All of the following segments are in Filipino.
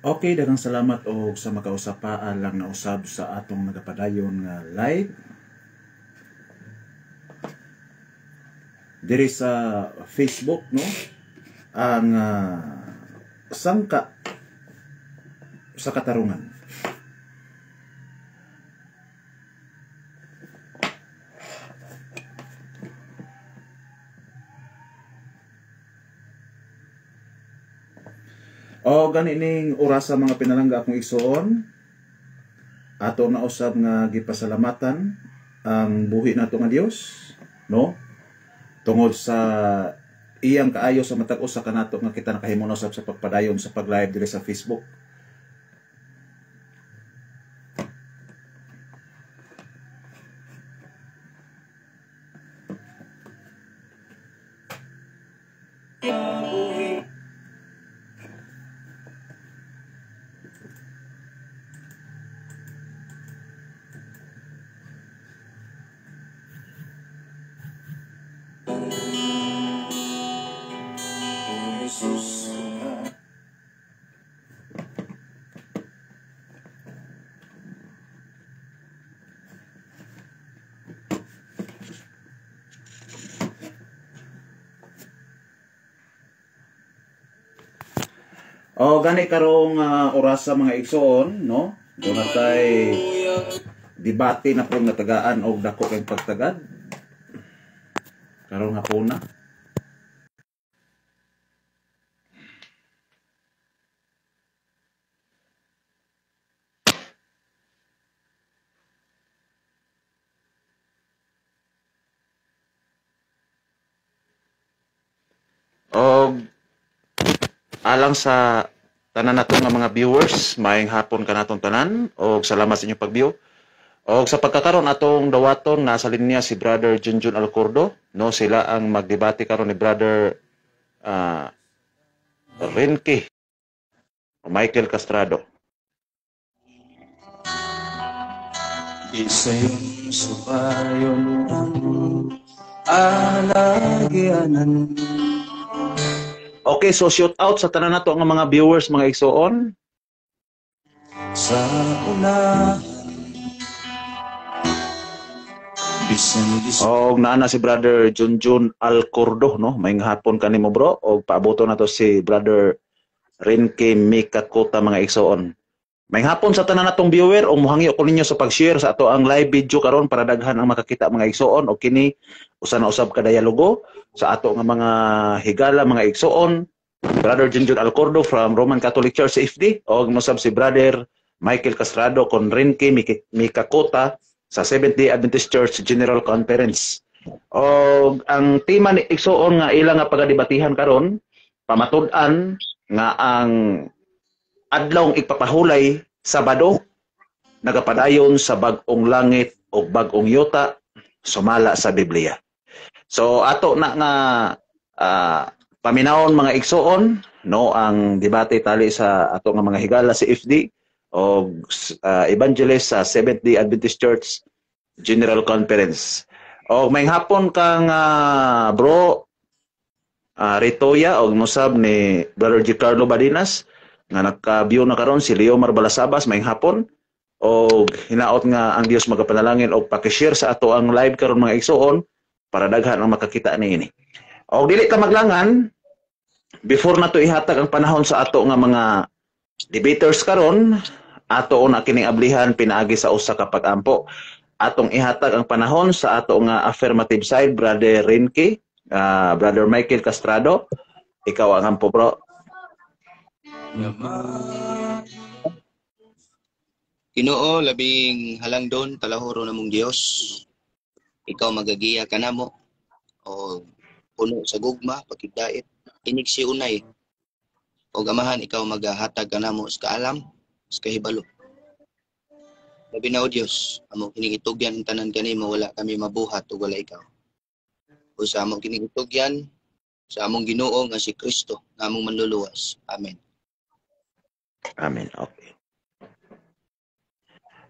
Okay, daghang salamat og sa makausapaan lang na usab sa atong nagapadayon nga live diri sa Facebook, no? Ang sangka sa katarungan. O ganining oras sa mga pinalangga akong igsoon, ato na usab nga gipasalamatan ang buhi nato nga Dios, no? Tungod sa iyang kaayo sa matag usa kanato nga kita nakahimo usab sa pagpadayon sa pag-live diri sa Facebook. O gani karong oras sa mga igsoon, no? Doon natay debate na pong natagaan og dako kay pagtagad. Karong hapon na. Og alang sa tanan nato nga mga viewers, maayong hapon kanatong tanan og salamat sa inyong pag-view. Og sa pagkakaron atong dawaton nga sa linya si Brother Junjun Alcordo, no, sila ang magdebate karon ni Brother Renke Michael Castrado. Isa yung subayon alagyanan. Okay, so shout out sa tanan nato nga mga viewers, mga igsoon. Sa una Og naana si Brother Junjun Alcordo, no? Maayong hapon kanimo bro, og paaboto na to si Brother Renke Mikakota, mga igsoon. Maayong hapon sa tanan natong viewer, og mohangyo ko ninyo sa pag-share sa ato ang live video karon para daghan ang makakita, mga igsoon, og kini usa na usab ka dialogo sa ato nga mga higala, mga igsoon. Brother Junjun Alcordo from Roman Catholic Church CFD, og mosab si Brother Michael Castrado kon Renke Mikakota sa Seventh-day Adventist Church General Conference. Og ang tema ni igsoon nga ilang nga pagadebatihan karon, pamatud-an nga ang adlawng ipapahulay Sabado nagapadayon sa bag-ong langit o bag-ong yuta sumala sa Biblia. So ato na nga paminawon, mga igsoon, no, ang debate tali sa ato nga mga higala si FD o evangelist sa Seventh-day Adventist Church General Conference. O may hapon kang bro Ritoya o musab ni Brother Giancarlo Badinas nga nagka-view na karon si Leomar Balasabas, may hapon. O hinaot nga ang Dios magapanalangin o paki-share sa ato ang live karon, mga igsoon, para daghan ang makakita niini. O dili ka maglangan, before na to ihatag ang panahon sa ato nga mga debaters karon, ato na kining ablihan pinaagi sa usa ka pag-ampo. Atong ihatag ang panahon sa ato nga affirmative side, Brother Renke, Brother Michael Castrado. Ikaw ang ampo, bro. Ginoo, labing halangdon talahuro namong Dios. Ikaw magagiya kanamo o puno sa gugma pagkidait. Inig si unay o gamahan ikaw magahatag kanamo sa kaalam, sa kahibalo. Labi na o Dios, among kinigitugyan ang tanan kanimo, wala kami mabuhat o wala ikaw. O sa among kinigitugyan, sa among Ginoo nga si Kristo, nga among manluluwas. Amen. Amen. Okay.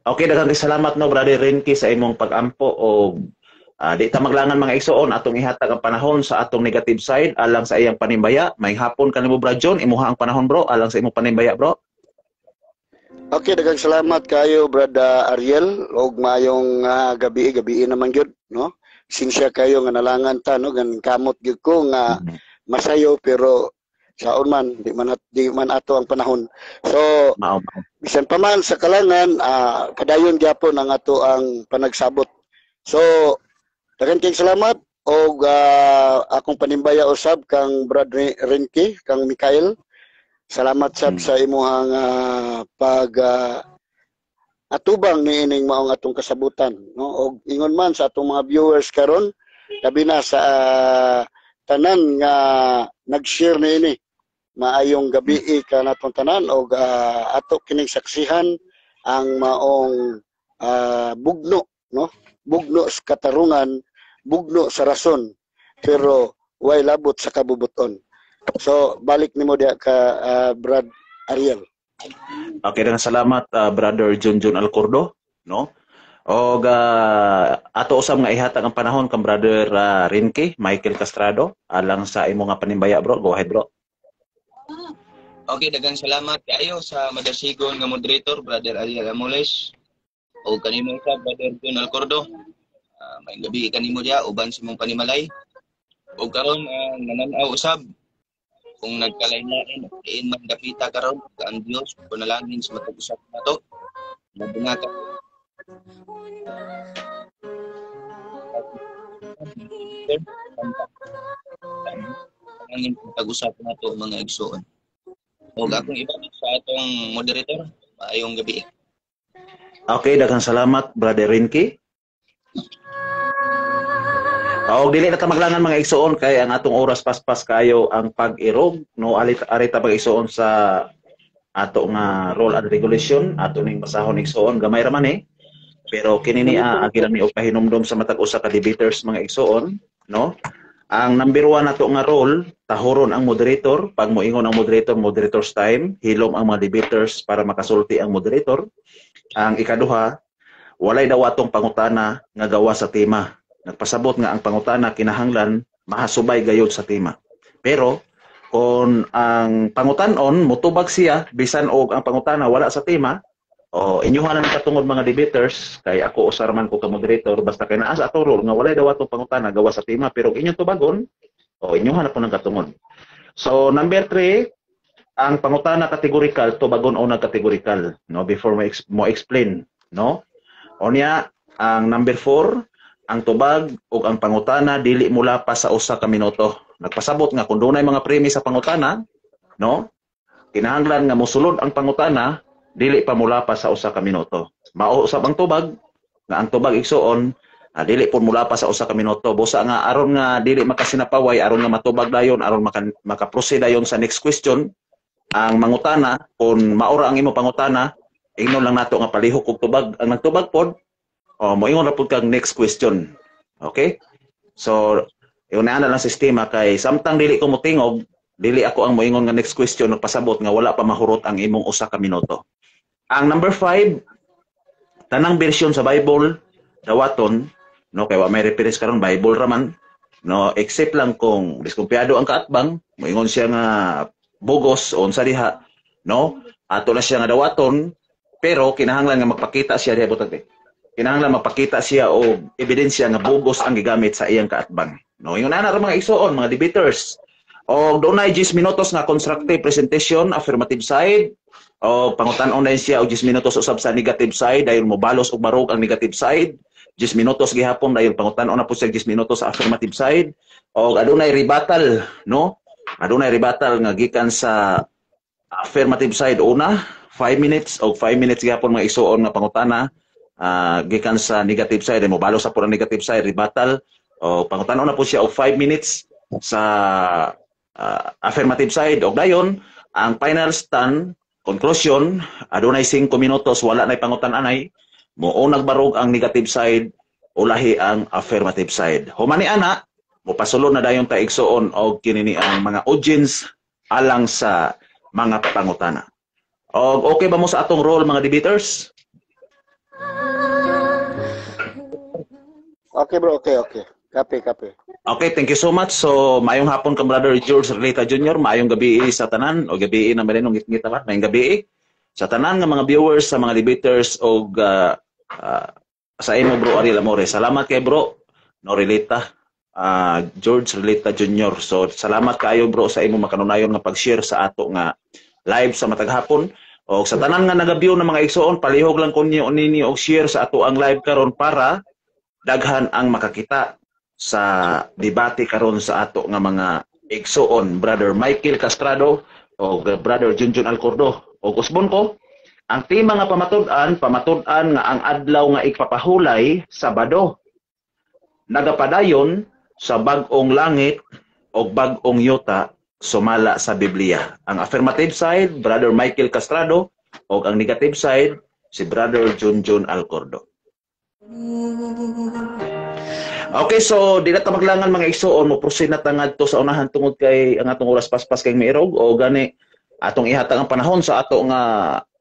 Okay, daghang salamat, no, Brother Renke, sa imong pag-ampo o di ta maglangan, mga igsoon, atong ihatag ang panahon sa atong negative side alang sa iyang panimbaya. May hapon kanimo, Bro John, imuha ang panahon, bro, alang sa imong panimbaya, bro. Okay, daghang salamat kayo Brada Ariel og maayong gabi naman gyud, no? Sinsya kayo nga nalangan ta, no? Gan kamot gyud ko nga masayo pero saon man di man ato ang panahon. So Mao. bisan pa man sa kalangan kadayon gyapon ang ato ang panagsabot. So daghang kayong salamat og akong panimbaya usab kang Brad Renke, kang Mikael. Salamat sab sa imuhang pag atubang niining maong atong kasabutan, no? Og ingon man sa atong mga viewers karon, labi na sa tanan nga nag-share niini. Maayong gabi ka natong tanan og ato kining saksihan ang maong bugno, no? Bugno sa katarungan, bugno sa rason, pero way labot sa kabubuton. So balik nimo dia ka Brad Ariel. Okay, dengan salamat Brother Junjun Alcordo, no? Og ato usab nga ihatag ang panahon kang Brother Renke Michael Castrado alang sa imo nga panimbaya, bro. Go ahead, bro. Okay, daghang salamat kayo sa madasigon nga moderator Brother Ariel Amoles o kanimo sa Brother Jun Alcordo. May gabi kanimo dia uban sa mong panimalay. O karon nananaw usab kung nagkalain-lain man dapita karon ang Dios panalangin sa matag usap nato. Mabungata. Ang pag-usap nato mga igsoon. O akong ibalik sa atong moderator, maayong gabi. Okay, daghang salamat Brother Renke. Dili na ta maglangan mga igsoon kay ang atong oras paspas kayo ang pag-irog, no? Arita pag-igsoon sa ato nga rule and regulation, ato ning basahon igsoon gamay ra man pero kini ni agilan ni og pahinumdom sa matag usa ka debaters mga igsoon, no? Ang number 1 nato nga role, tahoron ang moderator. Pag moingon ang moderator, moderator's time, hilom ang mga debaters para makasulti ang moderator. Ang ikaduha, walay daw atong pangutana nga gawa sa tema. Nagpasabot nga ang pangutana kinahanglan mahasubay gayud sa tema. Pero kung ang pangutanon motubag siya bisan og ang pangutana wala sa tema, inyuhan na katungod mga debaters kay ako usar man ko ka moderator basta kay naa sa ato rule nga walay daw atong pangutana gawa sa tema pero inyong tubagon inyuhan na po ng katungod. So number 3, ang pangutana kategorikal tubagon o nagkategorikal, no, before mo explain, no? Onya ang number 4, ang tubag ug ang pangutana dili mula pa sa usa ka minuto. Nagpasabot nga kung dunay mga premi sa pangutana, no? Kinahanglan nga mosulod ang pangutana dili pa mula pa sa usa ka minuto. Mao usab ang tubag nga ang tubag igsuon dili pud mula pa sa usa ka minuto. Busa nga aron nga dili makasinapaway, aron nga matubag dayon, aron maka-proceed dayon sa next question. Ang mangutana kung maura ang imo pangutana, ingnon lang nato nga palihok og tubag. Ang nagtubag pod moingon ra pud kag next question. Okay? So, yun na lang sistema kay samtang dili ko motingog, dili ako ang moingon nga next question nagpasabot nga wala pa mahurot ang imong usa ka minuto. Ang number 5, tanang bersyon sa Bible dawaton, no, kay wa may reference karon Bible ra man, no, except lang kung diskumpiyado ang kaatbang, moingon siya nga bugos o unsa diha, no? Ato na siya nga dawaton, pero kinahanglan nga magpakita siya diha butag. Kinahanglan magpakita siya og ebidensya nga bugos ang gigamit sa iyang kaatbang. No, ingon ana ra mga igsoon, mga debaters. O dunay 10 minutos nga constructive presentation, affirmative side. O pangutan-on na siya og 10 minutos usab sa negative side, dayon mobalos og barog ang negative side. 10 minutos gihapon dayon pangutan-on na po siya 10 minutos sa affirmative side. O adunay rebuttal, no? Adunay rebuttal nga gikan sa affirmative side una, 5 minutes o 5 minutes gihapon mga igsoon nga pangutana. Gikan sa negative side, mo balo sa purang negative side, rebuttal, o pangutanon na po siya og 5 minutes sa affirmative side, o dayon, ang final stand, conclusion, adunay 5 minutos, wala na'y pangutan-anay, muunag barog ang negative side, ulahi ang affirmative side. Humani ana, mupasulod na dayon ta igsoon og kinini ang mga audience alang sa mga pangutana. O okay ba mo sa atong role mga debaters? Okay bro, okay. Copy. Okay, thank you so much. So, maayong hapon kang Brother George Relita Jr., maayong gabi sa tanan, o gabi na malinong ngit-ngitaman, maayong gabi. sa tanan nga mga viewers, sa mga debaters o sa imo bro Ariel Amores. Salamat kay bro Norilita George Relita Jr. So salamat kayo bro sa imo makanunayon nga pag-share sa ato nga live sa matag hapon. O sa tanan nga nagabyo ng mga igsoon, palihog lang kunyo nini og share sa ato ang live karon para daghan ang makakita sa debate karon sa ato nga mga igsoon, Brother Michael Castrado o Brother Junjun Alcordo. O kusbon ko, ang tema nga pamatud-an nga ang adlaw nga igpapahulay Sabado. Nagapadayon sa bag-ong langit o bag-ong yuta sumala sa Biblia. Ang affirmative side, Brother Michael Castrado, o ang negative side, si Brother Junjun Alcordo. Okay, so di na ta maglangan mga igsoon, mo proceed na tangad to sa unahan tungod kay ang atong oras paspas kay Mirog o gani atong ihatag ang panahon sa ato nga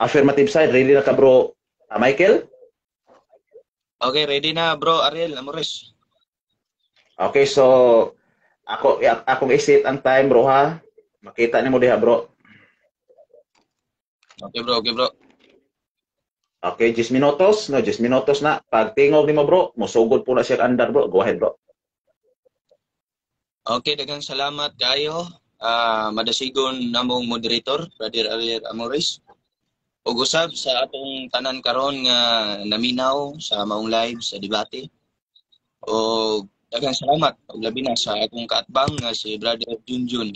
affirmative side. Ready na ka bro Michael? Okay, ready na bro Ariel Amores. Okay, so akong i-set ang time bro ha. Makita nimo diha bro. Okay bro, okay bro. Okay, 10 minutos. No, 10 minutos na. Pag tingog nimo bro, musugod po na siya andar bro. Go ahead bro. Okay, daghang salamat kayo. Madasigon namong moderator, Brother Ariel Amores. Ug usab sa atong tanan karon nga naminaw sa maong live sa debate. O daghang salamat ug labi na sa akong kaatbang nga si Brother Junjun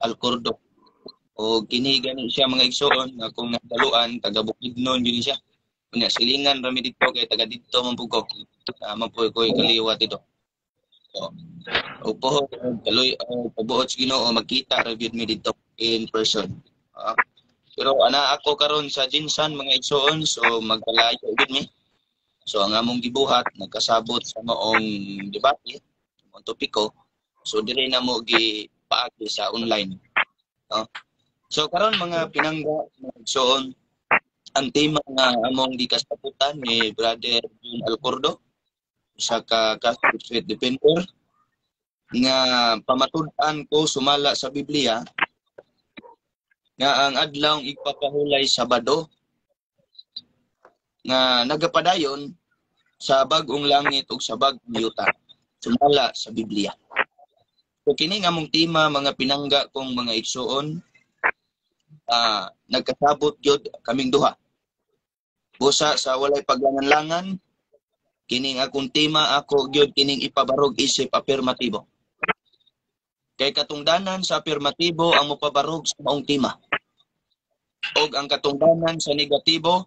Alcordo. O kini gani siya mga igsoon nga kung nagdaluan taga Bukidnon gini siya. Kunya silingan rami dito kay taga dito man pugo. Mapuy koy kaliwat dito. So, upo kaloy pabuot sa Ginoo magkita ra gyud mi dito in person. Pero ana ako karon sa Jinsan mga igsoon so magkalayo gyud mi. So ang among gibuhat nagkasabot sa maong debate, maong topiko. So dili na mo gipaagi sa online. No? So karon mga pinangga mga igsoon, ang tema nga among gikasabutan ni Brother Jun Alcordo sa Catholic Faith Defender nga pamatud-an ko sumala sa Biblia nga ang adlaw igpapahulay Sabado nga nagapadayon sa bag-ong langit ug sa bag-ong yuta sumala sa Biblia. So kini nga among tema mga pinangga kong mga igsoon, nagkasabot gyud kaming duha. Busa sa walay paglangan-langan, kining akong tema ako gyud kining ipabarog isip afirmatibo. Kay katungdanan sa afirmatibo ang mopabarog sa maong tema. Og ang katungdanan sa negatibo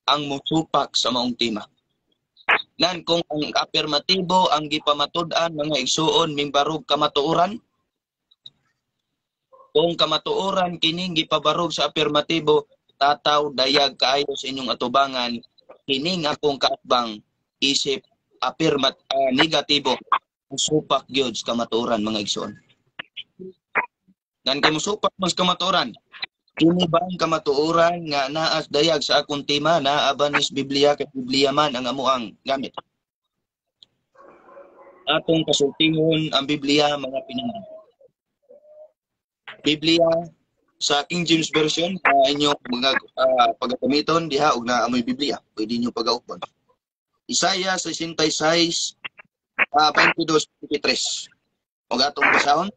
ang mosupak sa maong tema. Nan kung ang afirmatibo ang gipamatud-an mga igsuon mingbarog kamatuoran, kung kamatuoran kining gipabarog sa afirmatibo, tataw dayag kaayo sa inyong atubangan kining akong kaatbang isip negatibo musupak gyud sa kamatuoran mga igsoon. Nan kay musupak mas kamatuoran, kini ba ang kamatuoran nga naas dayag sa akong tema na abanis Biblia kay Biblia man ang amuang gamit. Atong kasultihon ang Biblia mga pinangga. Biblia sa King James Version inyong mga pagagamiton diha og naamoy Biblia, pwede niyo pagaupon. Isaiah 66 22-23. Og atong basahon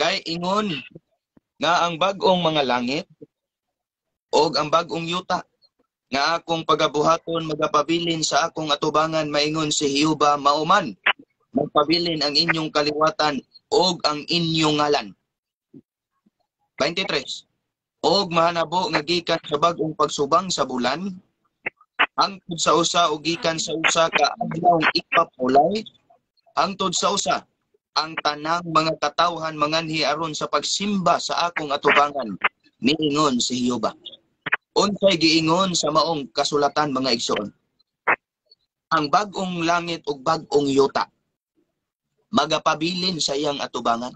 kay ingon nga ang bag-ong mga langit og ang bag-ong yuta nga akong pagabuhaton magapabilin sa akong atubangan maingon si Jehova mauman magpabilin ang inyong kaliwatan og ang inyong ngalan. 23. Og mahanabo nga gikan sa bag-ong pagsubang sa bulan hangtod sa usa o gikan sa usa ka adlaw ipapulay hangtod sa usa ang tanang mga katawhan manganhi aron sa pagsimba sa akong atubangan miingon si Jehova. Unsay giingon sa maong kasulatan mga igsoon? Ang bag-ong langit ug bag-ong yuta magapabilin sa iyang atubangan.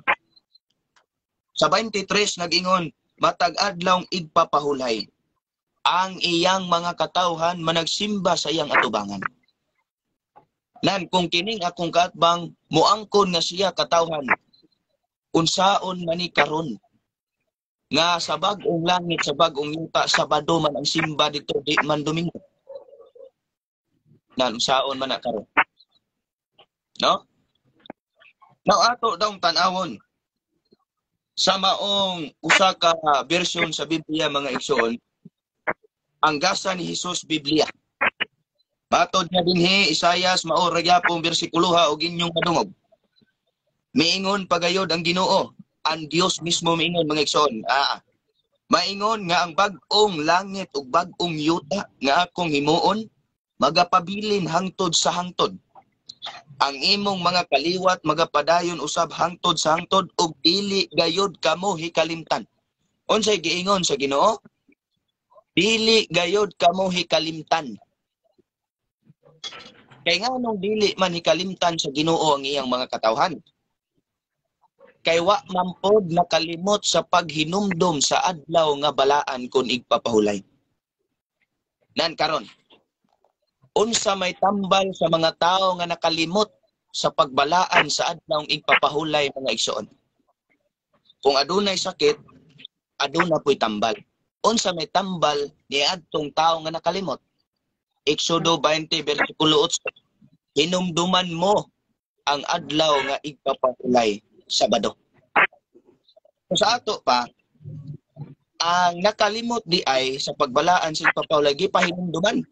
Sa 23 nag-ingon, matag adlaw igpapahulay ang iyang mga katawhan managsimba sa iyang atubangan. Nan kung kining akong kaatbang moangkon nga siya katawhan unsaon man ni karon nga sa bag-ong langit, sa bag-ong yuta, Sabado man ang simba dito, di man Domingo. Saon man na karon. No? Now ato daw tan-awon sa maong usa ka version sa Biblia mga igsoon, ang gasa ni Hesus Biblia. Matod niya dinhi Isayas mao ra gyapon bersikuloha og inyong madungog. Miingon pagayod ang Ginoo, ang Dios mismo miingon mga igsoon. Maingon nga ang bag-ong langit ug bag-ong yuta nga akong himuon magapabilin hangtod sa hangtod. Ang imong mga kaliwat magapadayon usab hangtod sa hangtod ug dili gayod kamo hikalimtan. Unsay giingon sa Ginoo? Dili gayod kamo hikalimtan. Kay nganong dili man hikalimtan sa Ginoo ang iyang mga katawhan? Kay wa mampod nakalimot sa paghinumdom sa adlaw nga balaan kun igpapahulay. Nan karon, unsa may tambal sa mga tao nga nakalimot sa pagbalaan sa adlaw igpapahulay mga igsoon? Kung adunay sakit, aduna po'y tambal. Unsa may tambal ni adtong tao nga nakalimot? Exodo 20 bersikulo 8. Hinumduman mo ang adlaw nga igpapahulay Sabado. So sa ato pa, ang nakalimot di ay sa pagbalaan sa igpapahulay gipahinumduman.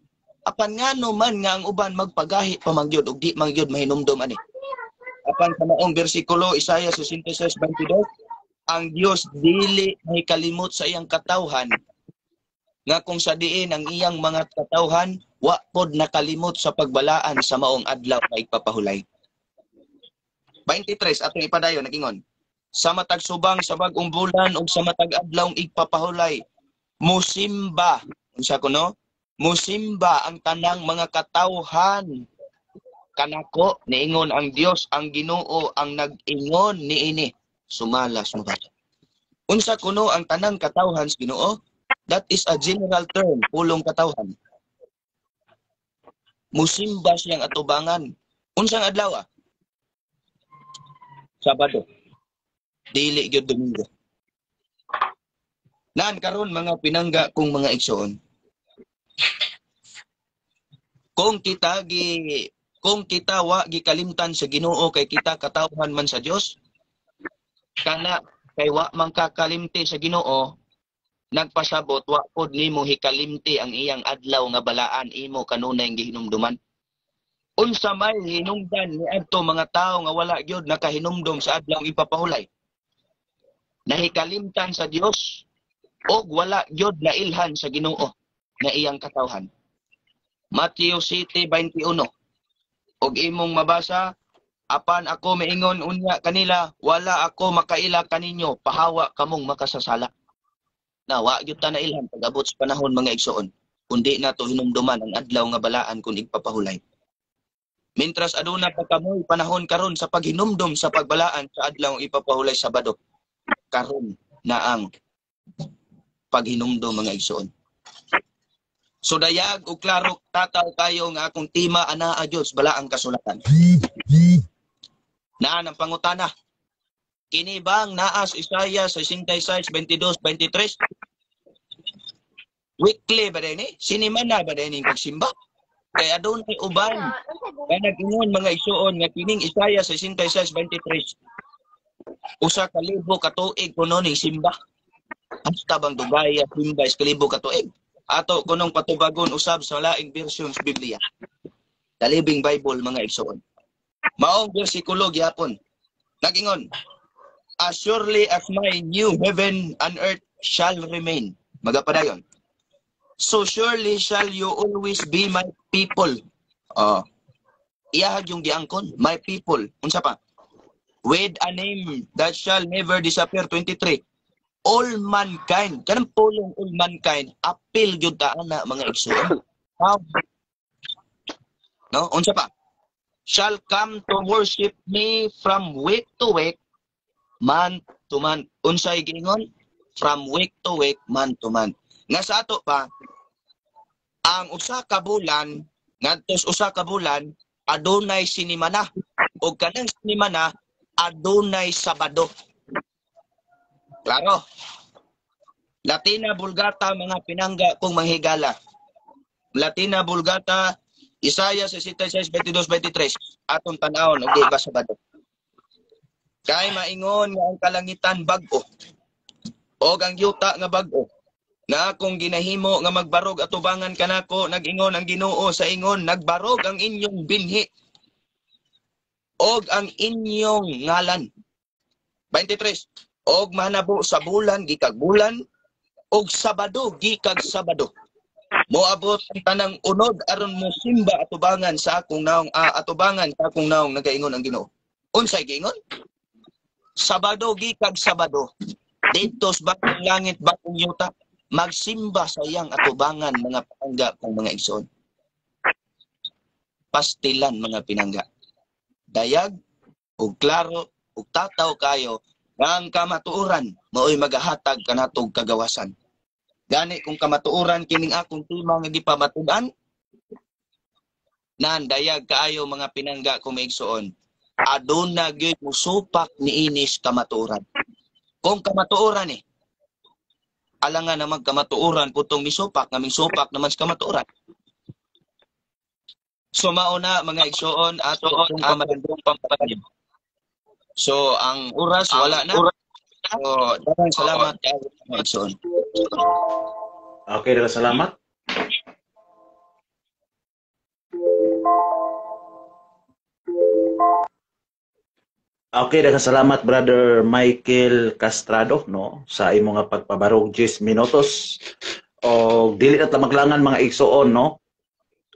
Apan ngano man nga ang uban magpagahi pamagyod ug di magyod mahinumdom ani. Apan sa maong bersikulo Isaiah 66:22, ang Dios dili may kalimot sa iyang katawhan nga kung sa diin ang iyang mga katawhan wa pod nakalimot sa pagbalaan sa maong adlaw nga igpapahulay. 23 atong ipadayon nagingon. Sa matag subang sa bag-ong bulan ug sa matag adlaw igpapahulay musimba unsa kuno? Musimba ang tanang mga katawhan kanako niingon ang Dios, ang Ginoo ang nag-ingon niini. Sumalas mo ba? Unsa kuno ang tanang katawhan sa Ginoo? That is a general term, pulong katawhan. Musimba siyang atubangan. Unsang adlaw? Sabado. Dili gyud Domingo. Nan karon mga pinangga kong mga igsoon. Kung kita wa gikalimtan sa Ginoo kay kita katawhan man sa Dios, kana kay wa man kakalimti sa Ginoo, nagpasabot wa pod nimo hikalimti ang iyang adlaw nga balaan imo kanunay gihinumduman. Unsa may hinungdan ni adto mga tawo nga wala gyud nakahinumdum sa adlaw ipapahulay? Nahikalimtan sa Dios og wala gyud nailhan sa Ginoo nga iyang katawhan. Matthew 7:21. Og imong mabasa, apan ako maingon unya kanila, wala ako makaila kaninyo, pahawa kamong makasasala. Na wa gyud ta nailhan pag-abot sa panahon mga igsoon, kundi nato hinumduman ang adlaw nga balaan kun igpapahulay. Mintras aduna pa kamoy panahon karon sa paghinumdum sa pagbalaan sa adlaw nga ipapahulay Sabado, karon na ang paghinumdum mga igsoon. So dayag o klaro tataw kayo nga akong tima anaa Dios bala ang kasulatan. Naan ang pangutana. Kini bang naas Isaiah 66:22-23? Weekly ba din sinimana ba din pagsimba? Kay adunay uban nga nag-ingon mga igsoon nga kining Isaiah 66:23. Usa ka libo ka tuig kuno ning simba. Hasta bang dugay simba is kalibo ka tuig? Ato kunong patubagon usab sa laing version sa Biblia. Talibing Bible mga igsoon. Maong bersikulo gyapon. Nagingon, as surely as my new heaven and earth shall remain. Magapadayon. So surely shall you always be my people. Iyahag yung giangkon, my people. Unsa pa? With a name that shall never disappear. 23. All mankind, kanang pulong all mankind, apil gyud ta ana mga igsoon. No, unsa pa? Shall come to worship me from week to week, month to month. Unsay giingon? From week to week, month to month. Nga sa ato pa, ang usa ka bulan, ngadtos usa ka bulan, adunay sinimana. O kanang sinimana, adunay Sabado. Klaro. Latina Vulgata mga pinangga kong manghigala. Latina Vulgata Isaiah 66:22-23 atong tan-awon ug di ba Sabado. Kay maingon nga ang kalangitan bag-o og ang yuta nga bag-o nga akong ginahimo nga magbarog atubangan kanako, nag-ingon ang Ginoo sa ingon, nagbarog ang inyong binhi og ang inyong ngalan. 23. Og manabo sa bulan gikag bulan og Sabado gikag Sabado. Moabot ang tanang unod aron mo simba atubangan sa akong naong atubangan sa akong naong nagaingon ang Ginoo. Unsay giingon? Sabado gikag Sabado. Dito sa bakong langit bakong yuta magsimba sa iyang atubangan mga pinangga kang mga igsoon. Pastilan mga pinangga. Dayag ug klaro ug tataw kayo nga ang kamatuoran mao'y magahatag kanatog kagawasan. Gani kung kamatuoran kining akong tema nga gipamatud-an, nan dayag kaayo mga pinangga kung maigsoon. Aduna gyud musupak ni inis kamatuoran. Kung kamatuoran alangan naman kamatuoran putong misupak nga misupak naman sa kamatuoran. So mauna mga igsoon ato ang kamadungong pampalim. So ang oras wala na. So daghang salamat kaayo mga igsoon. Okay, daghang salamat. Okay, daghang salamat Brother Michael Castrado no sa imo nga pagpabarog 10 minutos. O dili na ta maglangan mga igsoon no.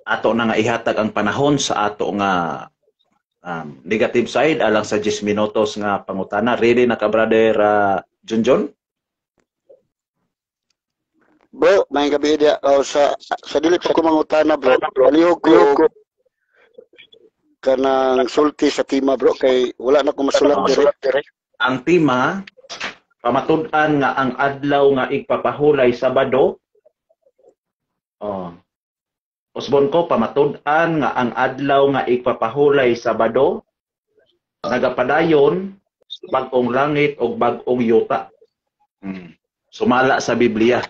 Ato na nga ihatag ang panahon sa ato nga negative side alang sa 10 minutos nga pangutana. Ready na ka Brother Junjon? Bro, may gabi dia sa dili pa ko mangutana bro. Palihog ko kanang sulti sa tima bro kay wala na ko masulat dire. Ang tema pamatud-an nga ang adlaw nga igpapahulay Sabado. Usbon ko pamatud-an nga ang adlaw nga igpapahulay Sabado nagapadayon bag-ong langit o bag-ong yuta. Sumala sa Biblia.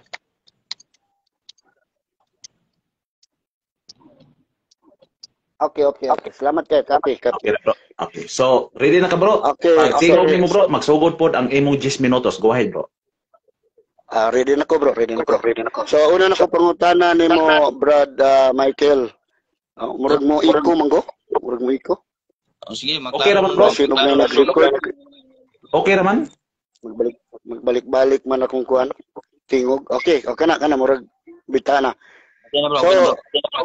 Okay. Salamat kay Kapi. Okay. So, ready na ka bro? Okay. Pag tingog nimo bro, magsugod pod ang imong 10 minutos. Go ahead bro. Ready na ko bro. So una na ko pangutana nimo Brad Michael. Murag mo iko manggo? Murag mo iko? Sige, okay raman bro. Sino na nag-record? Okay raman? Magbalik-balik man akong kuan. Tingog. Okay, kana murag bitana.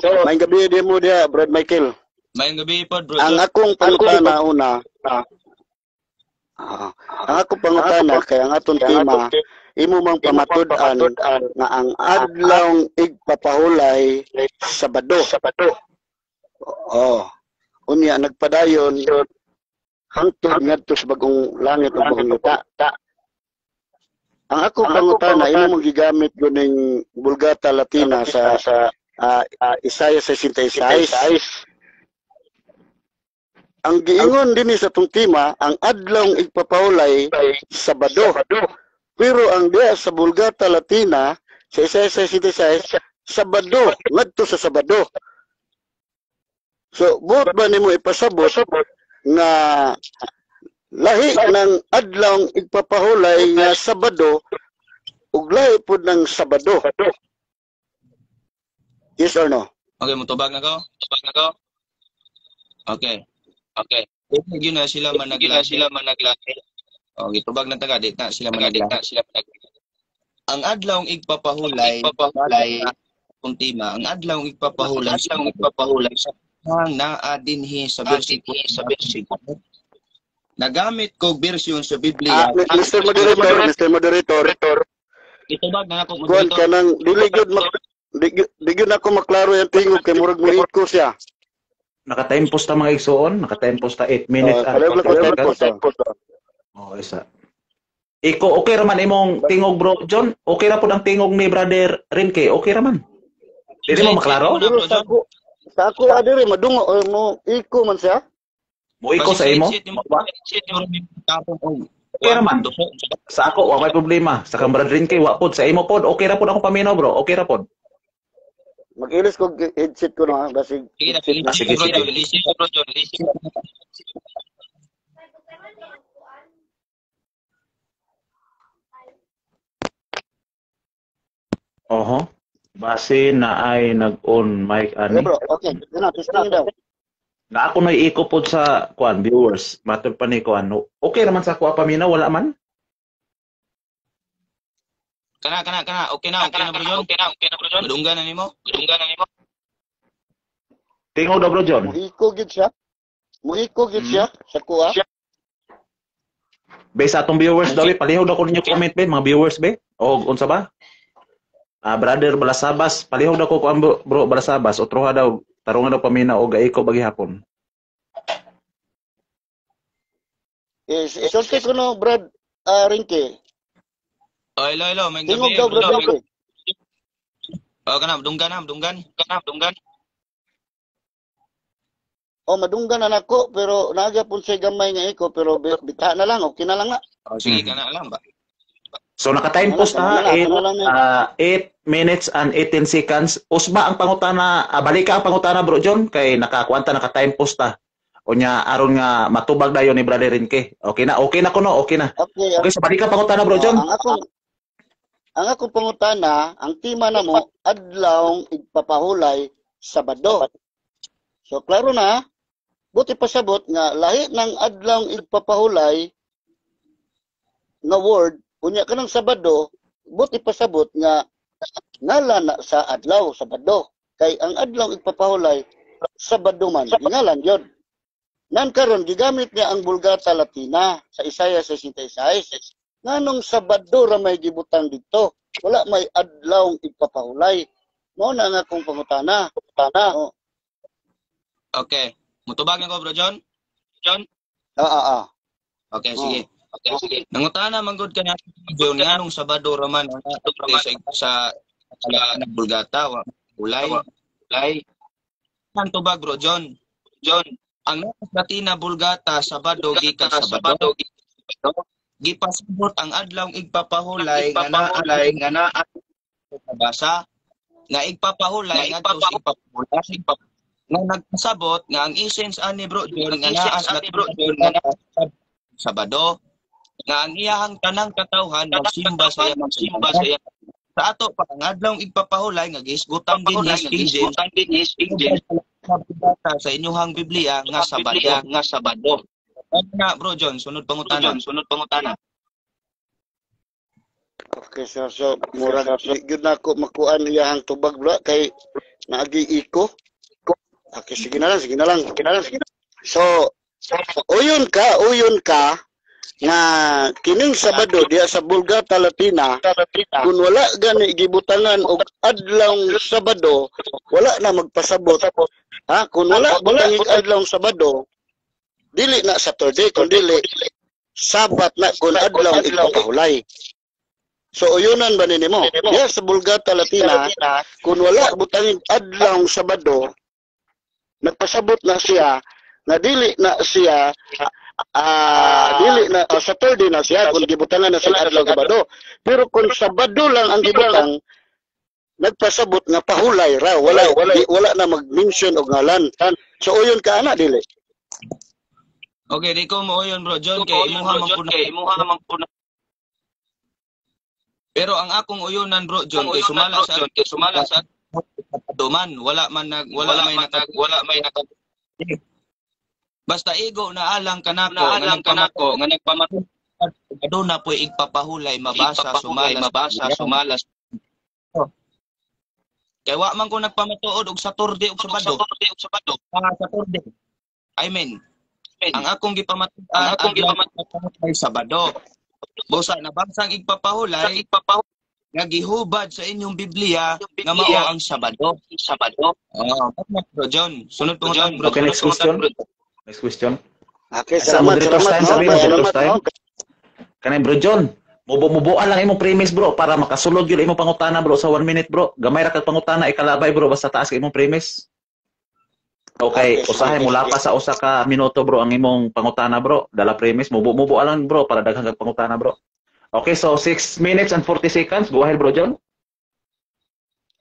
So, may gabi din mo dia, Brad Michael. May gabi po, bro. Ang akong pangutana una, ang akong pangutana kay ang atong tema, imo mang pamatud-an nga ang adlaw igpapahulay Sabado. Unya nagpadayon hangtod ngadto sa bagong langit ug bagong yuta. Ang ako pangutana, imo mong gigamit guning Vulgata Latina sa Isaiah 66. Ang giingon din sa tong tema, ang adlaw igpapahulay Sabado. Pero ang diya sa Vulgata Latina, sa Isaiah 66, Sabado, ngadto sa Sabado. So, buot ba nimo ipasabot nga lahi ng adlaw igpapahulay nga Sabado ug lahi pud ng Sabado. Yes or no? Okay, mutubag na ko. Okay. Yun na sila managlahi. Okay, tubag na taga di na sila managlahi. Ang adlaw igpapahulay kung tema, ang adlaw igpapahulay sa naa dinhi sa bersikulo. Nagamit ko version sa Biblia. Mr. Moderator. Itubag na ako Kuan ka nang digid ako maklaro yung tingog kay murag mo iko siya. Naka-time post ta mga igsoon, naka-time post ta 8 minutes at 40 seconds. Isa. Iko okay raman imong tingog bro John. Okay ra pud ang tingog ni Brother Renke. Okay raman. Dili mo maklaro? Sa ako adiri madungo mo iko man siya. Mo iko sa imo. Okay naman. Sa ako, wa may problema. Sa kang brother kay wa pod sa imo pod, okay ra pod ako paminaw bro. Okay ra pod. Mag-ilis ko headset ko na basig Sige na, headset na. Sige, bro sige. John. Listen bro John. Listen. Oho. Base na ay nag-on mic Okay ani. bro, okay. Yun na, testing daw. Na ako na iiko pod sa kuan viewers. Matod pa ni kuan. Okay naman sa kuha paminaw wala man. Kana. Okay na bro John. Okay na bro John. Dunggan na nimo. Tingo daw bro John. Muiko gid siya. Muiko gid siya sa kuha. Be sa atong viewers daw palihog daw ko ninyo comment be mga viewers be. O unsa ba? Brother Balasabas, palihog daw ko kuan bro Balasabas. Otroha daw tarungan daw paminaw o gaiko bagi hapon. Isulti ko no, Brad Rinke. Oh, hello. May Tingog gabi. daw, Brad Rinke. Oh, kana dunggan. O, madunggan na nako, pero nagyapon siya gamay nga iko, pero bita na lang, okay na lang na. Oh, sige kana lang ba. So naka-time post ha, 8 minutes and 18 seconds. Usba ang pangutana, balik ka ang pangutana bro John, kay nakakuanta naka-time post ha. O nya aron nga matubag dayon ni Brother Rinke. Okay na kuno, okay na. Okay, Okay, so balik ka pangutana bro John. ang akong pangutana, ang tema na mo, adlawng igpapahulay Sabado. So, klaro na, buti pasabot nga, lahi ng adlawng igpapahulay nga word, unya ka ng Sabado, buti pasabot nga, ngalan na sa adlaw, Sabado. Kay ang adlawng igpapahulay, Sabado man, ngalan yun. Nan karon gigamit niya ang Vulgata Latina sa Isaiah 66. Nganong Sabado ra may gibutang dito. Wala may adlawng igpapahulay. Mao na nga akong pangutana. Oh. Okay. Mutubag na ko bro John. Okay, Oh. sige. Nangutana manggod ka na John nganong Sabado ra man ang sa Bulgata wa ulay. Ang tubag bro John. Ang Latina Bulgata Sabado gikan Sabado. Gipasabot ang adlawng igpapahulay nga naa basa nga igpapahulay nga sa igpapahulay nga nagpasabot nga ang essence ani bro John nga naa sa Sabado nga ang iyahang tanang katawhan magsimba sa sa ato pa ang adlawng igpapahulay nga gihisgutan din ni King sa inyuhang Biblia nga Sabado. Na bro John, sunod pangutana. Okay, sir. So, murag good na ako makuan iyahang tubag bro kay naagi iko. Okay, sige na lang. So, uyon ka nga kining Sabado diya sa Vulgata Latina kung wala gani gibutangan og adlawng Sabado, wala na magpasabot. Ha, kung wala butangig adlawng Sabado, dili na Saturday, kung dili Sabat na kung adlawng igpapahulay. So uyunan ba nimo? Yes, sa Vulgata Latina, kung wala butangig adlawng Sabado, nagpasabot na siya na dili na siya Saturday na siya kung gibutangan na sa adlawng Sabado. Pero kung Sabado lang ang gibutang, nagpasabot nga pahulay ra, wala na mag-mention og ngalan. So uyon ka ana dili. Okay, di ko mo yun bro John kay imuha man puna. Pero ang akong uyunan bro John kay sumala sa duman wala may naka basta igo na alang kanako nga nagpamatud aduna po igpapahulay mabasa sumalas. Kay wa man ko nagpamatuod og Saturday ug Sabado. Saturday. I mean, ang akong gipamatudan ay Sabado. Busa na bansang igpapahulay nga gihubad sa inyong Biblia nga mao ang Sabado. Bro John, sunod po John. Okay, next question. Okay, Sa salamat. moderators time, sabi mo, moderators time. no? Kanay bro John, mubuan lang imong premise bro para makasulod gyud imong pangutana bro sa 1 minute bro. Gamay ra kag pangutana ikalabay bro basta taas kay imong premise. Okay, Okay, usahay sige, mula sige. pa sa usa ka minuto bro ang imong pangutana bro. Dala premise mubo alang bro para daghang kag pangutana bro. Okay, so 6 minutes and 40 seconds. Go ahead bro John.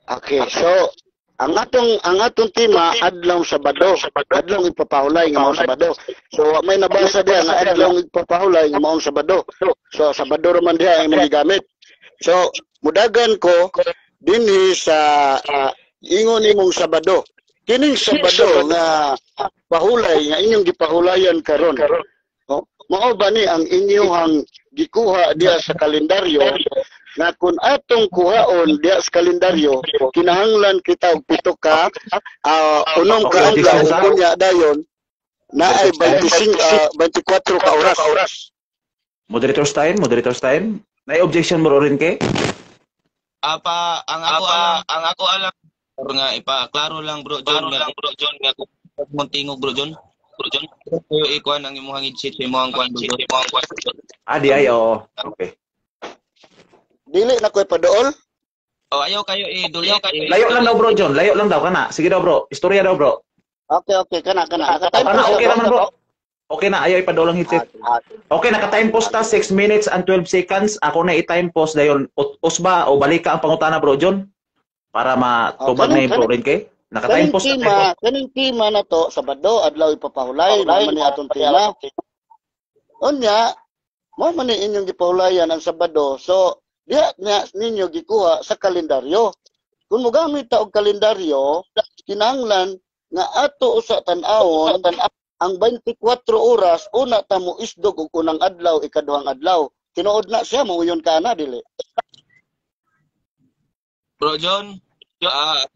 Okay, so ang atong tema adlaw Sabado. Adlaw ipapahulay nga mao Sabado. So may nabasa diha nga adlaw ipapahulay nga mao Sabado. So Sabado ra man diha ang magigamit. So mudagan ko dinhi sa ingon nimong Sabado. Kining Sabado nga pahulay nga inyong gipahulayan karon. Oh, mao ba ni ang inyong gikuha diha sa kalendaryo na kung atong kuhaon diha sa kalendaryo kinahanglan kita og pito ka unong ka adlaw kunya dayon na ay 24 ka oras. Moderator's time. May objection mo rin kay? ang ako alam or nga ipa-klaro lang bro John nga kung tingog bro John ikuan ang imong hangit sa imong kuan bro John. Di ay oo. Okay. Dili na koy paduol. Oh, ayaw kayo dulyo kayo. Layo lang daw bro John. Layo lang daw kana. Sige daw bro. Istorya daw bro. Okay, kana. Nakatime Kana pa okay siya, naman bro. Okay na, ayaw ipadulang hitsit. Okay, naka-time post ta 6 minutes and 12 seconds. Ako na i-time post dayon. Usba o balika ang pangutana bro John para matubag na bro rin kay. Naka-time post ta. Kaning tema na to Sabado adlaw ipapahulay naman ni atong tema. Unya, mo man ni inyong gipahulayan ang Sabado. So diha ninyo gikuha sa kalendaryo. Kung mogamit ta og kalendaryo, kinahanglan nga ato usa tan-awon ang 24 oras una ta mo isdog og unang adlaw ikaduhang adlaw. Tinuod na siya mauyon ka na dili. Bro John,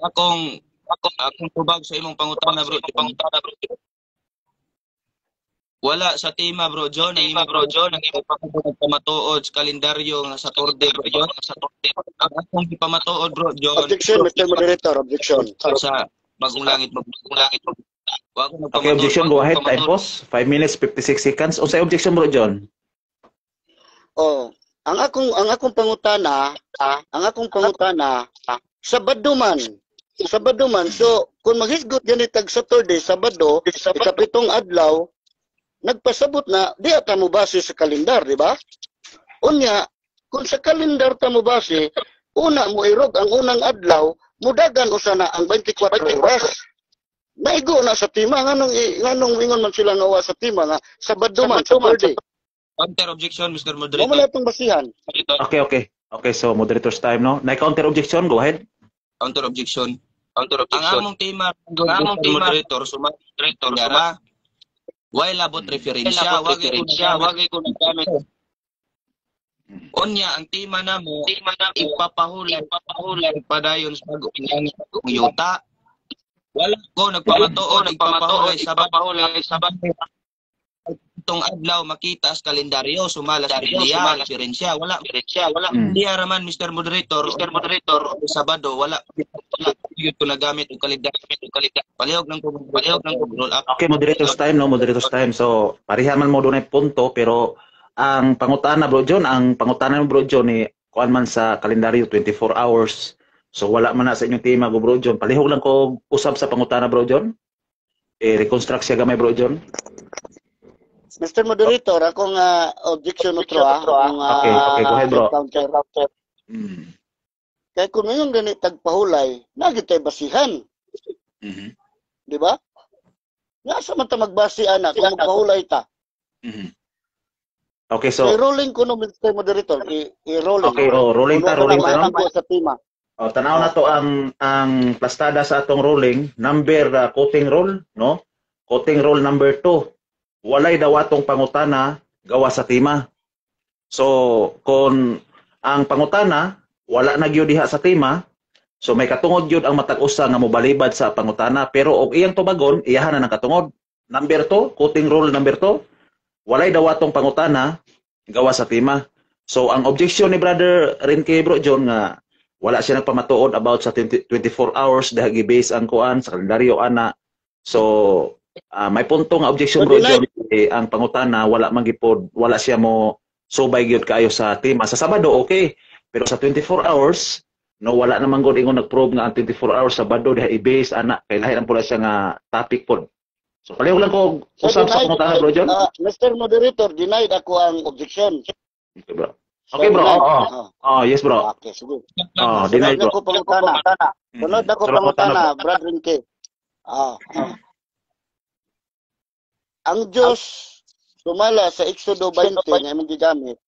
akong tubag sa imong pangutana bro. Wala sa tema bro John, ang imong pamatuod sa kalendaryo nga sa Torde bro John, akong gipamatuod bro John. Objection, Mr. Moderator, objection. Sa bagong langit. Okay, objection, go ahead. Time pause. 5 minutes 56 seconds. O sa objection bro John? Oh, ang akong pangutana, Sabado man. So kung maghisgot ganit tag Saturday, Sabado, ikapitong adlaw, nagpasabot na di ata mo base sa kalendar, di ba? Unya, kung sa kalendar ta mo base, una mo irog ang unang adlaw, mudagan usa na ang 24 oras. Naigo na sa tima nganong ingon man sila nga wa sa tima nga Sabado man, Saturday. Counter objection, Mr. Mo Moderator. man itong basihan. Okay. Okay, so moderator's time no. Na counter objection, go ahead. Counter objection. Ang among tema, moderator, sumaderator, why labot referensya, wag ko nagamit. Unya ang tema namo ipapahulay padayon sa pag-upinan ng yuta. Wala ko nagpamatuod sa itong adlaw makita sa kalendaryo sumala sa referensya wala di araman Mr. Moderator Sabado wala yun ko nagamit ang kalendaryo palihog ng roll up. Okay, moderator's time no, moderator's time. So pareha man mo dunay punto pero ang pangutana bro John, mo bro John ni kuan man sa kalendaryo 24 hours. So wala man na sa inyong tema go bro John. Palihog lang ko usab sa pangutana bro John. Reconstruct siya gamay bro John. Mr. Moderator, akong objection utro Okay, go ahead bro. Counter. Kaya kung ngayon ganit tagpahulay, nagit tayo basihan. Di ba? Nasa man ta magbasi anak kung magpahulay ta. Okay, so I-rolling ko no Mr. Moderator, i-rolling. okay, rolling ta no. Sa tima. Tanaw na to ang plastada sa atong rolling, number cutting roll, no? Cutting roll number 2. Walay daw atong pangutana gawa sa tema. So, kung ang pangutana wala na gyud diha sa tema, so may katungod gyud ang matag usa nga mobalibad sa pangutana, pero og iyang tubagon iyahan na ng katungod. Number 2, cutting roll number 2, walay daw atong pangutana gawa sa tema. So, ang objection ni brother Renke bro John nga wala siya nagpamatuod about sa 24 hours dahil gi-base ang kuan sa kalendaryo ana. So, may punto nga objection bro John, ang pangutana wala magipod, wala siya mo subay gyud kaayo sa tema. Sa Sabado okay, pero sa 24 hours no wala naman gud ingon nag-prove nga ang 24 hours Sabado diha i-base ana kay lahi lang pula siya nga topic pod. So palihog lang ko usab sa pangutana bro John. Mr. Moderator, denied ako ang objection. Okay bro. Okay bro. Yes bro. Okay, sige. Denied Sunod na bro. ko pangutana. Sunod na ko pangutana, Brad Rinke. Ang Diyos sumala sa Exodo 20 nga imong gigamit.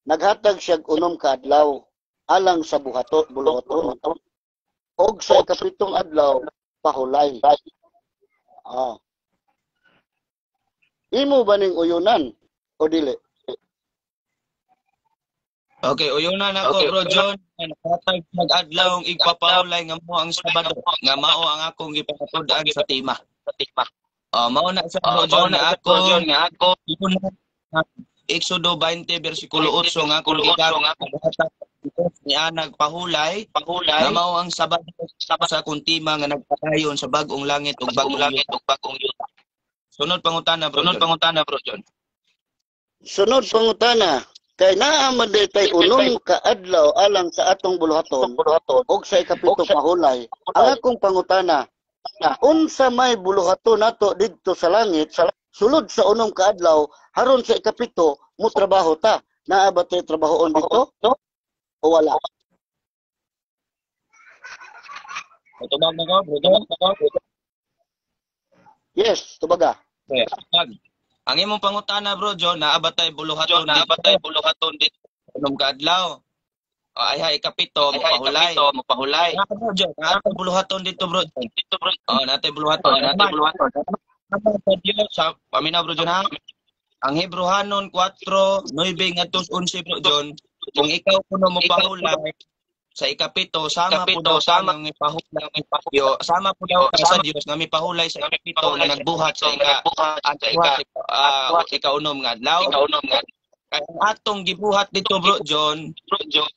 Naghatag siya unom ka adlaw alang sa buluhaton. Og sa ikapitong adlaw pahulay. Imo ba ning uyunan o dili? Okay, uyunan ako bro John. Nakatag mag-adlaw ang igpapahulay nga mo ang Sabado. Nga mao ang akong gipakatud-an sa tema. Mao na sa bro John nga ako Exodo 20 bersikulo 8 nga akong gigamit niya nagpahulay nga mao ang Sabado sa akong tema nga nagpadayon sa bag-ong langit ug bag-ong yuta. Sunod pangutana bro John. Sunod pangutana. Kay naa man tay unom ka adlaw alang sa atong buluhaton og sa ikapito pahulay. Ang akong pangutana, unsa may buluhaton nato didto sa langit sulod sa unom ka adlaw haron sa ikapito mo trabaho ta. Naa ba tay trabahoon dito? O wala? Tubag na ko, bro. Yes, tubaga. Ang imong pangutana bro John, naabatay buluhaton dito unom ka adlaw. Ay ikapito mapahulay. Bro John, natay buluhaton dito bro. Natay buluhaton. Sa paminaw bro John ha. Ang Hebrehanon 4:9 ngadto 11 bro John, kung ikaw kuno mo pahulay sa ikapito sama po daw ang ipahulay sama po daw sa Dios nga mipahulay sa ikapito nga nagbuhat sa ikaunom nga adlaw. Kaya ang atong gibuhat dito bro John,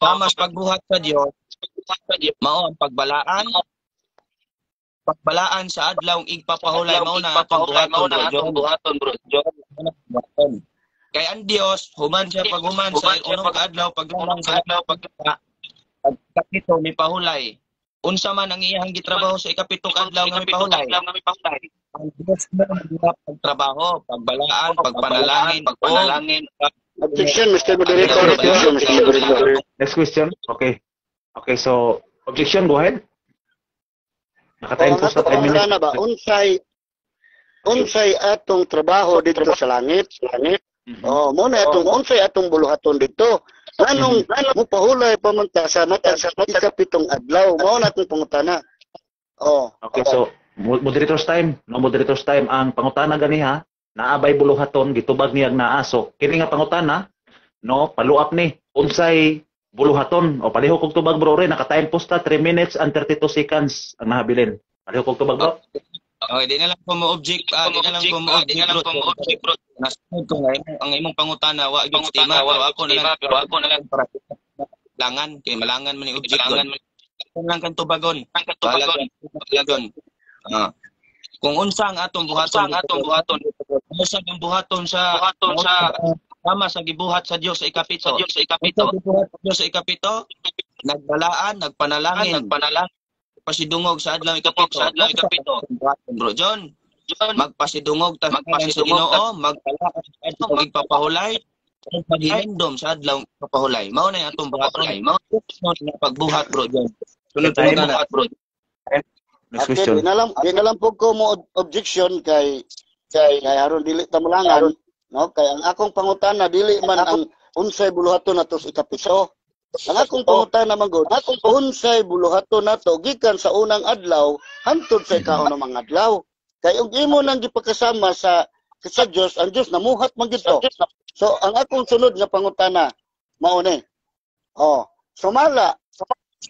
sama sa pagbuhat sa Dios mao ang pagbalaan sa adlaw igpapahulay mao na atong buhaton bro John. Kay ang Dios human siya paghuman sa unong adlaw paglamang sa adlaw pagkapito ni pahulay. Unsa man ang iyang gitrabaho sa ikapitong adlaw nga mipahulay. Ang Dios mo pagtrabaho, pagbalaan, pagpanalangin. Objection, Mr. Moderator. Next question. Okay, so objection, go ahead. Nakatayin po sa 10 minutes. Ba unsay atong trabaho dito sa langit? Mo na atong unsay atong buluhaton dito. Anong mo pahulay pamanta sa mata sa ikapitong adlaw? Mao na atong pangutana. Okay, so moderator's time. No moderator's time ang pangutana ganiha. Naabay buluhaton gitubag niyag naa. So kini nga pangutana no paluap ni unsay buluhaton o palihok kog tubag bro re nakatime posta 3 minutes and 32 seconds ang nahabilin. Palihok kog tubag bro. Okay, di na lang ko mo-object, bro. Nasunod ko ang imong pangutana, wa gyud tema, pero ako na lang para langan kay malangan man ni object gon. Lang kan tubagon. Kung unsa ang atong buhaton, unsa ang buhaton sa sama sa gibuhat sa Dios sa ikapito. Dios sa ikapito, nagbalaan, nagpanalangin. Pasidungog sa adlaw ikapito. Bro John, magpasidungog ta sa Ginoo, magpapahulay, maghinumdom sa adlaw papahulay. Mao na atong buhaton. Mao na pagbuhat bro John. Sunod na bro. Next question. Di na lang po ko mo objection kay aron dili ta mulangan, no? Kay ang akong pangutana dili man ang unsay buluhaton nato sa ikapito. Ang akong pangutana man gud, unsay buluhaton nato gikan sa unang adlaw hangtod sa ikaunang adlaw. Kay ug imo nang gipakasama sa Dios, ang Dios namuhat man gid to. So ang akong sunod nga pangutana mao ni.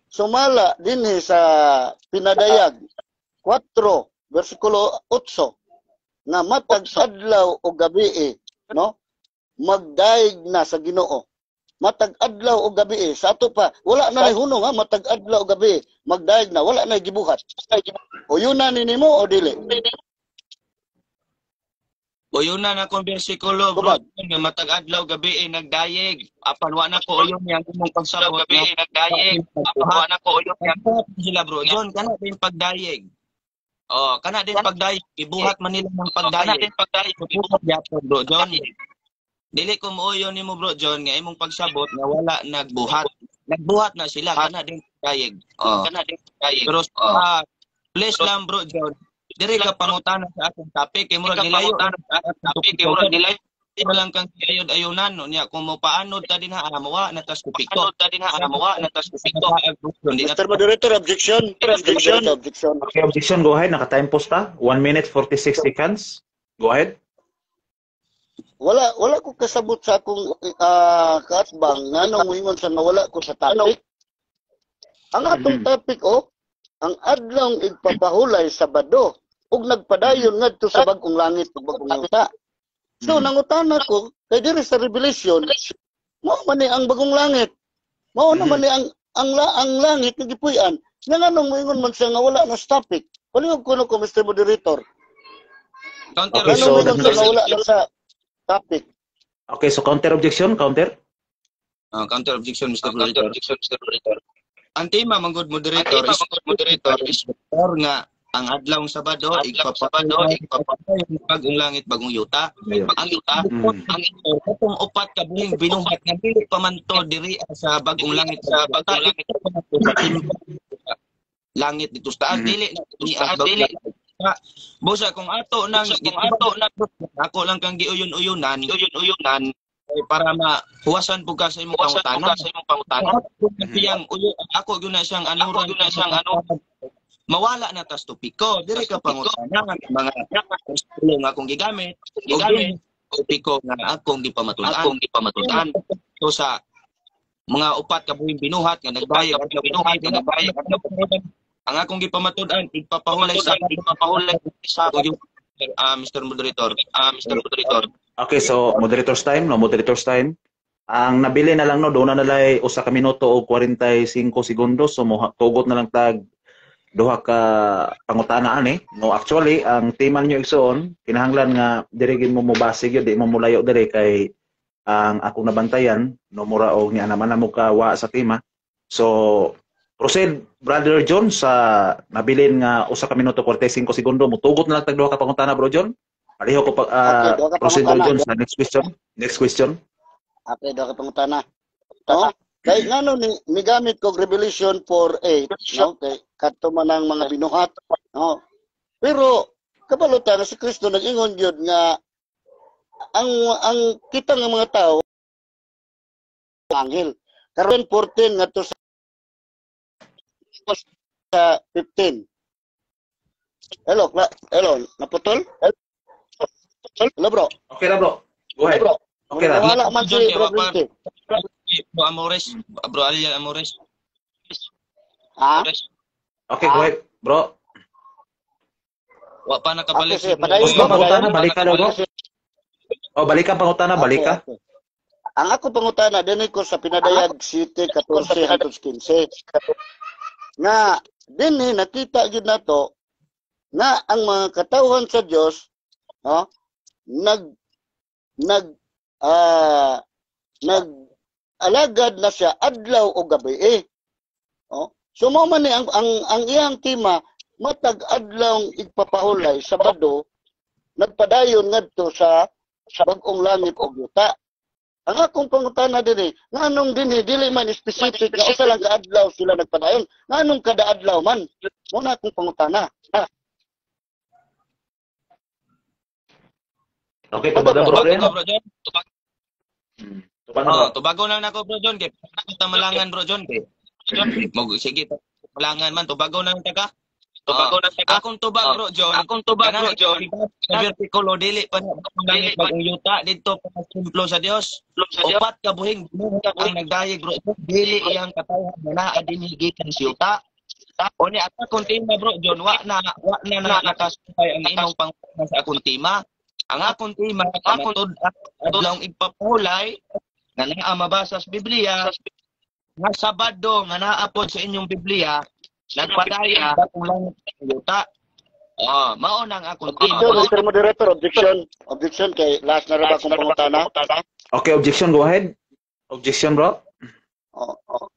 Sumala dinhi sa pinadayag 4 bersikulo 8 nga matag adlaw o gabi no magdaig na sa Ginoo. Matag adlaw o gabi sa ato pa wala na hunong ha matag adlaw o gabi magdaig na wala na gibuhat. O yun na nimo o dili? Uyunan akong bersikulo, bro. Nga matag adlaw gabi nagdayeg. Apan wa na ko uyon yang imong pagsabot gabi nagdayeg. Apan wa na ko uyon yang sila, bro. John, kana din pagdayeg. Oh, kana din pagdayeg. Ibuhat man nila ng pagdayeg. Kana din pagdayeg. Ibuhat gyapon, bro. John. Dili ko muuyon nimo, bro John, nga imong pagsabot nga wala nagbuhat. Nagbuhat na sila, kana din pagdayeg. Oh, kana din pagdayeg. Pero please lang, bro John. Diri ka pangutana sa akong topic, kay murag nilayo sa akong topic, kay murag nilayo lang kang ayod-ayonan no niya kung mo paanod ta dinha mawa na tas kupiko. Paanod ta dinha mawa na tas kupiko. Mr. Moderator, objection. Objection. Okay, objection. Go ahead. Naka-time post ta. 1 minute 46 seconds. Go ahead. Wala ko kasabot sa akong kaatbang nga nung moingon sa nawala ko sa topic. Ang atong topic ang adlong igpapahulay sa Sabado ug nagpadayon ngadto sa bag-ong langit ug bag-ong yuta. So nangutana ko kay diri sa Revelation mao man ni ang bagong langit. Mao naman ni ang langit nga gipuy-an. Nga nganong moingon man siya nga wala na sa topic. Palihog ko Mr. Moderator. Okay, so wala na sa topic. Okay, so counter objection, counter. Counter objection, Mr. Moderator. Ang tema manggod moderator is nga ang adlawng Sabado igpapapalo yung bagong langit bagong yuta. Ang yuta ang itong upat ka buhing binuhat nga dili pa man to diri sa bagong langit sa bagong langit dito sa taas dili busa kung ato nang ako lang kang giuyon-uyonan para mahuwasan po ka sa imong pangutana. Ako gyud na siyang mawala na tas topiko. Diri ka pangutana mga tulong akong gigamit. Topiko nga akong gipamatudan. So sa mga upat ka buhing binuhat nga nagbayad ang akong gipamatudan igpapahulay sa Mr. Moderator. Okay, so moderator's time, no moderator's time. Ang nabili na lang no doon na nalay usa ka minuto o 45 segundos so tugot na lang tag duha ka pangutana ani. No actually ang tema niyo igsoon kinahanglan nga diri mo mobasig gyud di mo mulayo diri kay ang akong nabantayan no mura og ni naman na mo kawa sa tema. So proceed Brother John sa nabilin nga usa ka minuto 45 segundo mo tugot na lang tag duha ka pangutana bro John. Paliho ko proceed Bro John sa next question. Okay, daw ka pangutana. Kay ngano ni migamit kog Revelation 4:8, no? Kay kadto man ang mga binuhat, no? Pero kabalutan si Kristo nag-ingon gyud nga ang kita nga mga tao anghel. Karon 14 ngadto sa 15. Hello, naputol? Hello, bro. Okay na bro. Go ahead. Okay na. Wala man si Bro Vinci. Bro Amores, Bro Alian Amores. Ha? Okay, go ahead, bro. Wa pa nakabalik. Okay, padayon Gusto mo pangutana, balik ka daw, bro. O, balik ka pangutana, balik ka. Okay. Ang ako pangutana, dinay ko sa Pinadayag City, 14 hangtod 15. Nga, dinay nakita gyud nato nga ang mga katawhan sa Dios, no, nag-alagad na siya adlaw o gabi. Oh. So mao man ni ang iyang tema matag adlaw igpapahulay Sabado nagpadayon ngadto sa bag-ong langit og yuta. Ang akong pangutana dinhi, nganong dinhi dili man specific nga usa lang ka adlaw sila nagpadayon. Nganong kada adlaw man? Muna akong pangutana. Okay, tubaga bro. Tubago na nako bro John kay tamalangan bro John kay. Sige, malangan man tubago na taka. Akong tubag bro John. Vertikulo dili pa langit bagong yuta didto pa templo sa Dios. Upat ka buhing ang nagdayeg bro. Dili iyang katawhan na dinhi gikan sa yuta. O ni akong tema bro John wa na nakasupay ang imong pangutana sa akong tema. Ang akong tema adlawng igpapahulay nga naa mabasa sa Biblia nga Sabado nga naa pod sa inyong Biblia nagpadayag bagong langit sa yuta. Mao nang akong Objection, tema. Mr. Moderator, objection. Objection kay last na ra ba akong pangutana? Okay, objection, go ahead. Objection, bro. Oh, oh.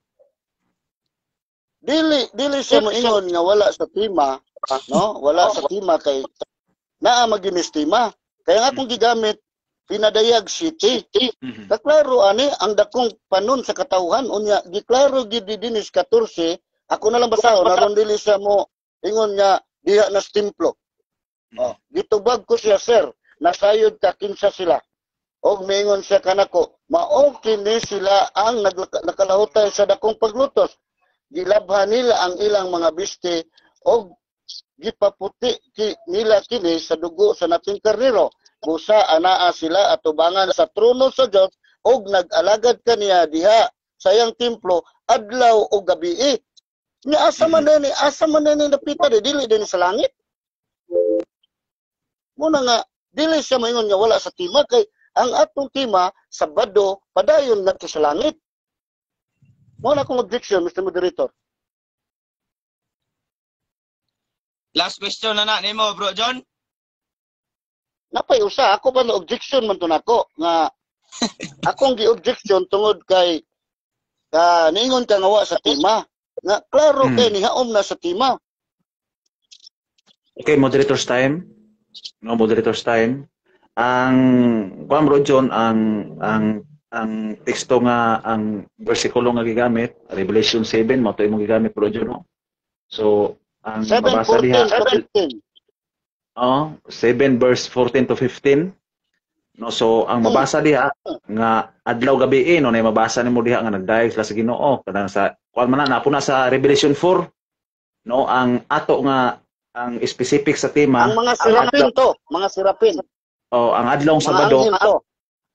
Dili siya moingon nga wala sa tema, no? Wala sa tema kay naa maginistima. Kaya nga akong gigamit Pinadayag City. Mhm. Kaklaro ani ang dakong panon sa katawhan unya giklaro gid dinis 14. Ako na lang basahon aron dili siya mo ingon nga diha na templo. Oh, gitubag ko siya, sir. Nasayod ka kinsa sila. Og mingon siya kanako, mao kini sila ang nakalahutay sa dakong paglutos. Gilabhan nila ang ilang mga biste og gipaputi nila kini sa dugo sa nating karnero. Busa anaa sila atubangan sa trono sa Dios og nag-alagad kaniya diha sa iyang templo adlaw o gabi. Ni asa man ni napita dili din sa langit. Muna nga dili siya maingon nga wala sa tima kay ang atong tima Sabado padayon ngadto sa langit. Muna akong objection, Mr. Moderator. Last question na nimo, Bro John. Napay usa ako ba na objection man to nako nga akong gi-objection tungod kay niingon ka nga wa sa tima nga klaro kay nihaom na sa tima. Okay, moderator's time. No, moderator's time. Ang kuan, bro John, ang teksto nga ang bersikulo nga gigamit, Revelation 7 mo to imong gigamit, bro John, no? So, ang mabasa diha 7:14. 7 verse 14 to 15. No, so ang mabasa diha nga adlaw gabi no nay mabasa nimo diha nga nagdayeg sila sa Ginoo kadang sa kuan man na na sa Revelation 4. No, ang ato nga ang specific sa tema Ang mga sirapin to, mga sirapin. ang adlawng Mga Sabado, anghel to.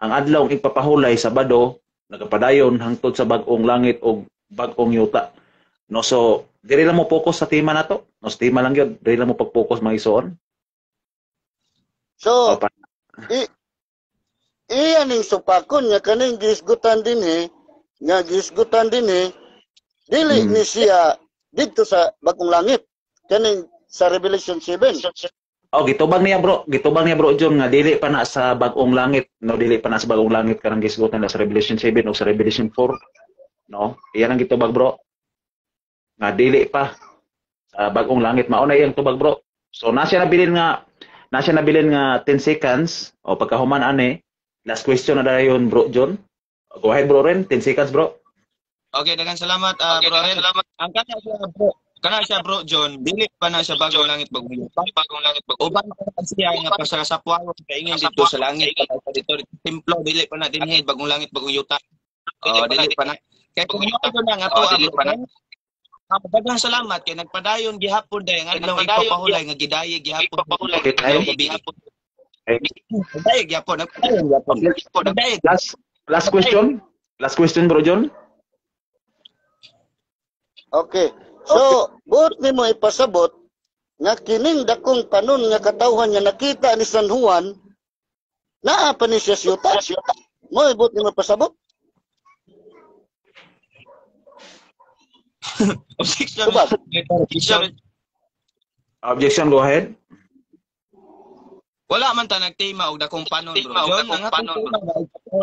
ang adlawng ipapahulay Sabado nagapadayon hangtod sa bag-ong langit o bag-ong yuta. No, so diri lang mo focus sa tema nato. No, sa tema lang gyud, diri lang mo pag-focus mga isuon. So, Opa. iyan ning supakon nga kaning gisgutan dinhi, nga gisgutan dinhi, dili ni siya dito sa bagong langit. Kaning sa Revelation 7. Gitubag niya bro John nga dili pa na sa bag-ong langit, no, dili pa na sa bagong langit kanang gisgutan na sa Revelation 7 o sa Revelation 4. No, iyan ang gitubag bro. Nga dili pa sa bagong langit, mao na iyang tubag bro. So na siya nabilin nga 10 seconds o pagkahuman ani. Last question na dayon, bro John. Go ahead, bro Ren. 10 seconds, bro. Okay, daghang salamat, Bro Ren. Ang kana siya, Bro John, dili pa na siya bagong langit bagong yuta. Uban pa siya nga pa sa sapwaro kaingin dito sa langit dito templo dili pa na dinhi bagong langit bagong yuta. Dili pa na. Kay kung yuta na nga to dili pa na. Daghang salamat kay nagpadayon gihapon day nga adlaw ipapahulay nga gidayeg gihapon. Okay, tayo. Dayeg gihapon. Last question. Last question, bro John. Okay. So, buot nimo ipasabot nga kining dakong panon nga katawhan nga nakita ni San Juan naa pa ni siya siyuta. Mo buot nimo ipasabot? Objection, go ahead. Wala man ta nagtima og dakong panon, Bro John. Ang panon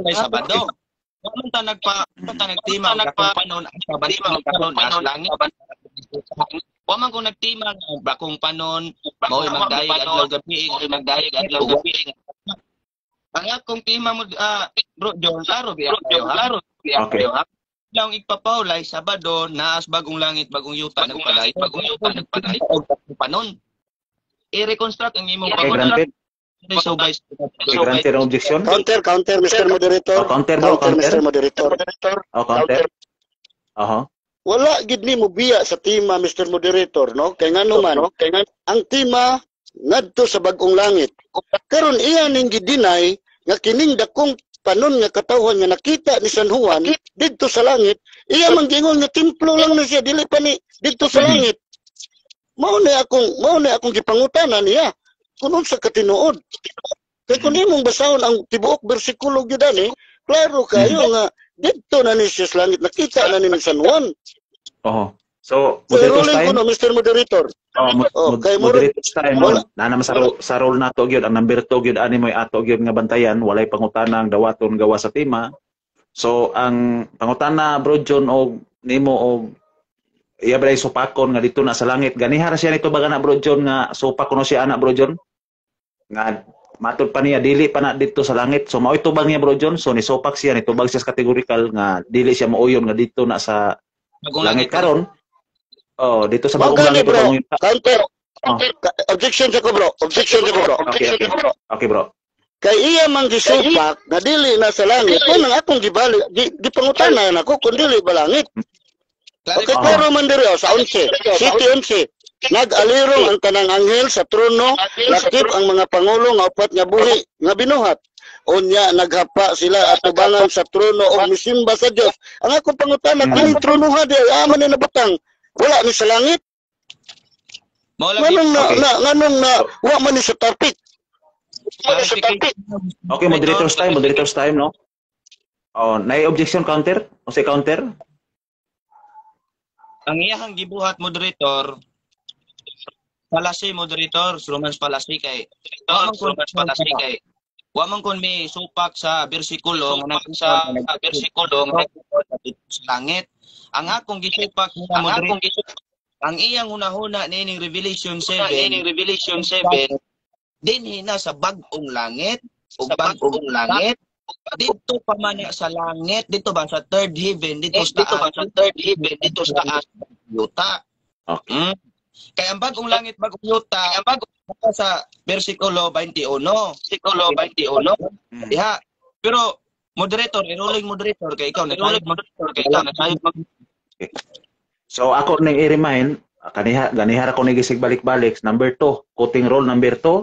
ay Sabado. Wala man ta nagtima og dakong panon ang Sabado karon nasa langit. Wa man ko nagtima og dakong panon mao magdayeg adlaw gabi. Ang akong tima mo Bro John, klaro klaro. Okay. Ang igpapahulay Sabado naas bagong langit bagong yuta nagpadayon og panon. I-reconstruct ang imong Okay, granted. Okay, granted ang objection. Counter, Mr. Moderator. Counter, bro. Counter. Mr. Moderator. Counter. Wala gid ni mo biya sa tima, Mr. Moderator, no? Kay ngano man, ang tima ngadto sa bagong langit. Karon iya ning gidinay nga kining dakong panon nga katawhan nga nakita ni San Juan didto sa langit, iya man gingon nga templo lang na siya dili pa ni didto sa langit. Mao ni akong gipangutana niya. Kuno sa katinuod. Kay kun imong basahon ang tibuok bersikulo gyud ani, klaro kayo nga didto na ni siya sa langit nakita na ni San Juan. So, So, moderator's rolling ko time. no, Mr. Moderator. Kay Murag, Moderator's time. wala. Naman sa role nato gyud ang number 2 gyud ani mo'y ato gyud nga bantayan, walay pangutana ang dawaton gawa sa tema. So, ang pangutana Bro John og nimo og iya balay supakon nga dito na sa langit. Ganihara siya nito baga na Bro John nga supak kuno siya ana Bro John. Nga matud pa niya dili pa na dito sa langit. So mao'y tubag niya Bro John. So ni supak siya nitubag siya sa categorical nga dili siya mauyon nga dito na sa langit karon. Oh, dito sa bagong Magani langit bro, bagong counter. Oh. Objection sa ko bro. Objection sa ko bro. Okay, okay bro. Kay iya man gisupak na dili na sa langit. Kung nang akong gibali, gipangutana na ako kung dili ba langit. Okay, pero man diri sa 11, City 11. Nag-alirong ang tanang anghel sa trono, lakip ang mga pangulo nga upat nga buhi nga binuhat. Unya naghapa sila at tubangan sa trono o misimba sa Dios. Ang akong pangutana, kung trono ha di aman ni nabutang, wala ni sa langit. Nganong na wa man ni sa topic. Okay, moderator's time, no? Oh, nay objection counter? O say counter? Ang iyang gibuhat moderator, palasi moderator, Romans palasi kay. Wa man kon may supak sa bersikulo nga sa langit. Ang akong gisupak nga moderator, ang iyang hunahuna nining Revelation 7, dinhi na sa bag-ong langit, dito pa man sa langit, dito ba sa third heaven, dito sa yuta. Okay. Kaya ang bagong langit, bagong yuta, sa versikulo 21. Diha. Pero moderator, enrolling moderator kay ikaw na So ako ning i-remind ganihara ko nigisig balik-balik number 2, quoting rule number 2,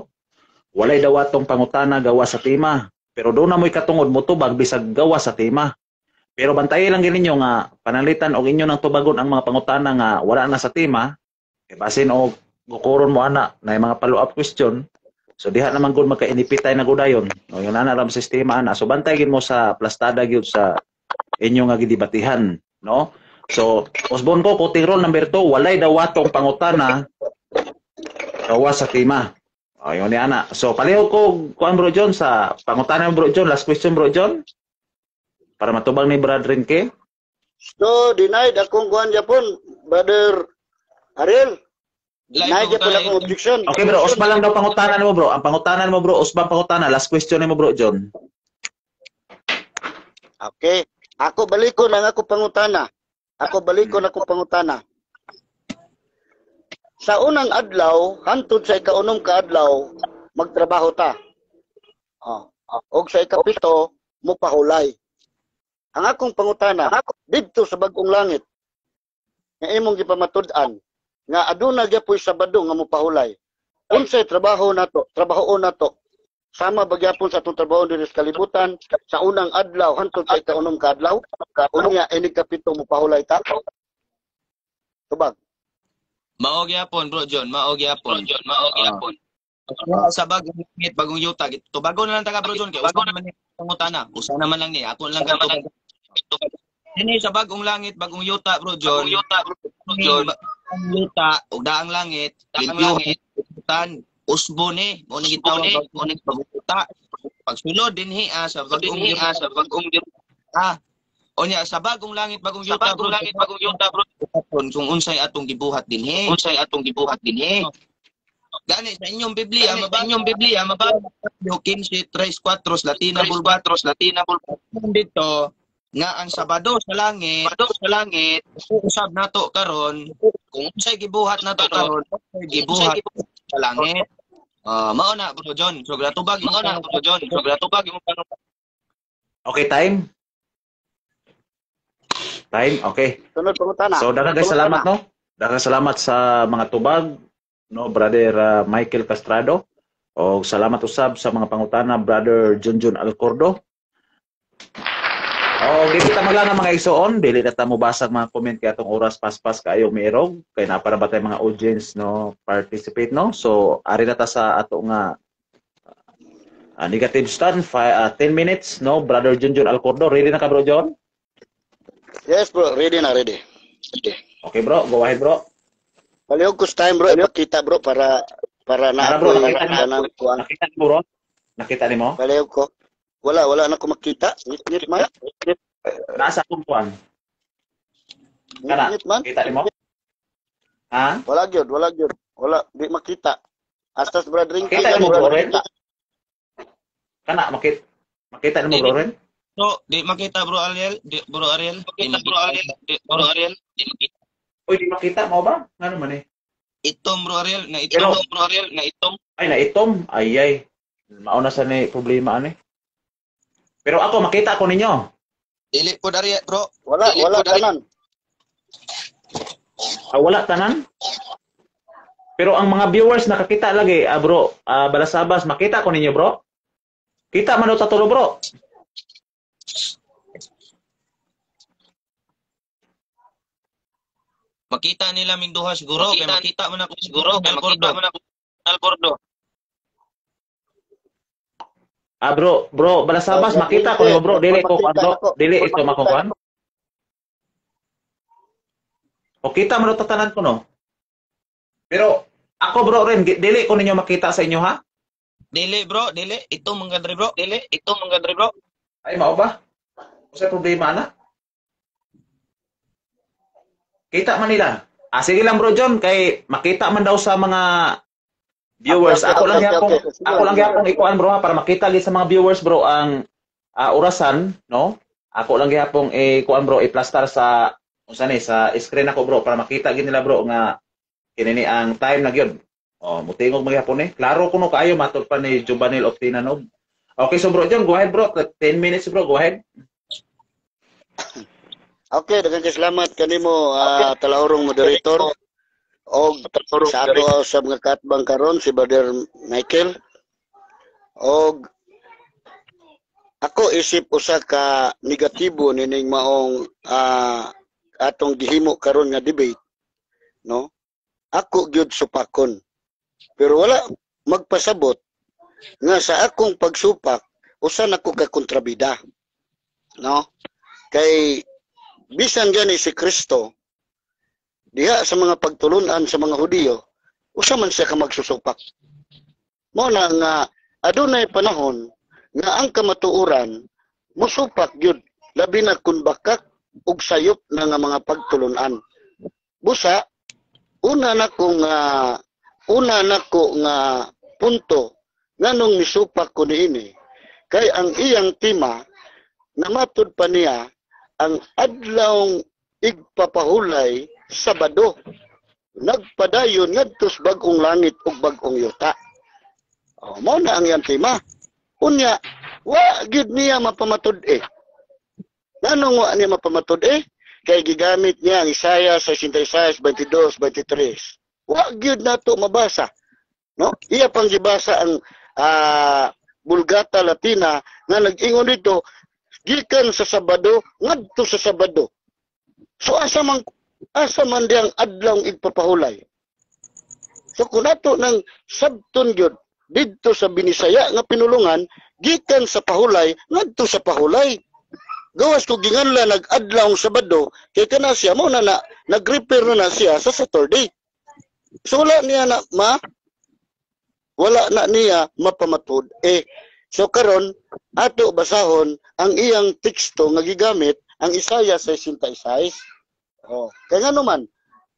walay dawatong pangutana gawa sa tema. Pero doon na mo'y katungod mo tubag bisag gawa sa tema. Pero bantayan lang gini nyo nga panalitan og inyo nang tubagon ang mga pangutana nga wala na sa tema. E basin og gukuron mo ana na mga follow-up question. So diha naman gud magkainipitay na gudayon. O yung nanaram sistema ana. So bantayin mo sa plastada gyud sa inyo nga gidibatihan, no? So usbon ko quoting rule number 2, walay dawatong pangutana gawa sa tema. Ayun ni ana. So pareho ko kuan Bro John sa pangutana Bro John, last question Bro John. Para matubang ni Brad Renke. So denied akong kuan Japon, Brother Ariel. Denied Japon akong objection. Okay bro, usba lang daw pangutanan mo bro. Ang pangutanan mo bro, usba pangutana, last question ni mo Bro John. Okay. Ako balikon ang ako pangutana. Sa unang adlaw, hantod sa ikaunom ka adlaw, magtrabaho ta. Og sa ikapito, mupahulay. Ang akong pangutana, didto sa bagong langit, nga imong gipamatud-an, nga aduna gyapon Sabado nga mupahulay. Unsay trabaho nato? Sama ba gyapon sa atong trabaho diri sa kalibutan sa unang adlaw hantod sa ikaunom ka adlaw? Unya ini kapito mupahulay ta? Tubag. Mao gyapon Bro John, mao gyapon. Sa bagong langit, bagong yuta, tubago na lang taga Bro John kay usa naman ni pangutana. Usa naman lang ni ako lang ka tubag. Dini sa bagong langit, bagong yuta Bro John. Yuta ug daang langit, limpyuhan, usbo ni, mo ni gitawag bagong yuta. Pagsunod dinhi sa bagong yuta. Onya sa bagong langit, bagong yuta, bro. Kung unsay atong gibuhat dinhi. Gani sa inyong Biblia, mabasa 15:3-4 Latina bulbatros dito nga ang Sabado sa langit, usab nato karon kung unsay gibuhat nato karon, gibuhat sa langit. Mao na Bro John, so gratubag mo Okay, time? Okay. Sunod pangutana. So daghang salamat no. Daghang salamat sa mga tubag no Brother Michael Castrado o salamat usab sa mga pangutana Brother Junjun Alcordo. Dili ta maglang mga igsoon, dili na ta mo basag mga comment kay atong oras paspas kayo mirog kay na para ba tay mga audience no participate no. So ari na ta sa ato nga negative stand 10 minutes no Brother Junjun Alcordo. Ready na ka Bro John? Yes bro, ready. Okay bro, go ahead bro. Palihog ko sa time bro, ipakita bro para Nara na bro, ako'y nakita kanang kuan. mo bro? Nakita ni mo? Palihog ko. Wala na ko makita. Ngit man. Nasa akong kuan. Kana, Ngit man. kita ni mo? Ha? Wala gyud. Wala di makita. Astas brad ring Makita mo bro rin? Kana, makita ni mo bro rin? Bro, di makita bro Ariel, bro Ariel, di makita. Uy, di makita mo ba? Ano man eh? Itom bro Ariel, na Pero- itom. Ay, naitom. Ay. Mauna sa ni problema ani. Pero ako, makita ko ninyo. Dili po Ariel bro. Wala tanan. Wala tanan. Pero ang mga viewers nakakita lagi, bro, Balasabas, makita ko ninyo, bro. Kita man daw tatulo, bro. Makita nila ming duha siguro, kay makita man ako siguro, kay makita man ako Albordo. Bro, Balasabas, makita ko ninyo, bro. Dili ko, bro. Dili ito makukuhan. O kita man daw tatanan ko, no? Pero ako, bro, rin, dili ko ninyo makita sa inyo, ha? Dili bro, dili. Ito manggadre bro. Ay, mao ba? Kasi problema na. Kita man nila. Sige lang bro John, kay makita man daw sa mga viewers. Okay. Ako lang gyapon ikuan bro ha, para makita gid sa mga viewers bro ang orasan, no? Ako lang gyapon ikuan bro, i-plaster sa unsa ni sa screen ako bro para makita gid nila bro nga kini ang time na gyud. Oh, mutingog magyapon eh. Klaro kuno kaayo matod pa ni Jubanil Octinanog. Okay, so bro John, go ahead bro. 10 minutes bro, go ahead. Okay, daghang salamat kanimo talahorong moderator. Og sa ato sa mga katbang karon si Brother Michael. Og ako isip usa ka negatibo nining maong atong gihimo karon nga debate, no? Ako gyud supakon. Pero wala magpasabot nga sa akong pagsupak usa na ko ka kontrabida, no? Kay bisan gani si Kristo diha sa mga pagtulunan sa mga Hudiyo, usa man siya ka magsusupak. Mo na nga adunay panahon nga ang kamatuoran musupak gyud labi na kun bakak ug sayop na nga mga pagtulunan. Busa una na ko nga punto nganong misupak ko niini kay ang iyang tema namatod pa niya ang adlawng igpapahulay Sabado. Nagpadayon ngadto sa bag-ong langit ug bag-ong yuta. Mao na ang iyang tema. Unya, wa gid niya mapamatud-e. Nanong wa niya mapamatud-e? Kay gigamit niya ang Isaiah 66, 22, 23. Wa gid nato mabasa. No? Iya pang gibasa ang Vulgata Latina nga nag-ingon dito gikan sa Sabado ngadto sa Sabado. So asa man diyang adlaw igpapahulay. So kung nato ng sabton gyud didto sa binisaya nga pinulungan gikan sa pahulay ngadto sa pahulay. Gawas ko ginganla nag-adlaw Sabado kay kana siya mo na nag-repair na siya sa Saturday. So wala na niya mapamatud. So karon ato basahon ang iyang teksto nga gigamit ang Isaiah 66. Kaya nga naman,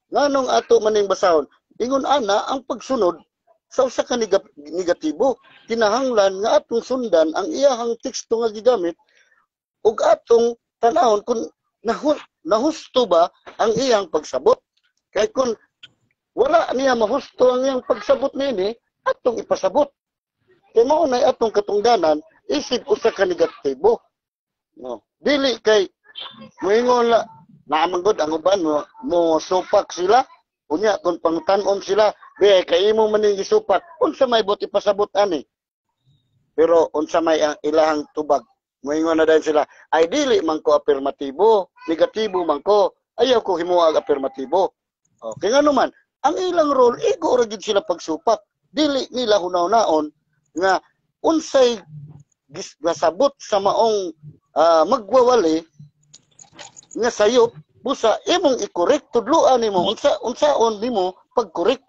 nganong ato maning basahon, ingon ana ang pagsunod sa usa ka negatibo. Kinahanglan nga atong sundan ang iyahang teksto nga gigamit ug atong tanahon kung nahusto ba ang iyang pagsabot. Kay kung wala niya mahusto ang iyang pagsabot nini, atong ipasabot. Kay mao nay atong katungdanan isip usa ka negatibo. No. Dili kay moingon la naamangod ang uban mo supak sila unya kung pangtanon sila be kay imo man ning gisupak unsa may buti pasabot ani. Pero unsa may ang ilahang tubag moingon na dayon sila ay dili man ko afirmatibo, negatibo man ko, ayaw ko himuag afirmatibo. Okay nga naman ang ilang role igo ra gid sila pagsupak, dili nila hunaw-naon nga unsay gasabot sa maong magwawali nga sayop busa imong i-correct tudloan nimo unsaon nimo pag-correct,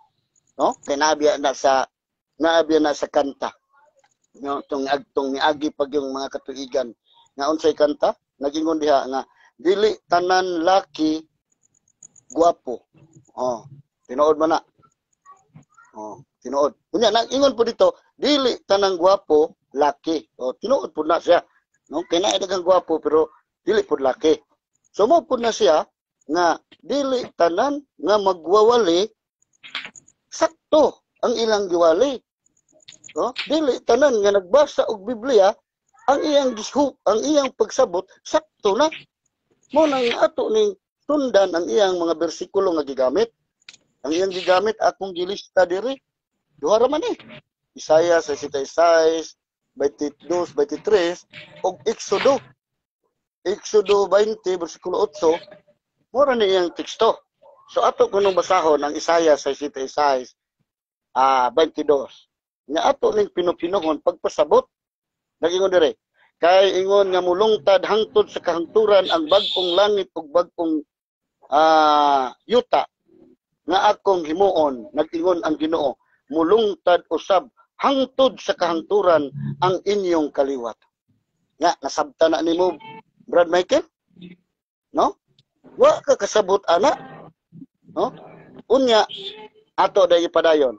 no? Kay naabiya na sa kanta. No, tong niagi pag yung mga katuigan nga unsay kanta nagingon diha nga dili tanan laki guwapo. Oh, tinuod man na. Oh, tinuod. Unya nagingon po dito, dili tanang guwapo laki. Oh, tinuod po na siya. No, kay naa daghang guwapo pero dili pud laki. So mo pud na siya nga dili tanan nga magwawali sakto ang ilang giwali. No? Dili tanan nga nagbasa og Biblia ang iyang pagsabot sakto na. Mo nang ato ning tundan ang iyang mga bersikulo nga gigamit. Ang iyang gigamit akong gilista diri. Duha ra man Isaiah 66, 22, 23 og Exodo 20 bersikulo 8 mo ra ni iyang teksto. So ato kunong basahon ang Isaiah 66 22. Nga ato ning pinupinuhon pagpasabot nagingon dire kay ingon nga mulungtad hangtod sa kahangturan ang bag-ong langit ug bag-ong yuta nga akong himuon nagingon ang Ginoo mulungtad usab hangtod sa kahangturan ang inyong kaliwat. Nga nasabta na nimo Brad Michael, no? Wa ka kasabot ana, no? Unya ato day padayon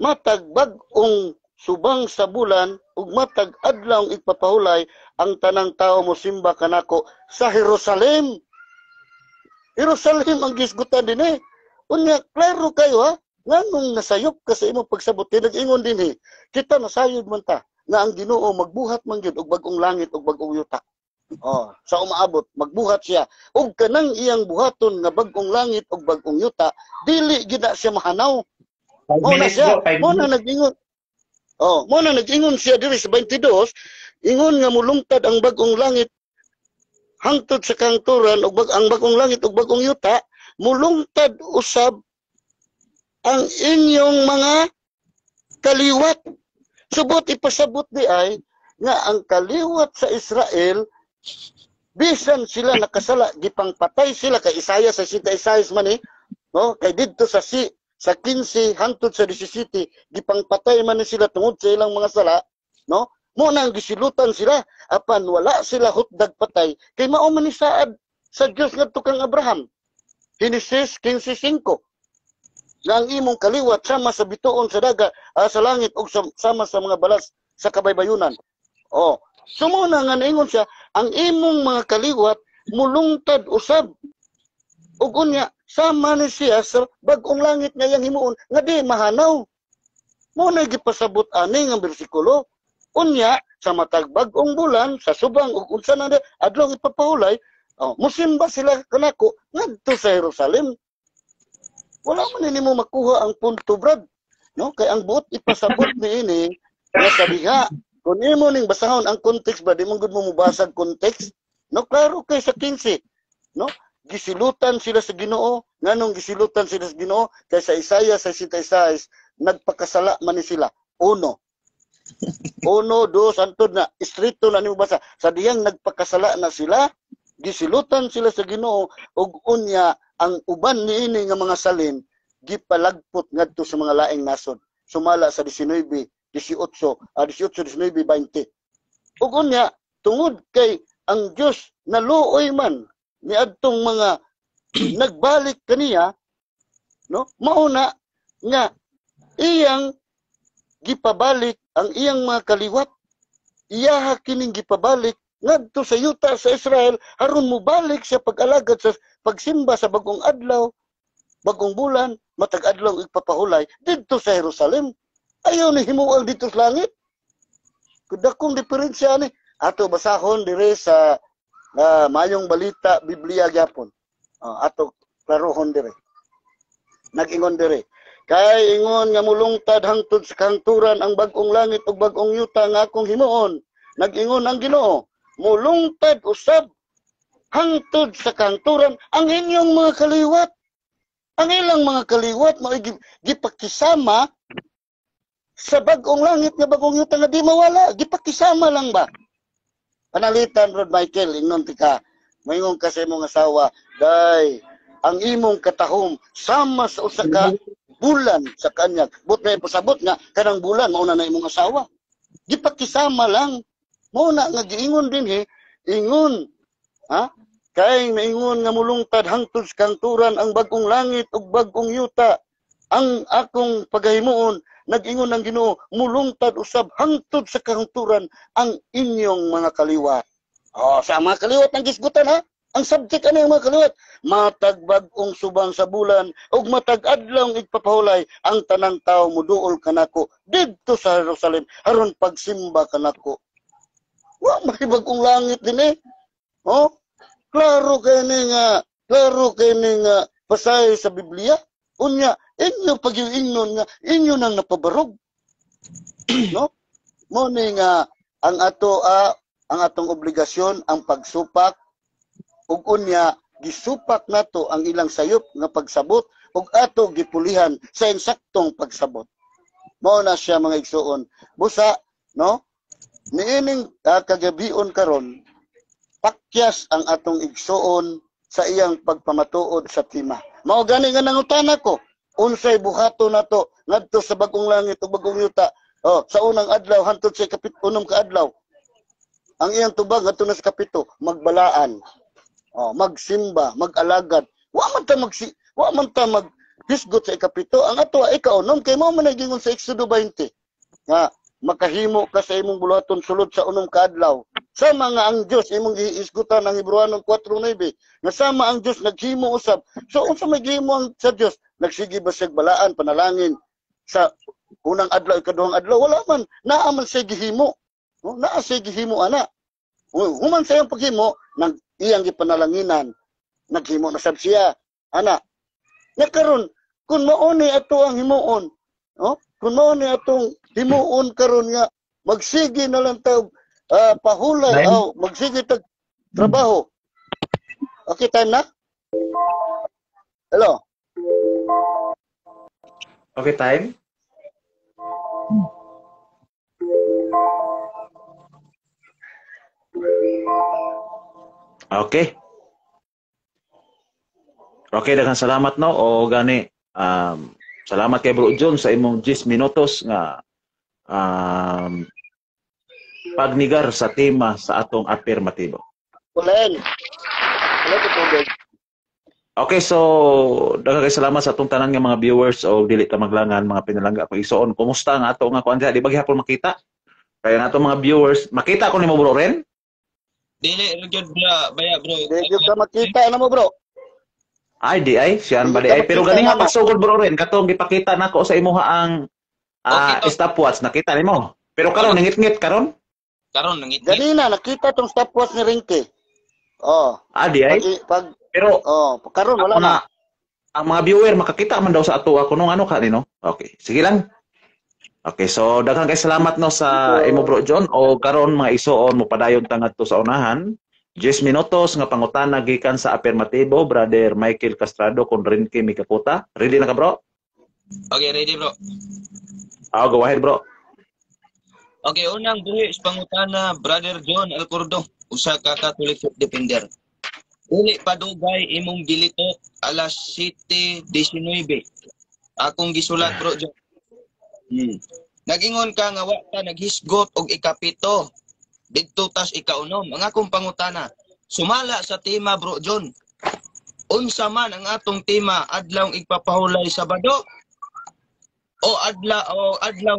matag bag-ong subang sa bulan ug matag adlaw ipapahulay ang tanang tao mo simba kanako sa Jerusalem. Jerusalem ang gisgutan dinhi. Unya klaro kayo ha, nganong nasayop ka sa imong pagsabot nag-ingon dinhi. Kita nasayod man ta nga ang Ginoo magbuhat man gyud og bag-ong langit ug bag-ong yuta. Oh, sa umaabot magbuhat siya ug kanang iyang buhaton nga bag-ong langit ug bag-ong yuta dili gid siya mahanaw. Mo na siya, mo na nag-ingon. Oh, mo na nag-ingon siya diri sa 22, ingon nga mulungtad ang bag-ong langit hangtod sa kahangturan ug ang bag-ong langit ug bag-ong yuta, mulungtad usab ang inyong mga kaliwat. Subot ipasabot di ay nga ang kaliwat sa Israel bisan sila nakasala gipangpatay sila kay Isaiah sa 66 man no kay didto sa 15 hangtod sa 17 gipangpatay man ni sila tungod sa ilang mga sala, no? Mo nang gisilutan sila apan wala sila hutdag patay kay mao man ni saad sa Dios ngadto kang Abraham. Genesis 15:5. Nga ang imong kaliwat sama sa bituon sa daga sa langit ug sama sa mga balas sa kabaybayunan. Oh, sumo na nga naingon siya ang imong mga kaliwat mulungtad usab. Ug unya sama ni siya sa bag-ong langit nga yang himuon nga di mahanaw. Mo na gipasabot ani nga bersikulo. Unya sa matag bag-ong bulan sa subang ug unsa na adlaw ipapahulay, musimba sila kanako ngadto sa Jerusalem. Wala man nimo makuha ang punto, Brad. No, kay ang buot ipasabot niini nga sa diha. Kung imo ning basahon ang context ba di man gud mo mubasag context. No, klaro kay sa 15. No? Gisilutan sila sa Ginoo, nganong gisilutan sila sa Ginoo kay sa Isaiah 66 nagpakasala man ni sila. 1, 2 antod na istrito na nimo basa sa diyang nagpakasala na sila, gisilutan sila sa Ginoo ug unya ang uban niini nga mga salin gipalagpot ngadto sa mga laing nasod. Sumala sa 19, 20. Ug unya tungod kay ang Dios naluoy man ni adtong mga nagbalik kaniya, no? Mauna nga iyang gipabalik ang iyang mga kaliwat. Iyaha kining gipabalik ngadto sa yuta sa Israel aron mobalik siya pag-alagad sa pagsimba sa bagong adlaw, bagong bulan, matag adlaw ipapahulay didto sa Jerusalem. Ayaw ni himuang dito sa langit. Kudakong diferensya ni ato basahon dire sa mayong balita Biblia gyapon. Ato klarohon dire. Nag-ingon dire. Kay ingon nga mulungtad hangtod sa kahangturan ang bag-ong langit ug bag-ong yuta nga akong himuon. Nag-ingon ang Ginoo, mulungtad usab hangtod sa kahangturan ang inyong mga kaliwat. Ang ilang mga kaliwat mao gipakisama sa bag-ong langit nga bag-ong yuta nga di mawala, gipakisama lang ba? Panalitan Rod Michael ingnon tika Moingon ka sa imong asawa, day, ang imong katahom sama sa usa ka bulan sa kanya. But may pasabot nga kanang bulan mauna na imong asawa. Gipakisama lang. Mauna nga giingon din ingon. Ha? Kay maingon nga mulungtad hangtod sa kanturan ang bagong langit ug bagong yuta. Ang akong pagahimuon nag-ingon ng Ginoo, mulungtad usab hangtod sa kanturan ang inyong mga kaliwat. Oh, sa mga kaliwat ang gisgutan ha. Ang subject ano yung mga kaliwat? Matag bagong subang sa bulan ug matag adlaw igpapahulay ang tanang tawo muduol kanako didto sa Jerusalem aron pagsimba kanako. Wa may bagong langit din Oh, klaro kay ni nga pasay sa Biblia. Unya, inyo pag-iingnon nga, inyo nang napabarog. No? Mo ni nga, ang atong obligasyon, ang pagsupak, ug unya, gisupak nato ang ilang sayop nga pagsabot, ug ato gipulihan sa insaktong pagsabot. Mao na siya mga igsuon. Busa, no? Niining kagabion karon, pakyas ang atong igsuon sa iyang pagpamatuod sa tima. Mao gani nga nangutana ko, unsay buhato nato ngadto sa bagong langit ug bagong yuta. Oh, sa unang adlaw hangtod sa unom ka adlaw. Ang iyang tubag ngadto na sa kapito, magbalaan. Oh, magsimba, mag-alagad. Wa man ta maghisgot sa ikapito. Ang ato ay ikaunom kay mao man nagingon sa Exodo 20. Nga makahimo ka sa imong buluhaton sulod sa unom ka adlaw. Sama nga ang Dios imong giisgutan ang Hebreano 4:9 nga sama ang Dios naghimo usab. So unsa may gihimo ang sa Dios? Nagsige ba siya balaan panalangin sa unang adlaw ikaduhang adlaw? Wala man, naa man siya gihimo. No, naa siya gihimo ana. Human sa iyang paghimo nang iyang gipanalanginan, naghimo na sab siya ana. Nya karon kun mao ni ato ang himuon, no? Kun mao ni atong himuon karon nga magsige na lang tawag pahulay magsige tag trabaho. Okay, time na? Hello? Okay, time? Okay. Okay, daghang salamat no o gani salamat kay Bro John sa imong 10 minutos nga pagnigar sa tema sa atong afirmatibo. Ulen. Hello po. Okay, so daghang salamat sa atong tanan nga mga viewers o dili ta maglangan mga pinalangga ko isuon. Kumusta nga ato nga kuan di ba gihapon makita? Kaya nga atong mga viewers, makita ko nimo Bro Ren? Dili gyud baya bro. Di ka makita na mo bro. Ay di ay siyan ba di ay pero gani nga pagsugod Bro Ren katong gipakita nako sa imuha ang stopwatch nakita nimo. Pero karon nangit-ngit karon? Karon nangit. Ganina nakita tong stopwatch ni Rinky. Oh. Di ay. Pero karon wala na. Ang mga viewer makakita man daw sa ato ako nung ano kanino. Okay, sige lang. Okay, so daghang kay salamat no sa imo Bro John o karon mga isuon mo padayon tangadto sa unahan. 10 minutos nga pangutana gikan sa afirmatibo Brother Michael Castrado kon Rinky Mikakuta. Ready na ka bro? Okay, ready bro. Go ahead bro. Okay, unang buhi sa pangutana Brother John Alcordo, usa ka Catholic Faith Defender. Dili padugay imong gilitok alas 7:19. Akong gisulat bro John. Nagingon ka nga wa ka naghisgot og ikapito. Didto tas ikaunom. Ang akong pangutana, sumala sa tema bro John. Unsa man ang atong tema adlaw igpapahulay Sabado? O adlaw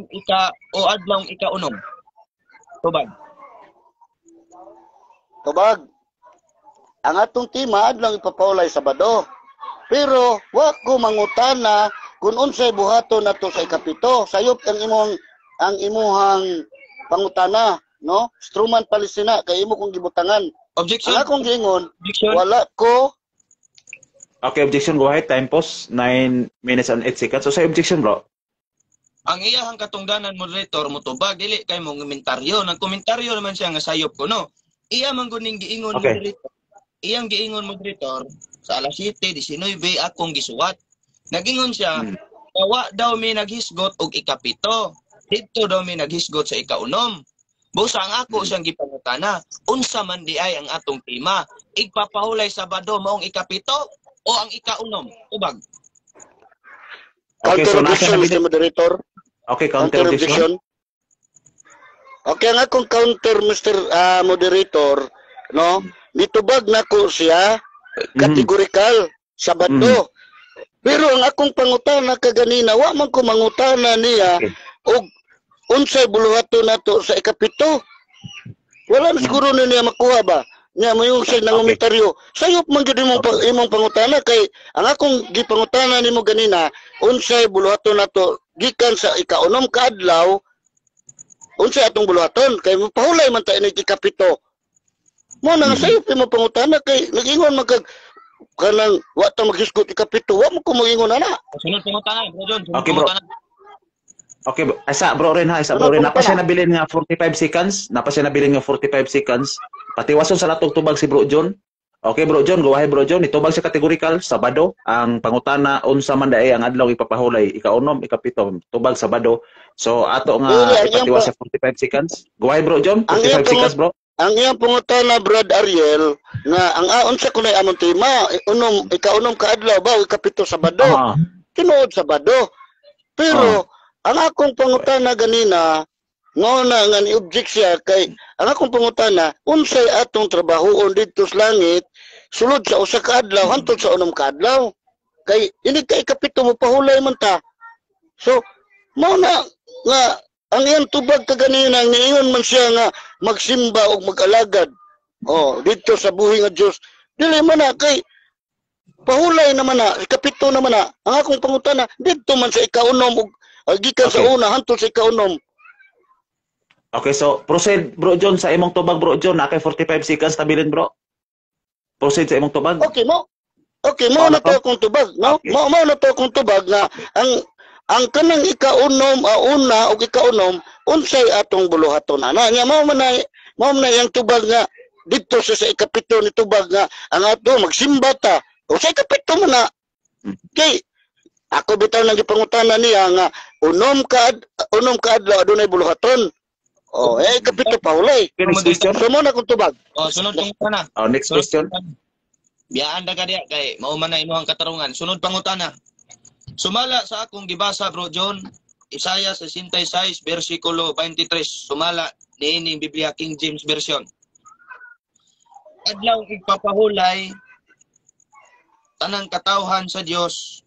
ikaunom? Tubag. Ang atong tema adlaw ipapahulay Sabado. Pero wa ko mangutana kung unsay buhaton nato sa ikapito. Sayop ang imuhang pangutana, no? Struman Palestina kay imo kong gibutangan. Objection. Ang akong giingon, wala ko. Okay, objection, go ahead. Time pause 9 minutes and 8 seconds. So say objection bro. Ang iyahang katungdanan moderator mo tubag dili kay mong komentaryo. Nagkomentaryo naman siya nga sayop ko no. Iya man guning giingon moderator. Iyang giingon moderator sa alas 7:19 akong gisuwat. Nagingon siya, wa daw mi naghisgot og ikapito. Dito daw mi naghisgot sa ikaunom. Busa ang ako siyang gipangutana, unsa man di ay ang atong tema? Igpapahulay Sabado maong ikapito o ang ikaunom? Ubag. Okay, Counter so nasa objection, na Mr. Moderator. Okay, counter objection. Okay, ang akong counter, Mr. Moderator, no? Nitubag na ko siya, categorical, Sabado. Pero ang akong pangutana kaganina, wa man ko mangutana niya, Okay. og unsay buluhato nato sa ikapito. Wala na siguro na niya makuha ba? Niya mo yung siya nangumitaryo. Sayop man gid imong pangutana kay ang akong gipangutana nimo ganina, unsay buluhato nato gikan sa ikaunom ka adlaw. Unsay atong buluhaton kay mapahulay man ta ini ikapito. Mo na sayop imong pangutana kay nag-ingon magkag kanang wa ta maghisgot ikapito, wa mo ko moingon ana. Sunod pangutana, Bro John. Sunod Okay, bro. pangutana. Okay, isa bro rin ha, isa bro rin. Napa siya nabilin nga 45 seconds, napa siya nabilin nga 45 seconds. Patiwason sa latong tubag si Bro John. Okay, Bro John, go ahead Bro John. Itubag sa categorical, Sabado. Ang pangutana, unsa man daay ang adlaw ipapahulay, ikaunom, ikapito, tubag Sabado. So, ato nga ipatiwas sa 45 seconds. Go ahead Bro John, 45 seconds bro. Ang iyang pangutana, Brad Ariel, nga ang unsa kunay among tema, ikaunom ka adlaw ba, ikapito Sabado. Tinuod Sabado. Pero ang akong pangutana ganina, nga nga ni-object siya kay ang akong pangutana, unsay atong trabahoon dito sa langit, sulod sa usa ka adlaw, hantod sa unom ka adlaw. Kay ini kay kapito mo pahulay man ta. So, mao na nga ang iyang tubag kaganina, niingon man siya nga magsimba o mag-alagad. Oh, dito sa buhi nga Dios. Dili man na kay pahulay naman na, kapito naman na. Ang akong pangutana, dito man sa ikaunom gikan sa una hantod sa ikaunom. Okay, so proceed Bro John sa imong tubag Bro John, na kay 45 seconds tabilin bro. Proceed sa imong tubag. Okay mo. Okay mo na to akong tubag, no? Okay. Mo na to akong tubag nga ang kanang ikaunom una o ikaunom unsay atong buluhaton ana. Nya mao man na yang tubag nga dito sa ikapito ni tubag nga ang ato magsimba ta. O sa ikapito man na. Kay ako bitaw nang gipangutana niya nga unom ka adlaw adunay buluhaton. Oh, kapito pa hulay. Next question. So mo na kung tubag. Oh, sunod pangutana. Next question. Biyaan da ka diya kay mao man na imong katarungan. Sunod pangutana. Sumala sa akong gibasa Bro John, Isaiah 66 bersikulo 23. Sumala niining Biblia King James version. Adlaw igpapahulay tanang katawhan sa Dios.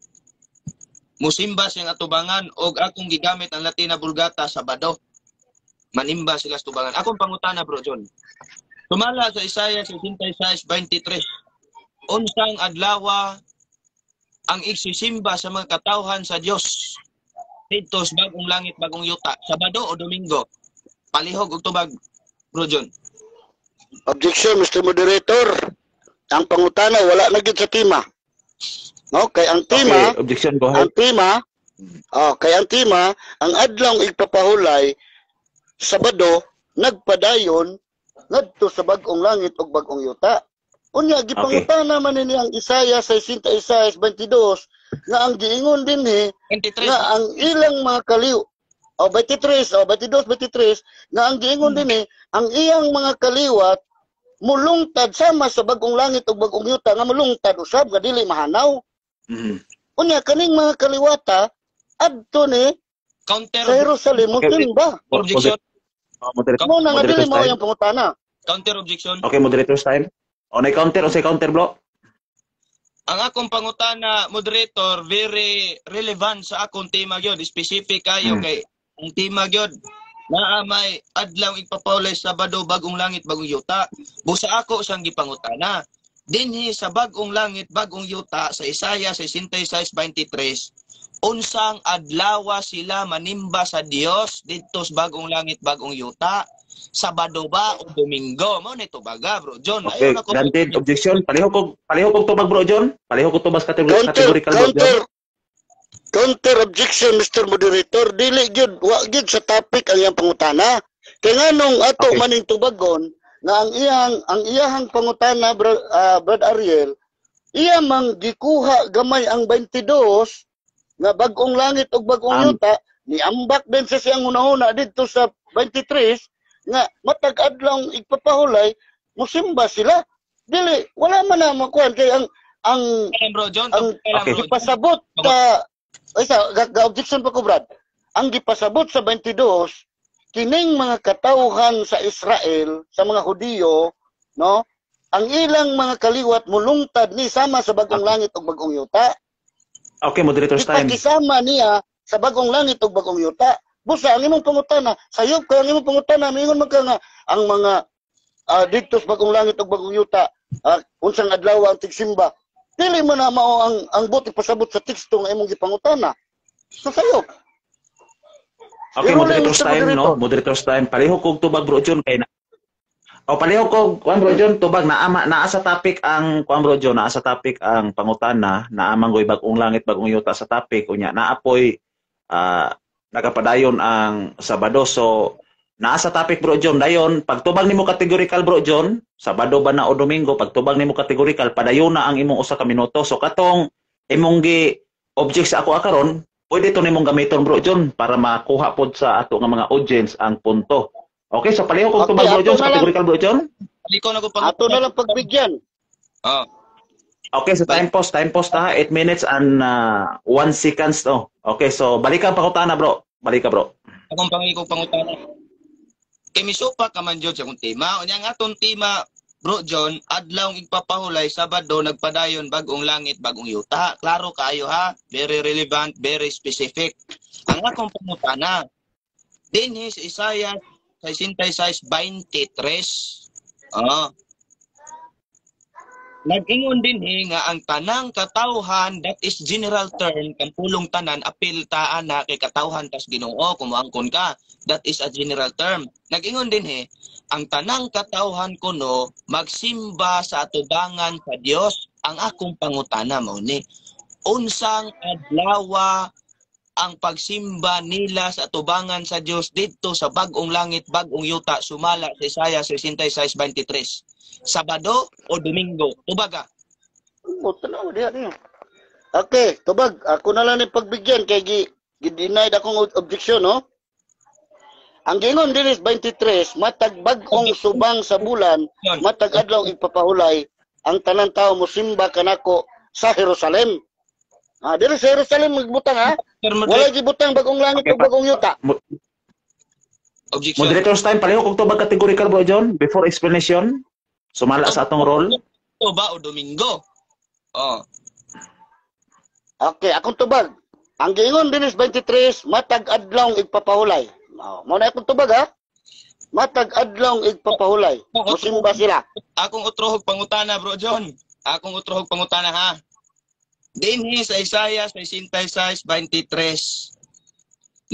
Musimba siyang atubangan og akong gigamit ang Latin na Vulgata Sabado. Manimba sila sa tubangan. Akong pangutana Bro John. Sumala sa Isaiah 66:23. Unsang adlaw ang igsisimba sa mga katawhan sa Dios dito sa bagong langit, bagong yuta, Sabado o Domingo? Palihog og tubag Bro John. Objection, Mr. Moderator. Ang pangutana wala na gid sa tema. No, kay ang tema, Okay, objection, go ahead. ang tema, ang adlaw igpapahulay Sabado nagpadayon ngadto sa bagong langit ug bagong yuta. Unya gipangutana man ni ang Isaiah 66:22 nga ang giingon dinhi 23. nga ang ilang mga kaliw 22-23 nga ang giingon dinhi ang iyang mga kaliwat mulungtad sama sa bagong langit ug bagong yuta nga mulungtad usab nga dili mahanaw. Unya kaning mga kaliwata adto ni Counter sa Jerusalem musimba. objection. Moderator, Mo na nga dili moderator's mo time. yung pangutana. Counter objection. Okay, moderator's time. O, counter o say counter bro? Ang akong pangutana, moderator, very relevant sa akong tema gyud, specific kayo kay ang tema gyud naa may adlaw igpapahulay Sabado bagong langit bagong yuta. Busa ako sang gipangutana. Dinhi sa bagong langit bagong yuta sa Isaiah 66:23, unsang adlaw sila manimba sa Dios dito sa bagong langit bagong yuta? Sabado ba o Domingo? Mo nito baga Bro John. Okay, Ayaw na ko. granted objection. Palihog kog tubag Bro John. Palihog kog tubag categorical Bro John. Counter objection, Mr. Moderator. Dili gyud wa gyud sa topic ang iyang pangutana. Kay nganong ato Okay. maning tubagon nga ang iyahang pangutana Brad Ariel, iya mang gikuha gamay ang 22 nga bagong langit ug bagong yuta, niambak din sa siyang una-una dito sa 23 nga matag adlaw igpapahulay musimba sila dili wala man na makuan kay ang Kailan bro John? ang Kailan bro? gipasabot ta objection pa ko Brad ang gipasabot sa 22 kining mga katawhan sa Israel sa mga Hudiyo no ang ilang mga kaliwat mulungtad ni sama sa bagong langit ug bagong yuta Okay, moderator's time. ipakisama niya sa bagong langit ug bagong yuta busa ang imong pangutana sayop ka ang imong pangutana mingon man ka nga ang mga dito sa bagong langit ug bagong yuta unsang adlaw ang tigsimba dili man na mao ang buti pasabot sa teksto nga imong gipangutana so sayop. Okay, moderator's time, no? Moderator's time. Pareho kog tubag bro John kay na. O pareho kog kuan bro John tubag naa sa topic ang kuan bro John, naa sa topic ang pangutana, naamang goy bagong langit bagong yuta sa topic unya naapoy nagapadayon ang Sabado. So naa sa topic bro John dayon pagtubag nimo categorical bro John, Sabado ba na o Domingo pagtubag nimo categorical padayon na ang imong usa ka minuto. So katong imong gi object sa ako karon pwede to nimong gamiton bro John para makuha pod sa ato nga mga audience ang punto. Okay, so pareho kung tubag bro John sa categorical bro John. Liko na ko pang Ato na lang pagbigyan. Okay, so time post ha 8 minutes and 1 seconds to. Okay, so balik ka pangutana bro. Balik ka bro. akong pangikog pangutana. Kay misupa ka man John sa akong tema. Unya nga atong tema bro John, adlaw igpapahulay Sabado nagpadayon bagong langit bagong yuta. Klaro kaayo ha, very relevant, very specific. Ang akong pangutana dinhi sa Isaiah 66:23. Nag-ingon din nga ang tanang katawhan, that is general term, kang pulong tanan, apil taan na kay katawhan tas Ginoo, kumuangkon ka. That is a general term. Nag-ingon din ang tanang katawhan kuno magsimba sa atubangan sa Dios. Ang akong pangutana mao ni, unsang adlaw ang pagsimba nila sa atubangan sa Dios dito sa bagong langit, bagong yuta, sumala sa Isaiah 66:23. Sabado o Domingo? Tubaga. Okay, tubag. Ako na lang ni pagbigyan kay gi-denied akong objection, no? Ang gingon din is 23, matag bag-ong subang sa bulan, matag adlaw ipapahulay, ang tanan tao mo simba kanako sa Jerusalem. Dili sa Jerusalem magbutang ha? Wala gibutang bagong langit o bagong yuta. Objection. Moderator's time, pareho kung tubag categorical bro John before explanation. Sumala sa atong role. Tuba o Domingo? Okay, akong tubag. Ang gingon din is 23, matag adlaw igpapahulay. Mo na akong tubag ha? Matag adlaw igpapahulay. Musimba sila. Akong utrohog pangutana bro John. Akong utrohog pangutana ha. Dinhi sa Isaiah 66:23.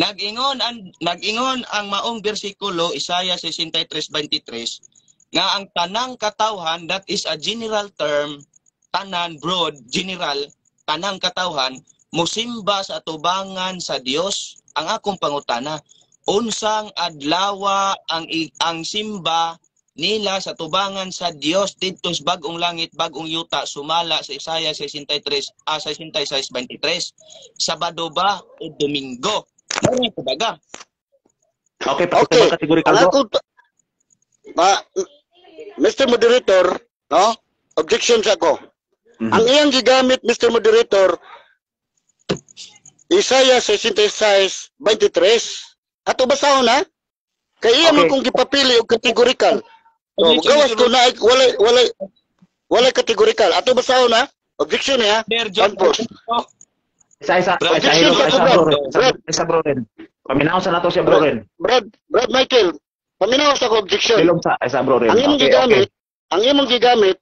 Nag-ingon ang maong bersikulo Isaiah 63:23 nga ang tanang katawhan, that is a general term, tanan broad general, tanang katawhan musimba sa atubangan sa Dios. Ang akong pangutana, unsang adlaw ang simba nila sa tubangan sa Dios dito sa bagong langit, bagong yuta, sumala sa Isaiah 66:23. Sabado ba o Domingo? Ano ito baga? Okay, Okay. categorical bro. Mr. Moderator, no? Objection sa ako. Ang iyang gigamit, Mr. Moderator, Isaiah 66:23. Ato basahon ha? Kay iya man kung gipapili og categorical. So, gawas ko na wala categorical. Ato basahon ha? Objection ha? Unpost. Isa bro rin. Paminaw sa nato siya bro rin. Brad Michael, paminaw sa ko objection. Silong sa isa bro rin. Ang imong gigamit,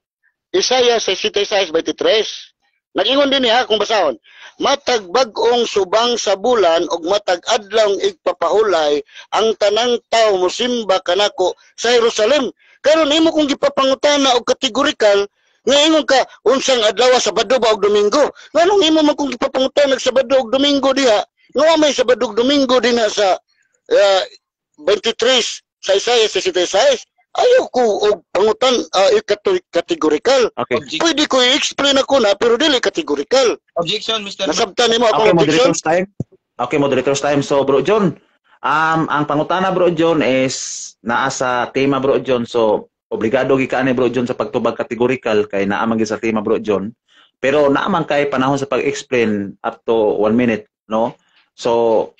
Isaiah 66:23. Nag-ingon din niya kung basahon. Matag bag-ong subang sa bulan ug matag adlaw igpapahulay ang tanang tawo mosimba kanako sa Jerusalem. Karon imo kung gipapangutana og categorical, nga ingon ka unsang adlaw Sabado ba og Domingo? Nganong imo man kung gipapangutana og Sabado ug Domingo diha? Nga may Sabado ug Domingo dinha sa 23 sa Isaiah 66. Ayaw ko og pangutan categorical. Okay. Pwede ko i-explain ako na pero dili categorical. Objection, Mr. Nasabtan nimo Okay, akong objection. moderator's time. Okay, moderator's time. So, bro John, Ang pangutana bro John is naa sa tema bro John. So obligado gikaan ni bro John sa pagtubag categorical kay naa man gyud sa tema bro John. Pero naa man kay panahon sa pag-explain up to 1 minute, no? So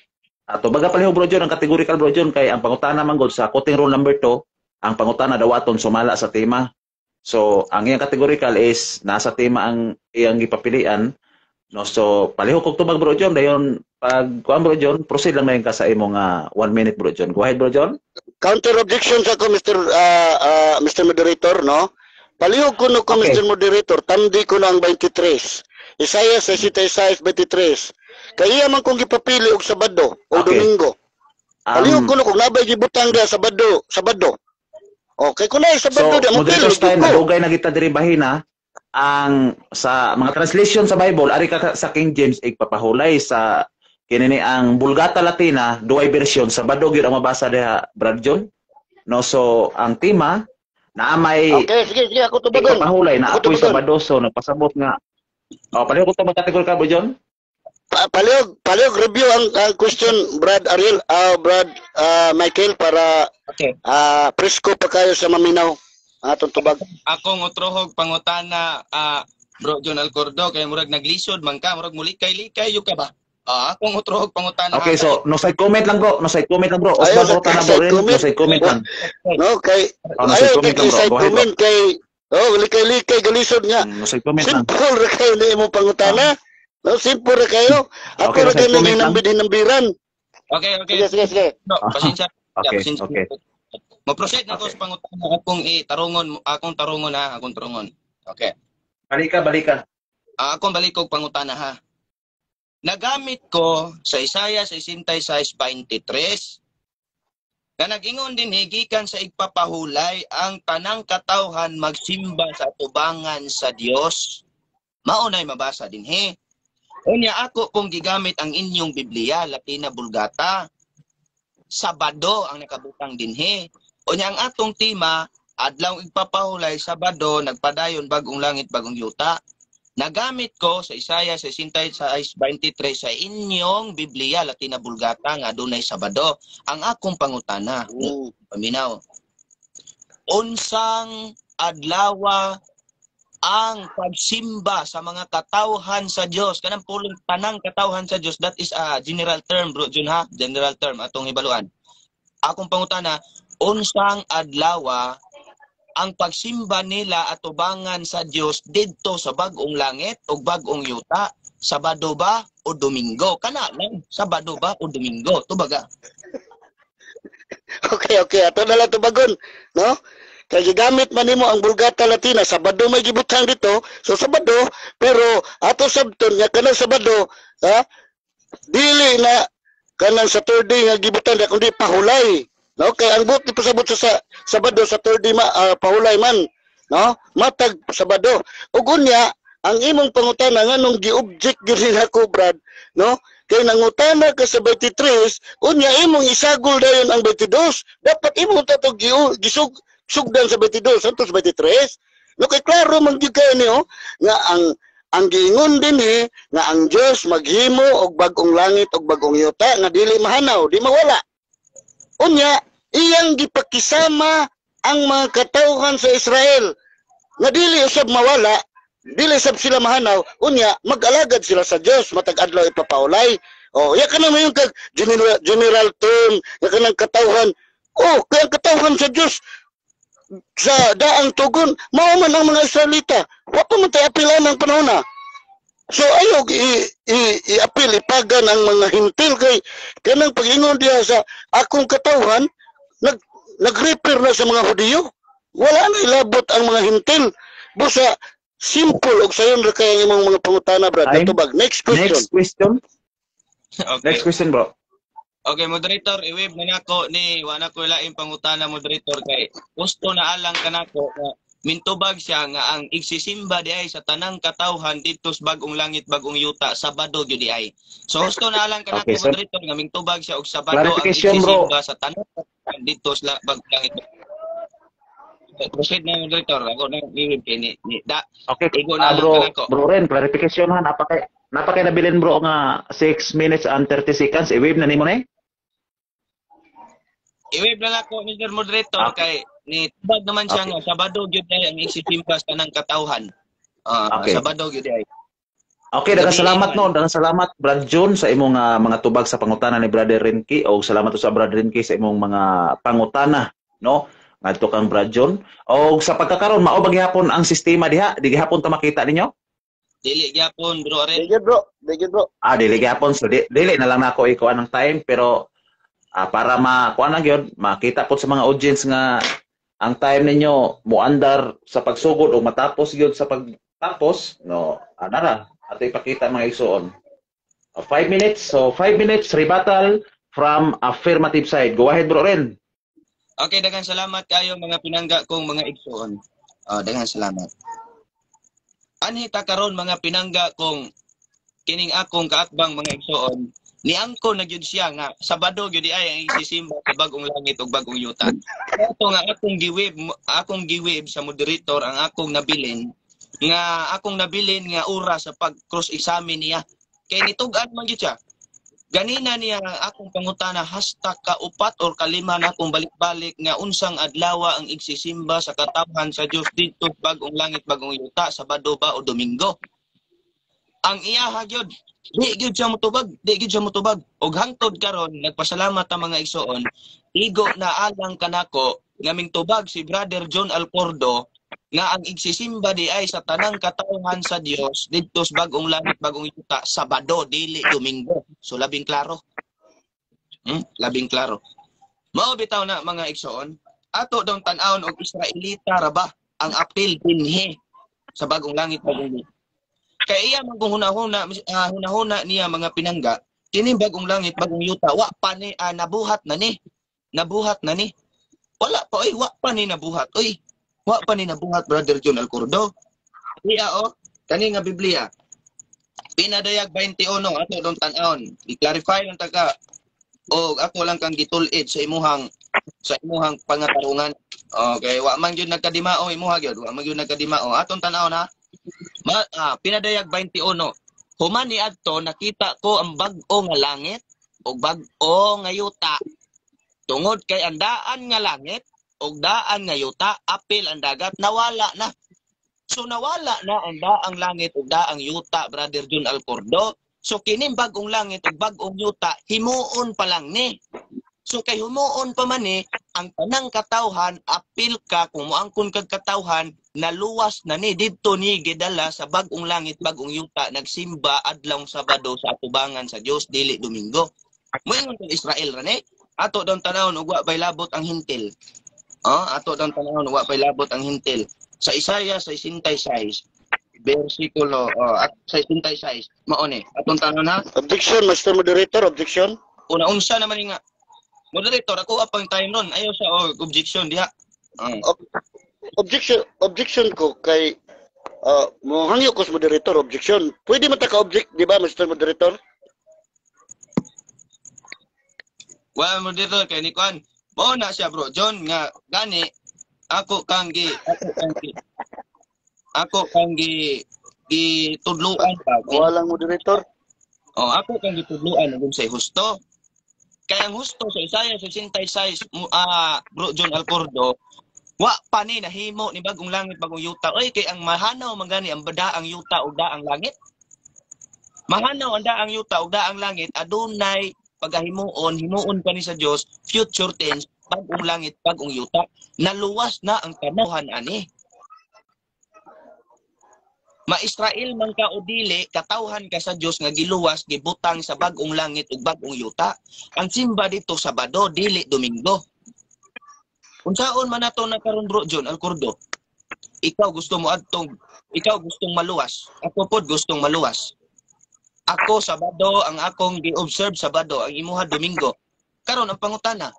ato baga paliho bro John ang categorical bro John kay ang pangutana man gud sa cutting rule number 2, ang pangutana dawaton sumala sa tema. So ang iyang categorical is nasa tema ang iyang gipapilian. No, so paliho kog tubag bro John dayon pag kuan bro John, proceed lang na yung ka sa imong 1 minute bro John. Go ahead bro John. Counter objection sa ko Mr. Moderator, no? Palihog ko no ko Okay. Mr. Moderator, tandi ko na ang 23. Isaiah 66, 23. Kaya man kong gipapili og Sabado o Okay. Domingo. Palihog ko no kung nabay gibutang dia Sabado. Okay, kung na Sabado So di mo moderator pili style ko. na dugay na kita diri bahina ang sa mga translation sa Bible ari ka sa King James igpapahulay sa kinini ang Vulgata Latina duay version Sabado gyud ang mabasa diha Brad John. No, so ang tema naa may Okay, sige, ako tubagon. igpapahulay na Ako ako'y tubagon. Sabado so nagpasabot nga. Paliho ko to mag-category ka bro John. Palihog review ang question Brad Ariel, Brad Michael para Okay. presko pa kayo sa maminaw atong tubag. Akong utrohog pangutana Bro John Alcordo kay murag naglisod man ka, murag mulikay-likay yung ka ba? Akong utrohog pangutana. Okay, so no side comment lang bro. No side comment lang bro. Ayaw, Osman bro na side bro rin. No comment. side comment lang. No, kay No ayaw side comment lang kay bro. side Go ahead bro. comment kay likay-likay galisod nga. No side comment lang. Simple ra kayo na imong pangutana. No, simple ra kayo. Ako Okay, ra side kayo comment lang. hinambiran. Okay. Sige. No, pasensya. Okay, Pasensya. okay. Mo-proceed na ko sa pangutana akong akong tarungon. Okay. Balikan. Akong balik kog pangutana ha. Nagamit ko sa Isaiah 66:23 na nag-ingon din gikan sa igpapahulay ang tanang katawhan magsimba sa atubangan sa Dios. Maunay mabasa din he. Unya ako kung gigamit ang inyong Biblia, Latina Vulgata. Sabado ang nakabutang din he. Unya ang atong tema, adlaw igpapahulay Sabado, nagpadayon bagong langit, bagong yuta. Nagamit ko sa Isaiah 66:23 sa inyong Biblia, Latina Vulgata nga adunay Sabado. Ang akong pangutana, paminaw. Unsang adlaw ang pagsimba sa mga katawhan sa Dios, kanang pulong tanang katawhan sa Dios, that is a general term bro Jun ha, general term atong ibaluan. Akong pangutana, unsang adlaw ang pagsimba nila atubangan sa Dios didto sa bag-ong langit o bag-ong yuta, Sabado ba o Domingo? Kana lang, Sabado ba o Domingo? Tubaga. Okay. Ato na lang tubagon, no? Kaya gigamit man nimo ang Vulgata Latina, Sabado may gibutang dito. So Sabado, pero ato sabton nga kanang Sabado, ha? Dili na kanang Saturday nga gibutang na kundi pahulay. No, kay ang buot ni pasabot sa Sabado, Saturday pahulay man, no? Matag Sabado. Ug unya ang imong pangutana nganong gi-object gyud nako Brad, no? Kay nangutana ka sa 23, unya imong isagol dayon ang 22. Dapat imong tatog sugdan sa 22 santos 23. No, kay klaro man gyud kayo niyo nga ang giingon din nga ang Dios maghimo og bag-ong langit og bag-ong yuta nga dili mahanaw, di mawala. Unya iyang gipakisama ang mga katawhan sa Israel nga dili usab mawala, dili usab sila mahanaw, unya mag-alagad sila sa Dios matag adlaw ipapaulay. Ya kanang mayon kag general term, ya kanang katawhan. Kay ang katawhan sa Dios sa daang tugon, mao man ang mga Israelita. Wa pa man tay apilan ang panahon. So ayaw i-apil, ipagan ang mga hintil kay kanang pag-ingon diha sa akong katawhan, nag-refer na sa mga Hudiyo. Wala na ilabot ang mga hintil. Busa, simple og sayon ra kay ang imong mga pangutana, Brad. Time. Natubag. Next question. Next question bro. Okay, moderator, i-wave na nako ni wala ko laing pangutana moderator kay gusto na alang kanako nga mintubag siya nga ang igsisimba di ay sa tanang katawhan dito sa bagong langit, bagong yuta, Sabado gyud di ay. So gusto na alang kanako Okay, sir. moderator nga mintubag siya og Sabado ang Clarification, bro. igsisimba sa tanang katawhan dito sa bagong langit. Proceed na moderator, ako na i-wave kay ni da. Okay. Igo na lang Bro, kanako. bro Ren, clarification ha, napakay nabilin bro nga 6 minutes and 30 seconds. I-wave na nimo na eh. I-wave lang ako, Mr. Moderator, Okay. kay ni tubag naman siya Okay. nga, Sabado gyud ay ang igsisimbas kanang katawhan. Okay. Sabado gyud ay. Okay, daghang Gabi salamat man. no. Daghang salamat Brad John sa imong mga tubag sa pangutana ni Brother Renki o salamat sa Brother Renki sa imong mga pangutana no. Ngadto kang Brad John. O sa pagkakaroon mao ba gihapon ang sistema diha? Di gihapon ta makita ninyo? Dili gyapon, bro Ren. Digid bro. Digid bro. Dili gihapon so dili na lang nako ikuan ng time pero para kuan na gyud makita po sa mga audience nga ang time ninyo muandar sa pagsugod o matapos gyud sa pagtapos no anara ato ipakita mga igsoon. 5 minutes. So 5 minutes rebuttal from affirmative side. Go ahead bro Ren. Okay, daghang salamat kayo mga pinangga kong mga igsoon. Daghang salamat. Anhi ta karon mga pinangga kong kining akong kaatbang mga igsoon. Niangko na gyud siya nga Sabado gyud ay ang isisimba sa bagong langit ug bagong yuta. Ato nga akong giweb sa moderator ang akong nabilin nga oras sa pag-cross examine niya. Kay nitug-an man gyud siya. Ganina niya ang akong pangutana #ka-4 or ka-5 na akong balik-balik nga unsang adlaw ang igsisimba sa katawhan sa Dios dito bagong langit bagong yuta Sabado ba o Domingo. Ang iyaha gyud di gyud siya motubag og hangtod karon nagpasalamat ang mga igsoon igo na alang kanako nga mingtubag si Brother John Alcordo nga ang igsisimba di ay sa tanang katawhan sa Dios didto sa bagong langit bagong yuta Sabado dili Domingo. So labing klaro. Labing klaro. Mao bitaw na mga igsoon, ato daw tan-awon og Israelita ra ba ang apil dinhi sa bagong langit bagong yuta. Kaya iya man kung hunahuna niya mga pinangga, kini bagong langit bagong yuta wa pa ni nabuhat na ni. Wala pa oy, wa pa ni nabuhat. Oy, wa pa ni nabuhat Brother John Alcordo. Iya kani nga Biblia. Pinadayag 21 ato dong tan-awon. I-clarify lang taga og ako lang kang gitulid sa imuhang pangatarungan. Okay, wa man gyud nagkadimao imuha gyud, wa man gyud nagkadimao. Atong tan-awon ha. Pinadayag 21. Human ni adto nakita ko ang bag-o nga langit ug bag-o nga yuta. Tungod kay ang daan nga langit ug daan nga yuta apil ang dagat nawala na. So nawala na ang daang langit ug daang yuta Brother John Alcordo. So kining bagong langit ug bagong yuta himuon pa lang ni. So kay humuon pa man ni ang tanang katawhan apil ka kung moangkon kag katawhan naluwas na ni didto ni gidala sa bagong langit bagong yuta nagsimba adlaw Sabado sa atubangan sa Dios dili Domingo. Moingon kang Israel ra ni ato daw tanawon ug wa bay labot ang hintil. Ato daw tanawon ug wa bay labot ang hintil. Sa Isaiah 66 versikulo 66 mao ni atong tanawon ha. Objection, Mr. Moderator, objection. Una-unsa naman nga moderator ako apang time ron ayo sa objection diha. Objection ko kay mohangyo ko sa moderator, objection. Pwede man ta ka-object, di ba, Mr. Moderator? Well, moderator kay ni Kwan. Mao na siya bro John nga gani ako kang gitudluan pa. Walang moderator. Ako kang gitudluan ug say husto. Kaya ang husto sa Isaiah 66 bro John Alcordo wa pa ni nahimo ni bagong langit bagong yuta. Oy kay ang mahanaw man gani ang daang yuta ug daang langit. Mahanaw ang daang yuta ug daang langit adunay himuon pa ni sa Dios future tense bagong langit bagong yuta. Naluwas na ang kanawhan ani. Ma-Israel man ka o dili, katawhan ka sa Dios nga giluwas gibutang sa bagong langit ug bagong yuta. Ang simba dito Sabado dili Domingo. Unsaon man nato na karon bro John Alcordo? Ikaw gustong maluwas. Ako pod gustong maluwas. Ako Sabado ang akong gi-observe Sabado, ang imuha Domingo. Karon ang pangutana,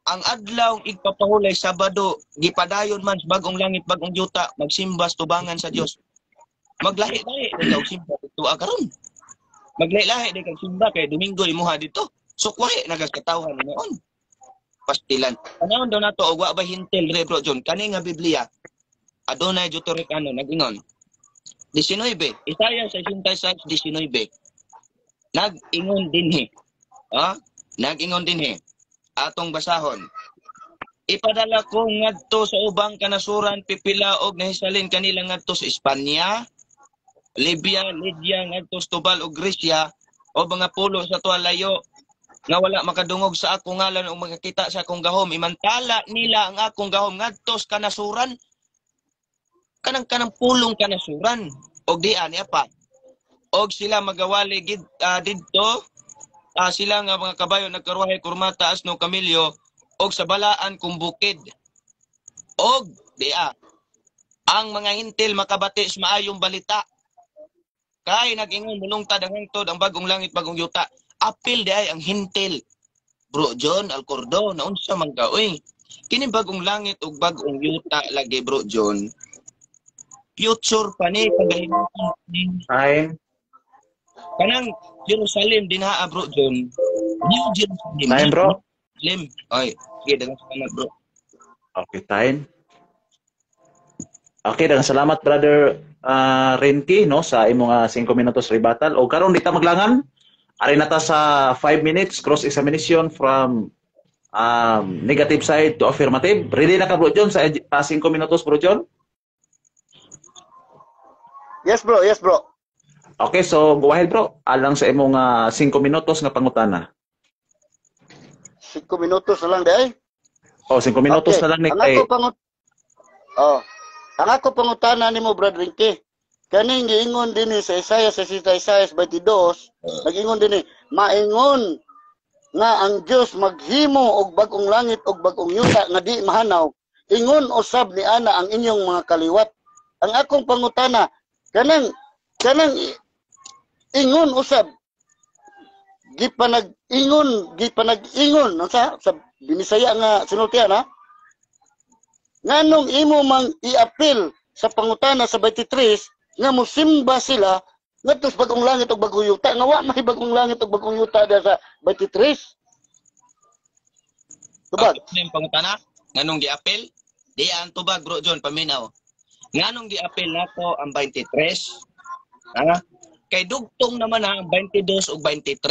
ang adlaw igpapahulay Sabado gipadayon man sa bagong langit bagong yuta magsimbas tubangan sa Dios. Maglahi-lahi ikaw simba dito karon. Maglahi-lahi kag simba kay Domingo imuha dito. So kwahe nagakatawhan noon. Pastilan. Kanahon daw nato og wa ba hintil re bro John kani nga Biblia. Adonai Deuterocanone nag-ingon. 19 Isaiah 66:19. Nag-ingon dinhi. Nag-ingon dinhi. Atong basahon. Ipadala ko ngadto sa ubang kanasuran pipila og nahisalin kanila ngadto sa Espanya, Libya, Lydia ngadto sa Tubal ug Gresya o mga pulo sa tuwalayo nga wala makadungog sa akong ngalan o makakita sa akong gahom. Imantala nila ang akong gahom ngadto sa kanasuran, kanang pulong kanasuran og dian niya pa. Og sila magawali didto sila nga mga kabayo nagkaruhay kurmata asno kamilyo og sa balaan kung bukid. Og ang mga hintil makabati sa maayong balita. Kay nag-ingon mulungtad ang hangtod ang bagong langit bagong yuta. Apil di ay ang hintil. Bro John Alcordo na unsa man ka oy. Kini bagong langit ug bagong yuta lagi Bro John. Future pa ni pagahimutan ni Time. kanang Jerusalem dinha Bro John. New Jerusalem. Time, bro. Jerusalem. Oy, sige daghang salamat bro. Okay, time. Okay, daghang salamat brother Renki no sa imong 5 minutos rebuttal. O karon dita maglangan. Ari na ta sa 5 minutes cross examination from negative side to affirmative. Ready na ka Bro John sa 5 minutos Bro John? Yes bro, yes bro. Okay, so go ahead bro. Alang sa imong 5 minutos nga pangutana. 5 minutos na lang day. O 5 minutos na lang ni kay. Ang ako pangutana nimo Brad Rinky. Kaning giingon dinhi sa Isaiah 22, nag-ingon dinhi, maingon nga ang Dios maghimo og bagong langit og bagong yuta nga di mahanaw. Ingon usab ni ana ang inyong mga kaliwat. Ang akong pangutana, kanang ingon usab gipanag-ingon sa binisaya nga sinultian ha. Nganong imo mang i-appeal sa pangutana sa 23 nga musimba sila ngadto sa bagong langit ug bagong yuta nga wa may bagong langit ug bagong yuta da sa 23. Tubag. Okay, pangutana nganong gi-appeal? Di ang tubag Bro John paminaw. Nganong gi-appeal nako ang 23? Ha? Kay dugtong naman ang 22 ug 23.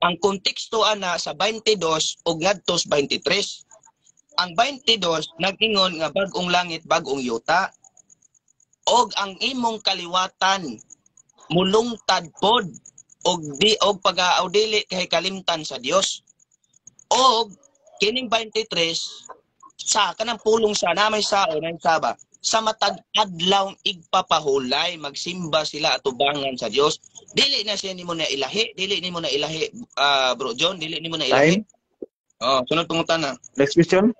Ang konteksto ana sa 22 ug ngadto sa 23. Ang 22 nag-ingon nga bagong langit bagong yuta. Og ang imong kaliwatan mulungtad pod og pag-aaw dili kay kalimtan sa Dios. Og kining 23 sa kanang pulong sa namay sao nang saba sa matag adlaw igpapahulay magsimba sila atubangan sa Dios. Dili na siya nimo na ilahi, Bro John, dili nimo na ilahi. Sunod pangutana. Next question.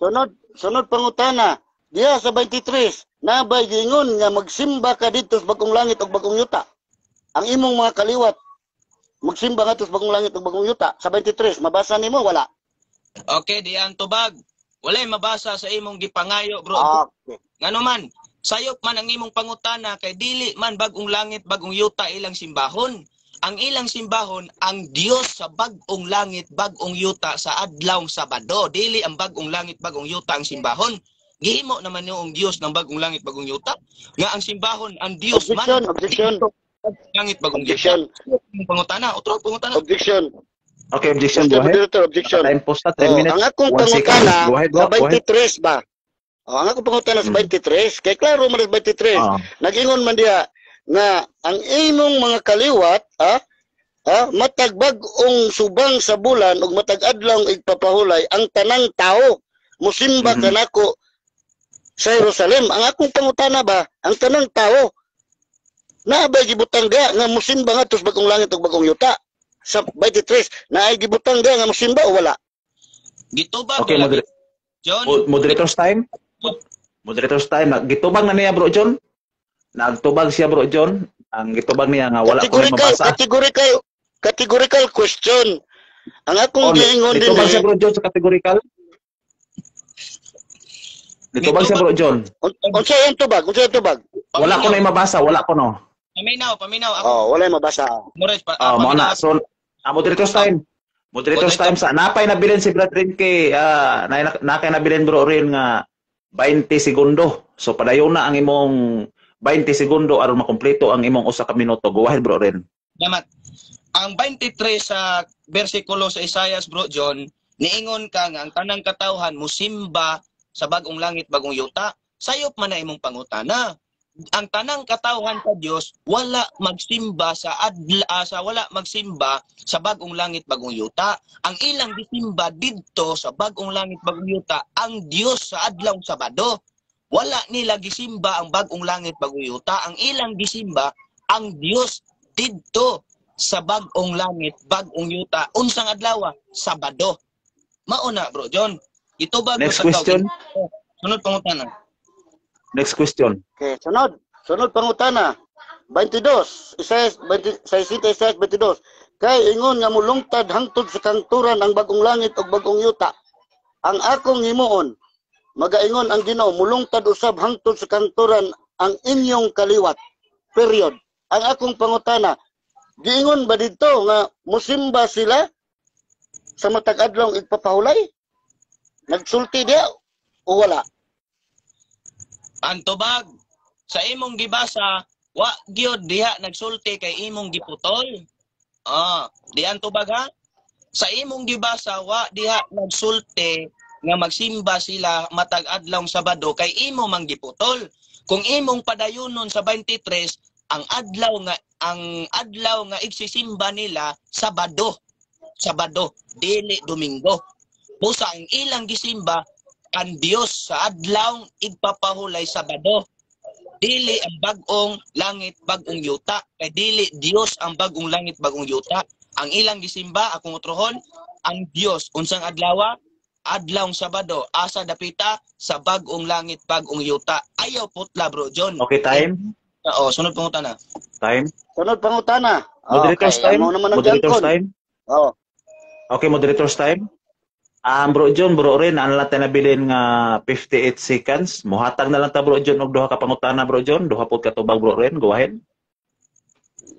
Sunod pangutana. Diya sa 23 nabay gingon nga magsimba ka dito sa bagong langit ug bagong yuta. Ang imong mga kaliwat magsimba nga sa bagong langit ug bagong yuta. Sa 23 mabasa nimo wala? Okay, diyan tubag. Walay mabasa sa imong gipangayo, bro. Okay. Ngano man, sayop man ang imong pangutana kay dili man bagong langit, bagong yuta ilang simbahon. Ang ilang simbahon ang Dios sa bagong langit, bagong yuta sa adlaw Sabado. Dili ang bagong langit, bagong yuta ang simbahon. Gihimo naman yung Dios ng bagong langit, bagong yuta. Nga ang simbahon, ang Dios Objection. Langit, bagong Objection. yuta. Pangutana, otro pangutana. Objection. Okay, objection. Mr. Go ahead. Moderator, objection. Time post na 10 minutes. Ang akong 1 second. pangutana Go ahead, sa bro. Go ahead. 23 ba? Ang akong pangutana sa 23, kay klaro man sa 23. Nag-ingon man diya nga ang imong mga kaliwat, matag bag-ong subang sa bulan ug matag adlaw igpapahulay ang tanang tao musimba kanako sa Jerusalem. Ang akong pangutana ba, ang tanang tao naabay gibutang dia nga musimba nga tus bagong langit ug bagong yuta. Sa 23 naay gibutang dia nga musimba o wala? Gitubag. Okay, John. Moderator's time. Moderator's time. Gitubag na niya, Bro John. Nagtubag siya, Bro John. Ang gitubag niya nga wala ko na mabasa. Categorical question. Ang akong giingon din gitubag siya, Bro John, sa categorical. Gitubag siya, Bro John. Unsa yung tubag? Wala ko na mabasa, wala ko no. Paminaw. Wala yung mabasa. Mores pa. Mo na. So, moderator's time. Moderator's time sa napay nabilin si Brad Rin kay nakay nabilin Bro Rin nga 20 segundo. So padayon na ang imong 20 segundo aron makumpleto ang imong usa ka minuto. Go ahead, Bro Rin. Salamat. Ang 23 sa bersikulo sa Isaiah, Bro John, Niingon ka nga ang tanang katawhan musimba sa bagong langit bagong yuta, sayop man na imong pangutana. Ang tanang katawhan sa Dios wala magsimba wala magsimba sa bagong langit bagong yuta. Ang ilang gisimba didto sa bagong langit bagong yuta ang Dios sa adlaw Sabado. Wala nila gisimba ang bagong langit bagong yuta. Ang ilang gisimba ang Dios didto sa bagong langit bagong yuta. Unsang adlaw? Sabado. Mauna, Bro John. Ito ba Next question. Sunod pangutana. Next question. Okay, sunod. Sunod pangutana. 22. Isayas 22. Kay ingon nga mulungtad hangtod sa kangturan ang bagong langit ug bagong yuta. Ang akong himuon, magaingon ang Ginoo, mulungtad usab hangtod sa kangturan ang inyong kaliwat. Period. Ang akong pangutana, giingon ba dito nga musimba sila sa matag adlaw igpapahulay? Nagsulti diya o wala? Ang tubag sa imong gibasa, wa gyud diha nagsulti kay imong giputol. Di ang tubag ha? Sa imong gibasa, wa diha nagsulti nga magsimba sila matag adlaw Sabado kay imo mang giputol. Kung imong padayunon sa 23, ang adlaw nga igsisimba nila Sabado. Sabado, dili Domingo. Busa ang ilang gisimba ang Dios sa adlaw igpapahulay Sabado. Dili ang bagong langit bagong yuta. Kay dili Dios ang bagong langit bagong yuta. Ang ilang gisimba akong utrohon ang Dios unsang adlaw? Adlaw Sabado. Asa dapita sa bagong langit bagong yuta. Ayaw putla, Bro John. Okay, time. Sunod pangutana. Time. Sunod pangutana. Moderators time. Amo naman ang Moderators jangkon. time. Oh. Okay, moderators time. Bro John, Bro Ren, ano lang tayo nabilin nga 58 seconds. Muhatag na lang ta, Bro John, og duha ka pangutana, Bro John. Duha po ka tubag, Bro Ren. Go ahead.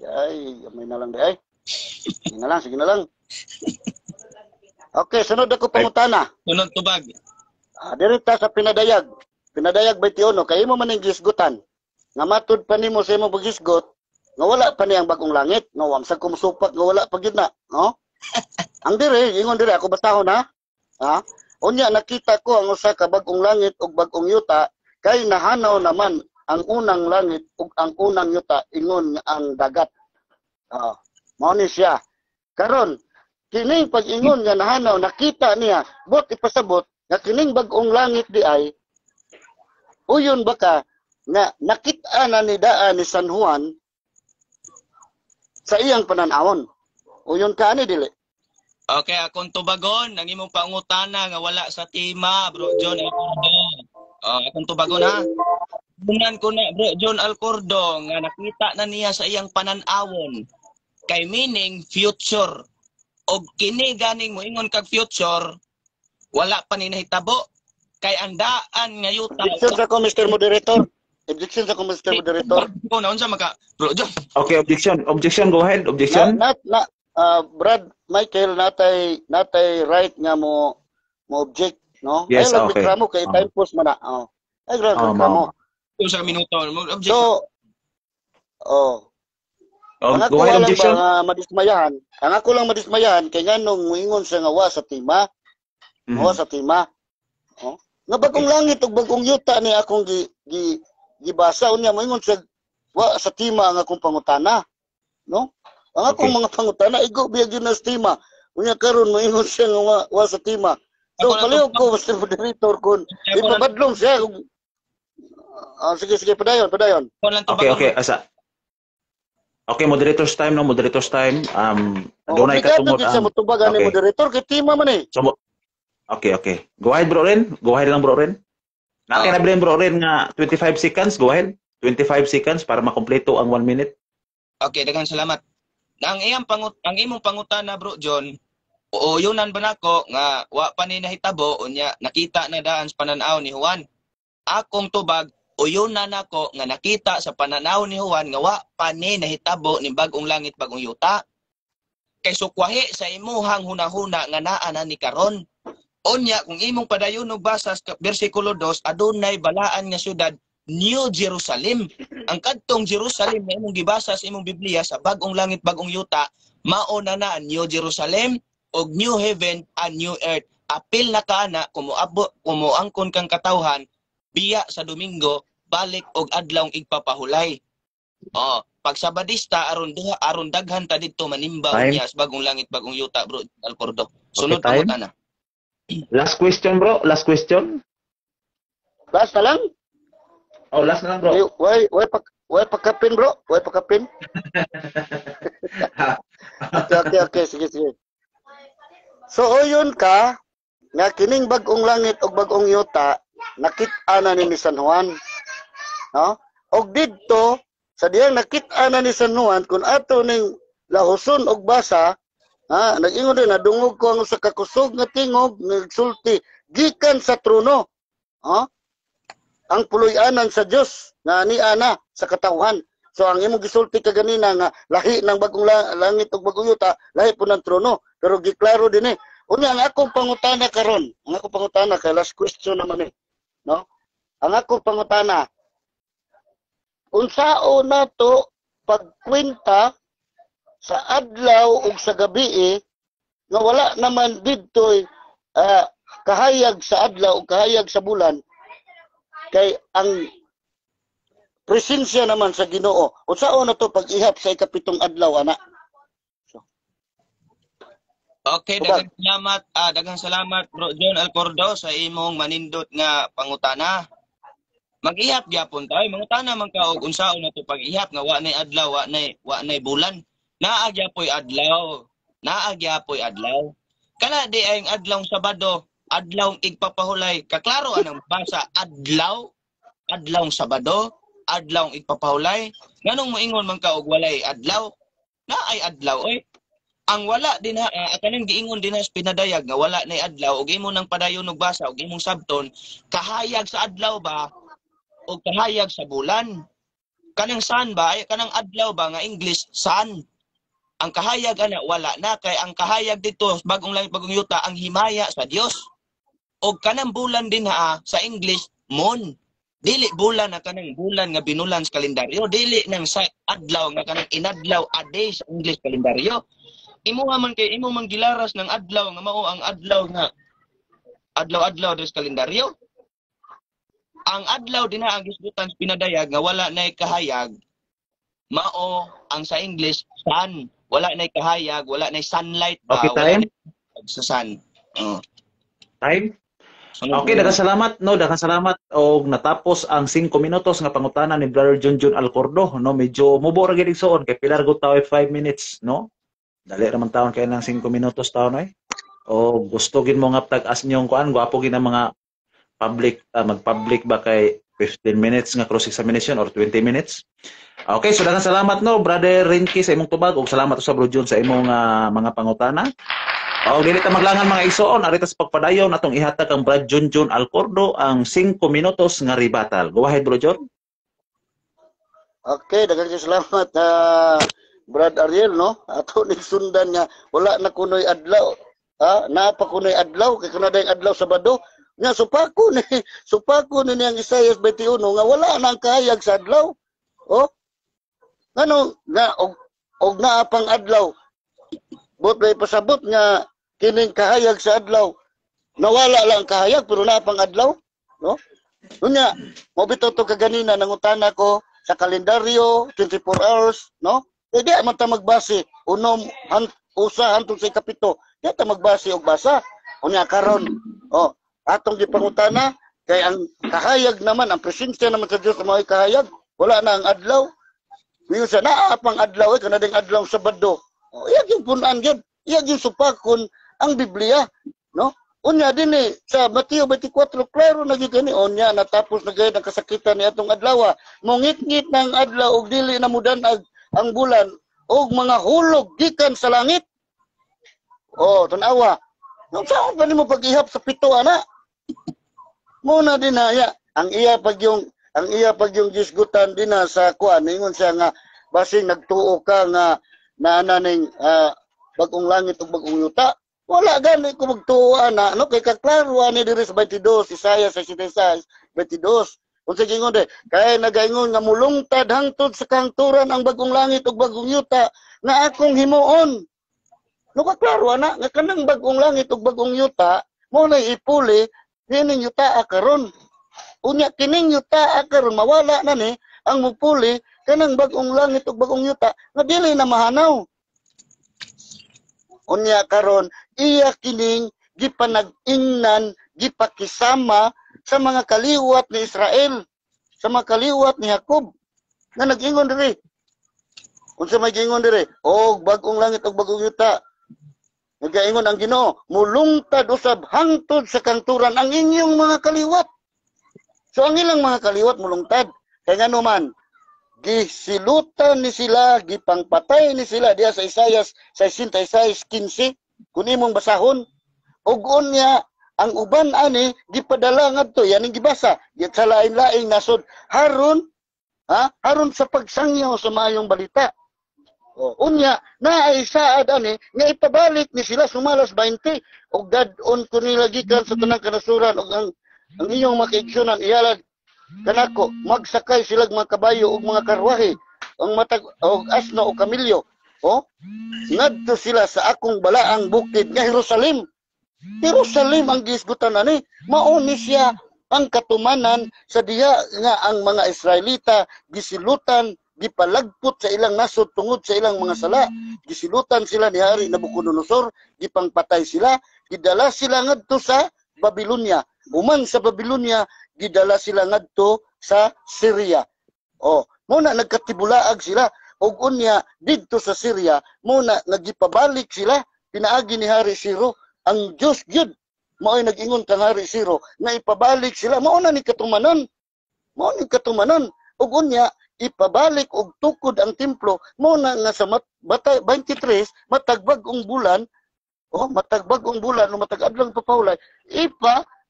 Ay, may na lang di ay. Sige na lang. Okay, sunod ako pangutana. Sunod tubag. Dirita sa pinadayag. Pinadayag 21, kay imo man ning gisgutan. Nga matud pa nimo sa imong pagisgot, nga wala pa ni ang bagong langit, nga wamsag kumusupak nga wala pa gyud na, no? Ang ingon dire ako basahon ha. Ha? Unya nakita ko ang usa ka bagong langit ug bagong yuta kay nahanaw naman ang unang langit ug ang unang yuta ingon nga ang dagat. Mao ni siya. Karon kining pag-ingon nga nahanaw nakita niya, bot ipasabot nga kining bagong langit di ay uyon baka nga nakita na ni daan ni San Juan sa iyang pananawon. Uyon ka ni dili. Okay, akong tubagon, ang imong pangutana nga wala sa tema, Bro John Alcordo. Akong tubagon ha. Bunan ko na, Bro John Alcordo, nga nakita na niya sa iyang pananawon. Kay meaning future. Og kini ganing mo ingon kag future, wala pa ni nahitabo. Kay ang daan nga yuta. Objection sa ko, Mr. Moderator. Objection sa ko, Mr. Moderator. Unsa maka, Bro John? Okay, objection. Objection, go ahead. Objection. Brad Michael, natay right nga mo object, no? Yes, ay lang okay. reklamo kay time post man na. Ay lang reklamo. Sa minuto, object. So, ang ako Go ahead, lang objection. ba madismayahan? Ang ako lang madismayahan kay nganong moingon sa nga wa sa tima. Wa sa tima. Nga bagong langit ug bagong yuta ni akong gibasa unya moingon sa wa sa tima ang akong pangutana. No? Ang akong mga pangutana igo biya gyud na sa tima. Unya karon moingon siya nga wa sa tima. So palihog ko Mr. Moderator kun ipabadlong siya. Sige padayon. Okay, asa. Okay, moderators time no, moderators time. Dunay ka tungod sa mutubagan ni moderator kay tima man eh. So, okay. Go ahead, Bro Ren. Go ahead lang, Bro Ren. Nakinabilin, Bro Ren, nga 25 seconds. Go ahead. 25 seconds para makompleto ang 1 minute. Okay, daghang salamat. Ang imong pangutana, Bro John, yunan ba nako nga wa pa ni nahitabo unya nakita na daan sa pananaw ni Juan. Akong tubag, uyunan nako nga nakita sa pananaw ni Juan nga wa pa ni nahitabo ni bagong langit bagong yuta. Kay sukwahi sa imuhang hunahuna nga naa na ni karon. Unya kung imong padayon og basa sa bersikulo 2, adunay balaan nga syudad New Jerusalem. Ang kadtong Jerusalem na imong gibasa sa imong Biblia sa bagong langit bagong yuta, mao na New Jerusalem og new heaven and new earth. Apil na kana kumuangkon kang katawhan biya sa Domingo balik og adlawng igpapahulay. Oh, pag Sabadista aron daghan ta didto manimbaw Time. niya sa bagong langit bagong yuta bro Alcordo. Sunod Okay, time. pangutana. Last question, bro. Last question. Last na lang. Oh, last na lang, bro. Way pagkapin bro. Way pagkapin. Okay. Sige. So, yun ka, nga kining bagong langit o bagong yuta, nakita na ni San Juan. No? O dito, sa diyang nakita na ni San Juan, kung ato ning lahuson og basa, nag-ingon din, nadungog ko ang sa kakusog nga tingog, nagsulti, gikan sa trono. Ang puloy-anan sa Dios nga ni ana sa katawhan. So ang imong gisulti kaganina nga lahi ng bagong langit ug bagong yuta, lahi po ng trono. Pero giklaro din Unya ang akong pangutana karon, ang akong pangutana kay last question naman no? Ang akong pangutana, unsao nato pagkwenta sa adlaw ug sa gabi nga wala naman didtoy kahayag sa adlaw ug kahayag sa bulan. Kay ang presensya naman sa Ginoo. Unsao na to pag-ihap sa ikapitong adlaw ana? Okay, daghang salamat bro John Alcordo sa imong manindot nga pangutana. Mag-ihap gyapon tayo, mangutana man ka og unsao na to pag-ihap nga wa nay adlaw, wa nay bulan. Naa gyapon adlaw. Kana di ay adlawng Sabado, adlawng igpapahulay. Kaklaro anang basa adlawng Sabado, adlawng igpapahulay. Nganong moingon man ka og walay adlaw? Naay adlaw oy. Ang wala din kanang giingon din sa pinadayag nga wala nay adlaw ug imo nang padayon og basa ug imong sabton kahayag sa adlaw ba o kahayag sa bulan. Kanang sun ba ay kanang adlaw ba nga English sun. Ang kahayag ana wala na kay ang kahayag dito bagong langit bagong yuta ang himaya sa Dios. Og kanang bulan din sa English moon. Dili bulan na kanang bulan nga binulan sa kalendaryo, dili nang sa adlaw nga kanang inadlaw a day sa English kalendaryo. Imo man kay imo man gilaras ng adlaw nga mao ang adlaw nga adlaw sa kalendaryo. Ang adlaw din ang gisgutan sa pinadayag nga wala nay kahayag mao ang sa English sun. Wala nay kahayag, wala nay sunlight ba, Okay, time. Sa sun. Time. Okay, daghang salamat og natapos ang 5 minutos nga pangutana ni Brother Junjun Alcordo, no? Medyo mubo ra gid igsoon kay pilar gud tawo 5 minutes, no? Dali ra man taon kay nang 5 minutos taon o gusto gid mo nga tag-as niyong kuan, gwapo gid ang mga public mag-public ba kay 15 minutes nga cross examination or 20 minutes. Okay, so daghang salamat no Brother Rinky sa imong tubag ug salamat sa Bro John sa imong mga pangutana. O dili ta maglangan mga igsoon, ari ta sa pagpadayon atong ihatag ang Brad Junjun Alcordo ang 5 minutos nga rebuttal. Go ahead Bro John. Okay, daghang salamat Brad Ariel no. Ato ni sundan nga wala na kunoy adlaw. Naapa kunoy adlaw kay kana day adlaw Sabado. Nga supako ni ang Isaiah 21 nga wala nang kahayag sa adlaw. Ngano nga og naapang adlaw. Bot may pasabot nga kining kahayag sa adlaw. Nawala lang kahayag pero naapang adlaw, no? Unya, mo bitaw to kaganina nangutana ko sa kalendaryo 24 hours, no? Di man ta magbase usa hantong sa ikapito. Di ta magbase og basa. Unya karon, atong gipangutana kay ang kahayag naman, ang presensya naman sa Dios mao kahayag, wala na ang adlaw. Ngayon sa naapang adlaw kana ding adlaw Sabado. Iyag yung punan gyud. Iyag yung supakon ang Biblia, no? Unya dinhi sa Mateo 24 klaro na gyud ni unya natapos na gayud ang kasakitan ni atong adlaw. Mongit-ngit ng adlaw og dili na mudanag ang bulan og mga hulog gikan sa langit. Tanawa. Nung saan pa nimo pag-ihap sa pito ana? Muna din ang iya pag yung gisgutan din sa kuan ingon siya nga basing nagtuo ka nga naananing bagong langit ug bagong yuta. Wala gani ko magtuo ana no kay kaklaro ani diri sa 22 Isaiah 66:22. Unsa gingon de kay nagaingon nga mulungtad hangtod sa kahangturan ang bagong langit ug bagong yuta nga akong himuon. No kaklaro ana nga kanang bag-ong langit ug bag-ong yuta mo na ipuli kining yuta karon. Unya kining yuta karon mawala na ni ang mupuli kanang bag-ong langit ug bag-ong yuta nga dili na mahanaw. Unya karon iya kining gipanag-ingnan gipakisama sa mga kaliwat ni Israel, sa mga kaliwat ni Jacob nga nag-ingon diri. Unsa may gingon diri? Og bag-ong langit ug bag-ong yuta. Nagaingon ang Ginoo, mulungtad usab hangtod sa kanturan ang inyong mga kaliwat. So ang ilang mga kaliwat mulungtad. Kaya nga naman, gisilutan ni sila, gipangpatay ni sila diya sa Isayas 66:15 kun imong basahon. Ug unya ang uban ani gipadala ngadto yan ang gibasa diya sa lain-laing nasod haron haron sa pagsangyaw sa maayong balita. O, unya naay saad ani nga ipabalik ni sila sumalas 20 ug dadon ko nila gikan sa tanang kanasuran ug ang iyong makaigsunan iyalag kanako magsakay sila mga kabayo ug mga karwahe ang matag og asno o kamilyo. O ngadto sila sa akong balaang bukid nga Jerusalem. Jerusalem ang gisgutan ani mao ni siya ang katumanan sa diha nga ang mga Israelita gisilutan gipalagpot sa ilang nasod tungod sa ilang mga sala. Gisilutan sila ni Hari Nabucodonosor, gipangpatay sila, gidala sila ngadto sa Babylonia. Human sa Babylonia, gidala sila ngadto sa Syria. Oh, muna nagkatibulaag sila og unya didto sa Syria, muna nagipabalik sila pinaagi ni Hari Siro ang Diyos gyud. Mao ay nag-ingon kang Hari Siro nga ipabalik sila, mao na ni katumanan. Mao ni katumanan og unya ipabalik og tukod ang templo mo na nga sa 23 matagbag-ong bulan matagbag-ong bulan o matag-adlang papawlay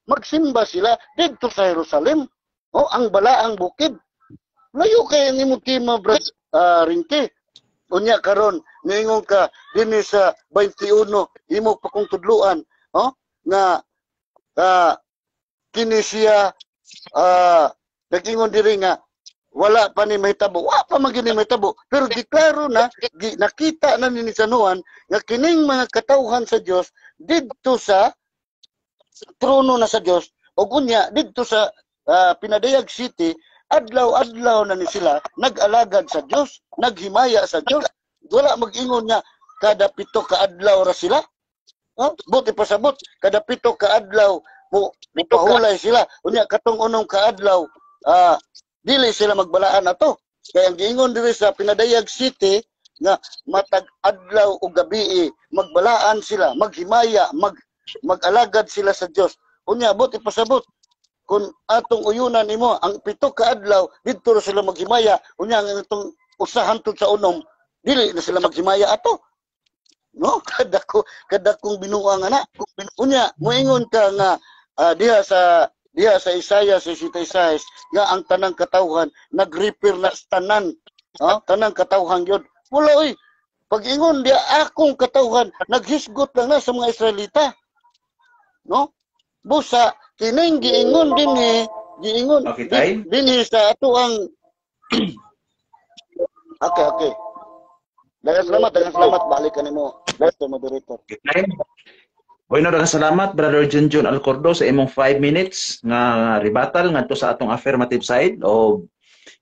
magsimba sila didto sa Jerusalem ang balaang bukid layo kay nimo kima brad Rinke unya karon niingon ka dinhi sa 21 imo pa kong tudluan nga kini siya nag-ingon diri nga wala pa ni mahitabo, wala pa magini mahitabo. Pero diklaro na, nakita na ni Sanuan, nga kining mga katawhan sa Dios didto sa trono na sa Dios o unya didto sa Pinadayag City, adlaw-adlaw na ni sila, nag-alagad sa Dios, naghimaya sa Dios. Wala mag-ingon nga, kada 7 ka adlaw ra sila. Buti pasabot, kada 7 ka adlaw, pahulay sila. Unya, katong unong ka adlaw, dili sila magbalaan ato. Kaya ang giingon diri sa Pinadayag City nga matag adlaw o gabi magbalaan sila, maghimaya, mag-alagad sila sa Dios. Unya abot ipasabot kun atong uyunan nimo ang 7 ka adlaw didto sila maghimaya, unya ang itong usahan tud sa unom dili na sila maghimaya ato. No, kada kong binuang ana. Unya moingon ka nga diha sa Isaiah 66 nga ang tanang katawhan nag-repair na tanan. Tanang katawhan yun. Wala oy. Pag-ingon dia akong katawhan naghisgot lang na sa mga Israelita. No? Busa kining giingon giingon dinhi sa ato ang Okay. Daghang salamat balik kanimo. Basta moderator. Bueno, daghang salamat Brother Junjun Alcordo sa imong 5 minutes nga rebuttal ngadto sa atong affirmative side o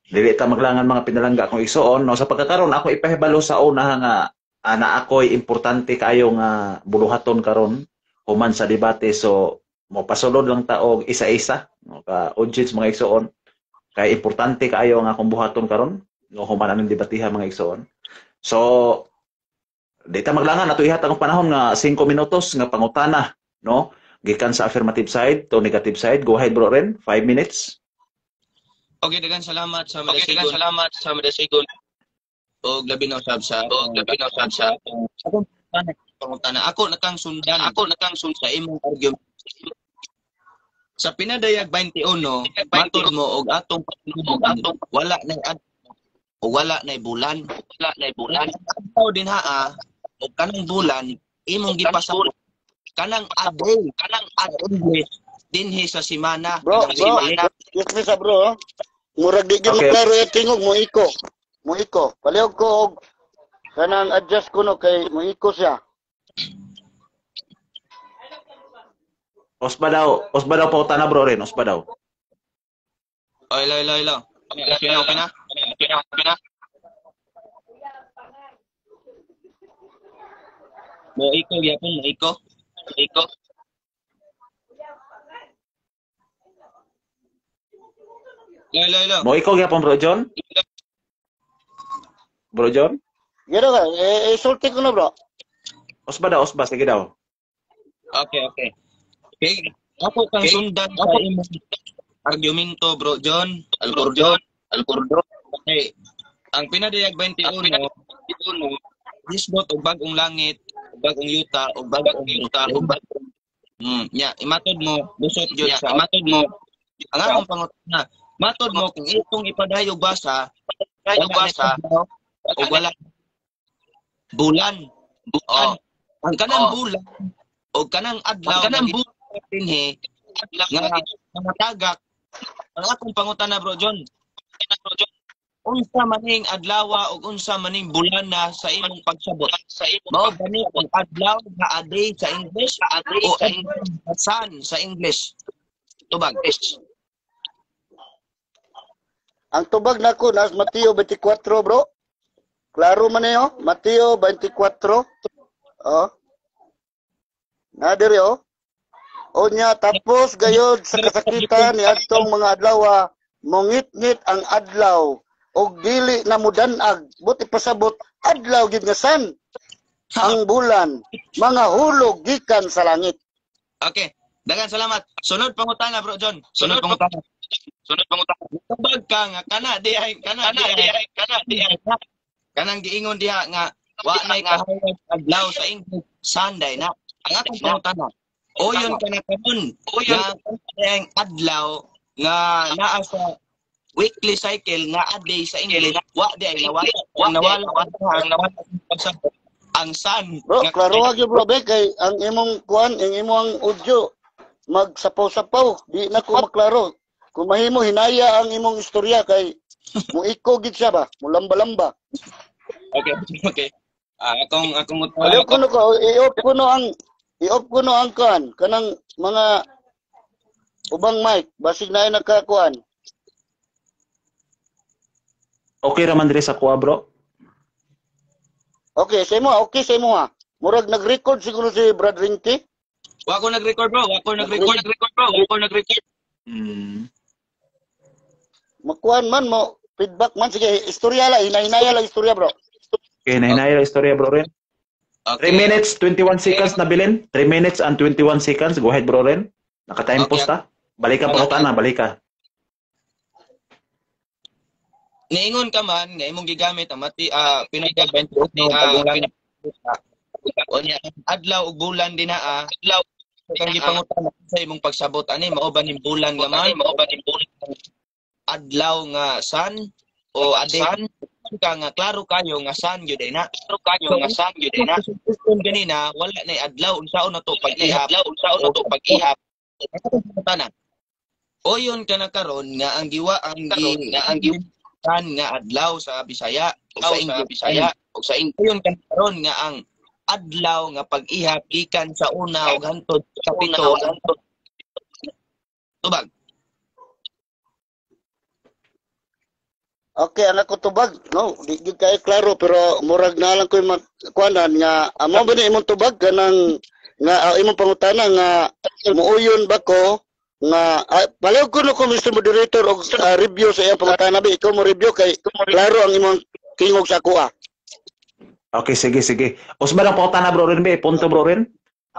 dili ta maglangan mga pinalangga akong igsuon. No, sa pagkakaroon ako ipahibalo sa una nga ana ako'y importante kayo nga buluhaton karon human sa debate, so mo pasulod lang ta og isa-isa no, ka audience mga igsuon kay importante kayo nga akong buhaton karon no human anong debatiha mga igsuon. So di ta maglangan ato ihatag ang panahon nga 5 minutos nga pangutana no gikan sa affirmative side to negative side. Go ahead bro Ren, 5 minutes. Okay, daghang salamat sa madasigon. Og labi na usab sa pangutana. Ako nakang sundan sa imong argument. Sa Pinadayag 21, matud mo og atong wala na bulan. Ato din haa og kanang bulan imong gipasabot kanang adlaw dinhi sa semana. Bro, excuse me sa bro. Murag di gyud klaro yung tingog mo iko. Palihog ko og kanang adjust ko no kay mo iko siya. Osba daw pautana bro rin, osba daw. Oy, lo. Okay na. Mo iko gyapon, mo iko. Lo. Mo ikaw gyapon bro John? Bro John? Gano ka, isulti ko na bro. Osba, sige daw. Okay. Okay, ako kang sundan sa imong argumento, bro John. Alcordo. Okay. Ang pinadayag 21, hisbot og bagong langit, og bagong yuta, og bagong yuta. Imatod mo, busot jud sa matod mo. Ang akong pangutana, matod mo kung itong ipadayog basa, o wala bulan. Ang kanang bulan o kanang adlaw dinhi nga tagak. Ang akong pangutana bro John, unsa maning adlaw o unsa maning bulan na sa imong pagsabot? Mao gani ang adlaw nga a day sa English o sun sa English? Tubag. Ang tubag nako nas Mateo 24 bro. Klaro man niyo, Mateo 24. Oh. Nadiri oh. Unya tapos gayod sa kasakitan ni adtong mga adlaw mongit-ngit ang adlaw og dili na mudanag buti pasabot adlaw gid nga sun ang bulan mga hulog gikan sa langit. Okay, daghang salamat. Sunod pangutana bro John. Sunod pangutana. Tubag ka nga kana di ay kanang giingon diha nga wa nay kahayag adlaw sa English Sunday na. Ang akong pangutana, oyon ka na karon nga ang adlaw nga naa sa weekly cycle nga a day sa English wa di ay nawala ang sun. Bro, klaro gyud bro be kay ang imong kuan, ang imong audio magsapaw-sapaw, di na ko maklaro. Kung mahimo hinaya ang imong istorya kay muiko gid siya ba, mulamba-lamba. Okay. Akong Ayaw ko no ko i-off ko no ang kuan kanang mga ubang mic basig na ay nakakuan. Okay raman diri sa kuha bro. Okay sa mo ha. Murag nag-record siguro si Brad Rinky. Wa ko nag-record bro. Makuan man mo feedback man sige istorya la hinay-hinaya la istorya bro. Okay, nahinaya la istorya bro rin. 3 minutes 21 seconds na bilin. 3 minutes and 21 seconds. Go ahead bro rin. Naka-time post ta. Balik ka pangutana, balik ka. Niingon ka man nga imong gigamit ang pinagdag 28 bagong langit. Unya adlaw ug bulan dinaa. Adlaw kang gipangutana sa imong pagsabot ani mao ba ning bulan nga man? Adlaw nga sun o aden ka nga klaro kayo nga sun gyud na. Kung ganina wala na adlaw unsaon na to pag-ihap. Oyon ka na karon nga ang sun nga adlaw sa Bisaya o sa English. Oyon ka na karon nga ang adlaw nga pag-ihap gikan sa una ug hangtod sa pito. Tubag. Okay, anak ko tubag. No, di kay klaro pero murag na lang ko kuanan nga amo ba ni imong tubag kanang nga imong pangutana nga muuyon ba ko nga balaw ko no ko Mr. Moderator og review sa iyang pangutana ba ikaw mo review kay klaro ang imong tingog sa ako Okay, sige. Usba lang pangutana bro rin be, punto bro rin.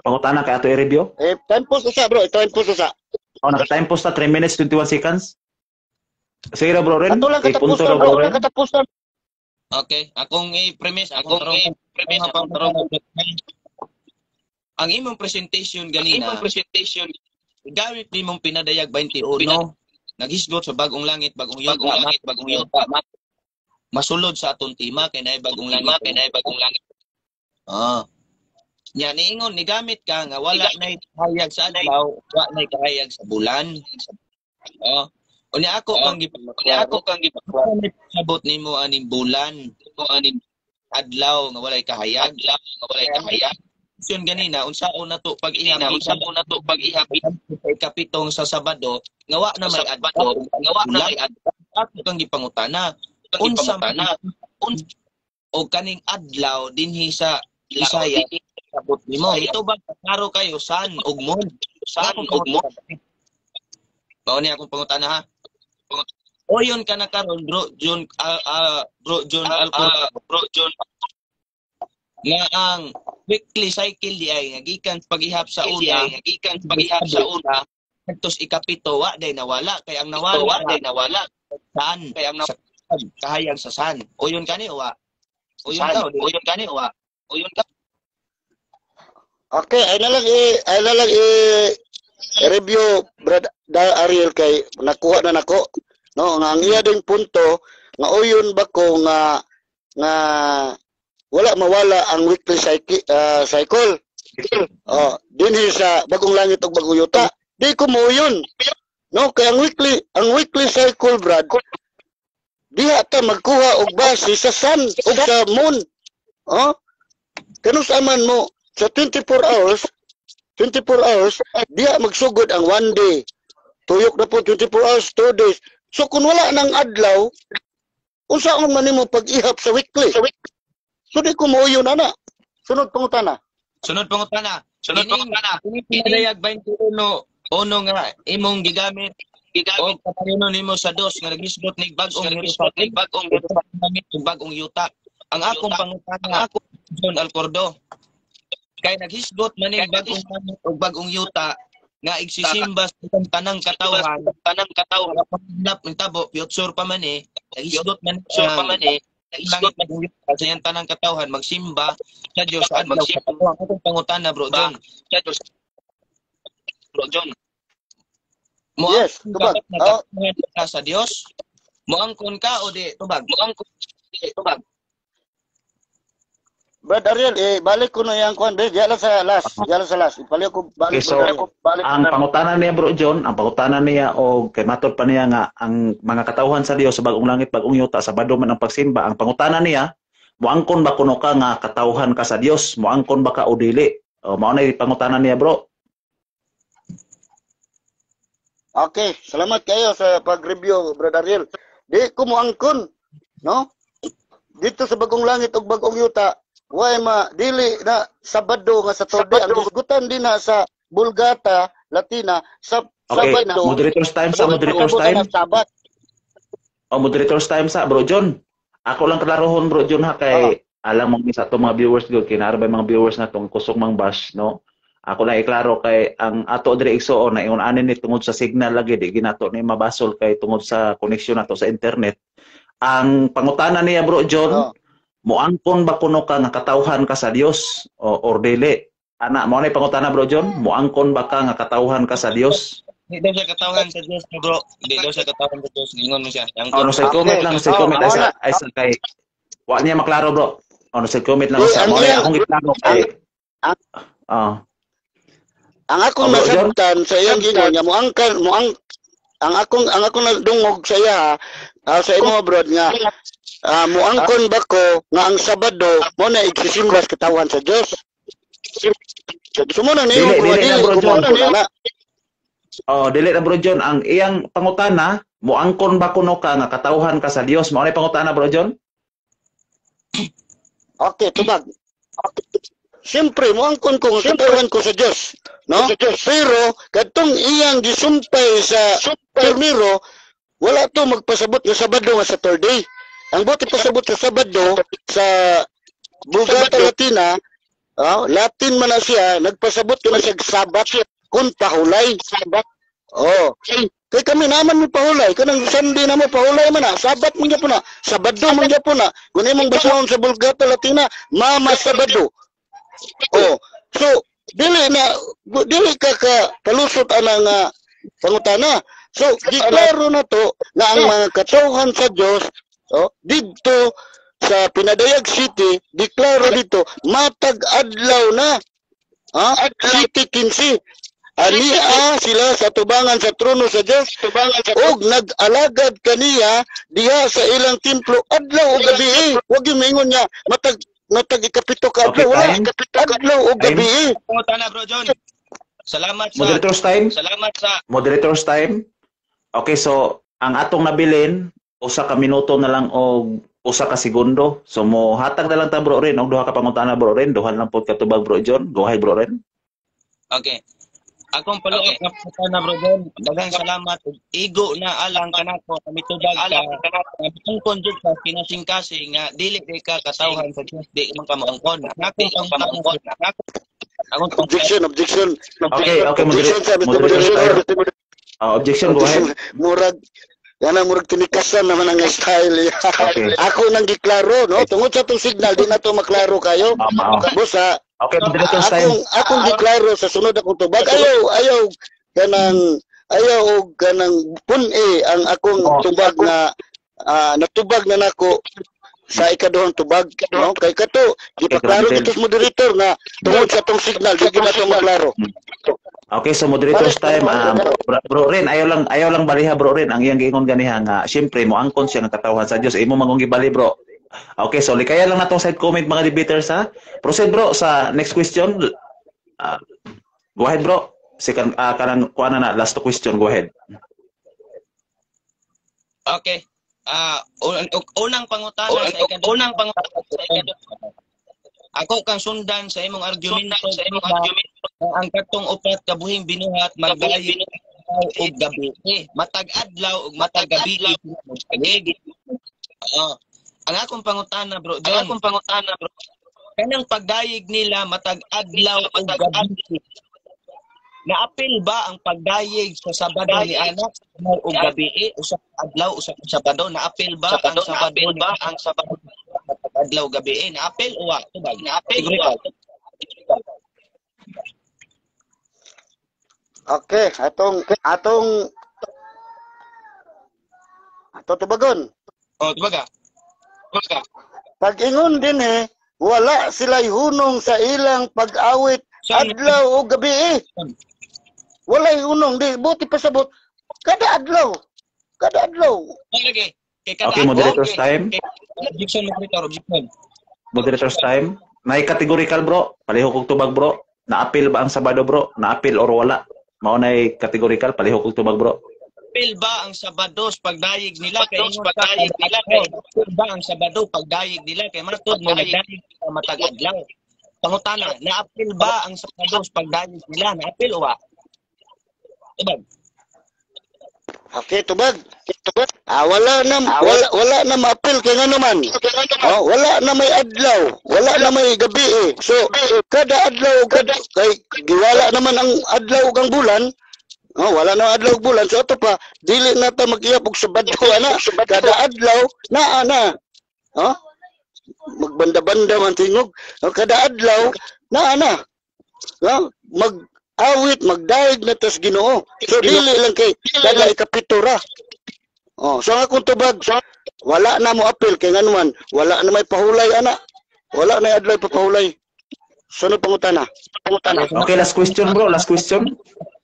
Pangutana kay ato i-review. Time post usa bro, time post usa. Naka-time post na 3 minutes 21 seconds. Sige na bro rin. Ato lang katapusan bro, lang katapusan. Okay, akong i-premise, ang imong presentation ganina, gamit ni mong pinadayag 21, naghisgot sa bagong langit, bagong yuta, masulod sa atong tema kay naay bagong langit. Nya niingon ni gamit ka nga wala nay kahayag sa adlaw, wala nay kahayag sa bulan. Unya ako kang gipasabot nimo aning bulan, aning adlaw nga walay kahayag, question ganina unsaon na to pag-ihapit kay kapitong sa Sabado ngawa na may adlaw ato kang gipangutana unsa o kaning adlaw dinhi sa Bisaya sabot nimo ito ba klaro kayo san ug mon mao ni akong pangutana ha o yun ka na karon bro John nga ang weekly cycle di ay nga gikan paghihap sa una kadtos ikapito wa day nawala kay ang nawala saan kahayag sa saan o yun kani o wa o yun ka Okay, ay na lang review Brad Ariel kay nakuha na nako. No, nga ang iya ding punto nga uyon ba ko nga wala mawala ang weekly cycle. Oh, dinhi sa Bagong Langit ug Bagong Yuta. Di ko mo yun. No, kay ang weekly cycle Brad. Diha ta magkuha og base sa sun ug sa moon. Oh? Kanus aman mo sa 24 hours, diya magsugod ang 1 day. Tuyok na po 24 hours, 2 days. So kung wala nang adlaw, unsaon man nimo pag-ihap sa weekly? So di ko mo yun ana. Sunod pangutana. Ini pinadayag 21 ono nga imong gigamit o kapayuno nimo sa dos nga nagisgot nig bagong yuta. Ang akong pangutana John Alcordo kay naghisgot man ning bagong yuta nga igsisimba sa tanang katawhan paghinap ng tabo piyutsur pa man naghisgot man langit bagong yuta sa iyang tanang katawhan magsimba sa Dios sa adlaw katawhan akong pangutana bro John yes, tubag. Sa Dios moangkon ka o di tubag Brad Ariel, balik ko na yung kuhan, Diyan sa last. Ipali ko, balik. Okay, so, ang pangutanan niya, Bro John, ang pangutanan niya, o kay matod pa niya nga, ang mga katawhan sa Dios sa Bagong Langit, Bagong Yuta, Sabado man ang pagsimba, ang pangutanan niya, moangkon ba kuno ka nga katawhan ka sa Dios? Moangkon ba ka o dili? O, mao na yung pangutanan niya, bro. Okay, salamat kayo sa pag-review, Brad Ariel. Di ko moangkon, no? Dito sa Bagong Langit ug Bagong Yuta, way dili na Sabado nga sa Torde ang gisgutan din na sa Bulgata Latina sa Okay, Sabado. moderators time Sabat. Moderators time sa Bro John. Ako lang klarohon Bro John ha kay alam mo sa to mga viewers gyud kinarbay mga viewers na tong kusog mang bash no. Ako lang iklaro kay ang ato diri igsuon na ingon ani ni tungod sa signal lagi di ginato ni mabasol kay tungod sa connection nato sa internet. Ang pangutana niya Bro John, moangkon ba kuno ka nga katawhan ka sa Dios or dili? Ana, mo na pangutana Bro John, moangkon ba ka nga katawhan ka sa Dios? Di daw siya katawhan sa Dios bro. Di daw siya katawhan sa Dios. Ingon mo siya. Ano sa comment lang, sa comment ay sa kay wa niya maklaro bro. Ano sa comment lang sa mo akong giklaro kay ang akong nasabtan sa iyang gingon nga ang akong nadungog sa iya sa imo bro nga muangkon ba ko nga ang Sabado mo na igsisimba sa katawan sa Dios. Sumunod niyo bro John. Dili na Bro John ang iyang pangutana, muangkon ba kuno ka nga katawhan ka sa Dios? Mao na pangutana Bro John? Okay, tubag. Siyempre, muangkon ko nga katawhan ko sa Dios, no? Pero kadtong iyang gisumpay sa Permiro, wala to magpasabot nga Sabado nga sa Thursday. Ang buti pasabot sa Sabado sa Bulgata Latina, Latin man na siya, nagpasabot ko na siya Sabat kung pahulay. Kaya kami naman may pahulay. Kung Sunday na mo pahulay man na, Sabat man po na, Sabado man po na. Kung imong basahon sa Bulgata Latina, Mama Sabado. So, dili ka palusot anang pangutana. So, diklaro na to na ang mga katawhan sa Dios dito sa Pinadayag City, diklaro dito, matag adlaw na. City 15. Ania sila sa tubangan sa trono sa Dios ug nag-alagad kaniya diha sa ilang templo adlaw ug gabi. Wag gyud mingon niya matag matag ikapito ka Okay, adlaw, wala time. adlaw o gabi. Pangutana bro John. Salamat sa Moderator's time. Okay, so ang atong nabilin usa ka minuto na lang og usa ka segundo. So mo hatag na lang ta bro Ren og duha ka pangutana bro Ren, duha lang pod ka tubag bro John. Go ahead bro Ren. Okay. Akong paluot na pangutana bro John. Daghang salamat ug igo na alang kanako sa mitubag ka. Tungkol jud ka kinasing-kasing nga dili ka katawhan sa Diyos di man ka maangkon. Objection. Okay, Objection sa Mr. Moderator. Objection, go ahead. Murag murag tinikasan naman ang style. Okay. Ako nang giklaro, no? Tungod sa tong signal, di na to maklaro kayo. Boss, ha? Okay, moderator's time. Akong giklaro sa sunod akong tubag. Ayaw kanang pun-e ang akong tubag na natubag na nako sa ikaduhang tubag, no? Kay kato gipaklaro dito sa moderator nga tungod sa tong signal di na to maklaro. Okay, so moderator's time. Bro Ren, ayaw lang baliha bro Ren. Ang iyang giingon ganiha nga syempre mo angkon siya nga katawhan sa Dios. Imo mangong gibali bro. Okay, so likaya lang natong side comment mga debaters ha. Proceed bro sa next question. Go ahead bro. Second kanang kuana na last question, go ahead. Okay. Unang pangutana sa ikadunang ako kang sundan sa imong argumento ang katong upat kabuhing binuhat magdayon og gabi matag adlaw ug matag gabi ang akong pangutana bro John kanang pagdayeg nila matag adlaw ug gabi naapil ba ang pagdayeg sa Sabado ni anak ug gabi usa ka adlaw usa ka Sabado naapil ba ang Sabado adlaw gabi naapil o wa tubag naapil Okay, atong tubagon. tubaga Pag-ingon din wala sila'y hunong sa ilang pag-awit adlaw o gabi Walay hunong di buti pasabot kada adlaw. lagi Okay, moderator's time. objection objection Moderator's time. Nay categorical bro. Paliho kog tubag bro. Naapil ba ang Sabado bro? Naapil or wala? Mao nay categorical paliho kog tubag bro. Apil ba ang Sabado pagdayeg nila kay ba ang Sabado pagdayeg nila kay matod mo nagdayeg sa matag adlaw. Pangutana, naapil ba ang Sabado pagdayeg nila? Naapil o wa? Tubag. Okay, tubag. Wala na maapil kay ngano man. Wala na may adlaw, wala na may gabi So kada adlaw kay giwala naman ang adlaw ug ang bulan. Wala na adlaw ug bulan. So ato pa dili na ta mag-iyap og Sabado ana. Kada adlaw na. Magbanda-banda man tingog. Kada adlaw na. Mag-awit, magdaig na tas Ginoo. So dili lang kay kada ikapito ra. So akong tubag, wala na mo apil kay nganuman, wala na may pahulay ana. Wala na adlaw papahulay. Sunod pangutana. Okay, last question bro, last question.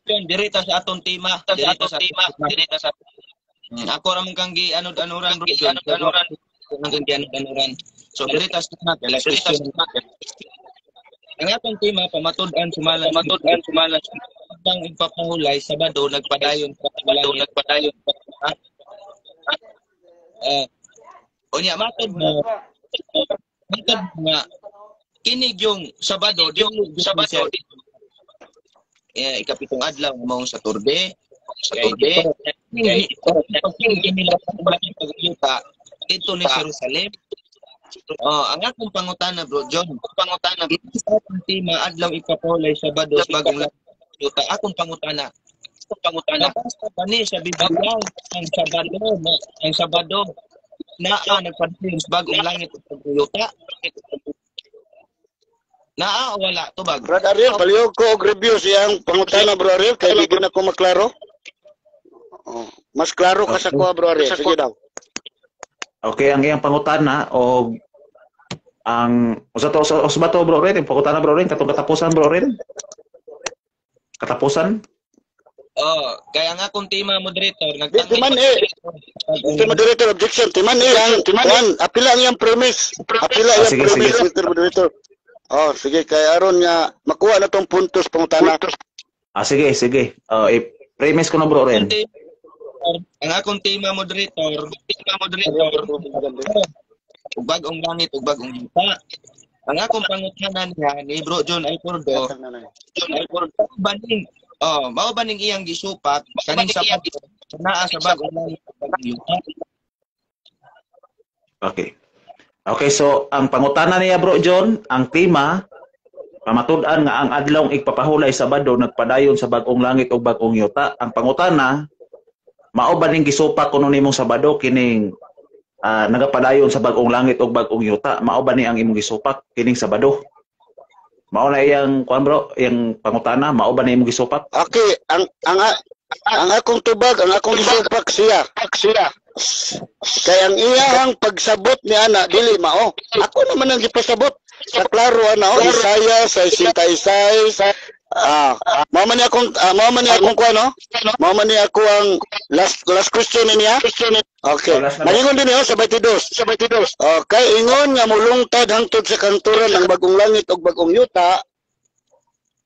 Direta sa atong tema, direta sa ako ra man kang gi-anod-anoran bro. So direta sa last question. Ang atong tema pamatud-an sumalan ang ipapahulay Sabado nagpadayon unya matod mo nga kinig yung Sabado ikapitong adlaw mao sa turbe dito ni Jerusalem. Ang akong pangutana bro John, sa atong tema adlaw ipapahulay Sabado bagong yuta. Akong pangutana basta ba ni sa Biblia ang Sabado naa nagpadayon sa bagong langit ug yuta? Naa o wala tubag? Brother Ariel, palihog ko og review siyang pangutana bro Ariel kay di na ko maklaro. Mas klaro ka sa kuha bro Ariel. Sige daw. Okay, ang iyang pangutana o ang usa ba to bro Ren? Pangutana bro Ren katong katapusan bro Ren? Katapusan? Oh, kaya nga akong tema moderator Timan Mr. Moderator, objection. Timan apila ang iyang premise. Apila ang sige, premise, sige. Mr. Moderator. Oh, sige, kay aron nga makuha na tong puntos pangutana. Sige, sige. I-premise ko na bro rin. Ang akong tema moderator, ug bagong langit ug bagong yuta. Ang akong pangutana niya ni Bro John Alcordo, mao ba ning iyang gisupat kaning sapat naa sa bagong langit ug bagong yuta? Okay. Okay, so ang pangutana niya bro John, ang tema pamatud-an nga ang adlawng igpapahulay Sabado nagpadayon sa bagong langit ug bagong yuta. Ang pangutana, mao ba ning gisupak kuno nimong Sabado kining nagapadayon sa bagong langit ug bagong yuta? Mao ba ni ang imong gisupak kining Sabado? Mao na iyang kuan bro, iyang pangutana, mao ba ni imong gisupak? Okay, ang akong tubag, ang akong gisupak siya. Kaya ang iyang pagsabot ni ana dili mao. Ako naman ang gipasabot. Sa klaro ana Isaya sa 66. Mao man ni akong kuno. Mao man ni ako ang last question niya. Okay. Malingon din niyo sa 22. Okay, ingon nga mulungtad hangtod sa kanturan ang bagong langit ug bagong yuta.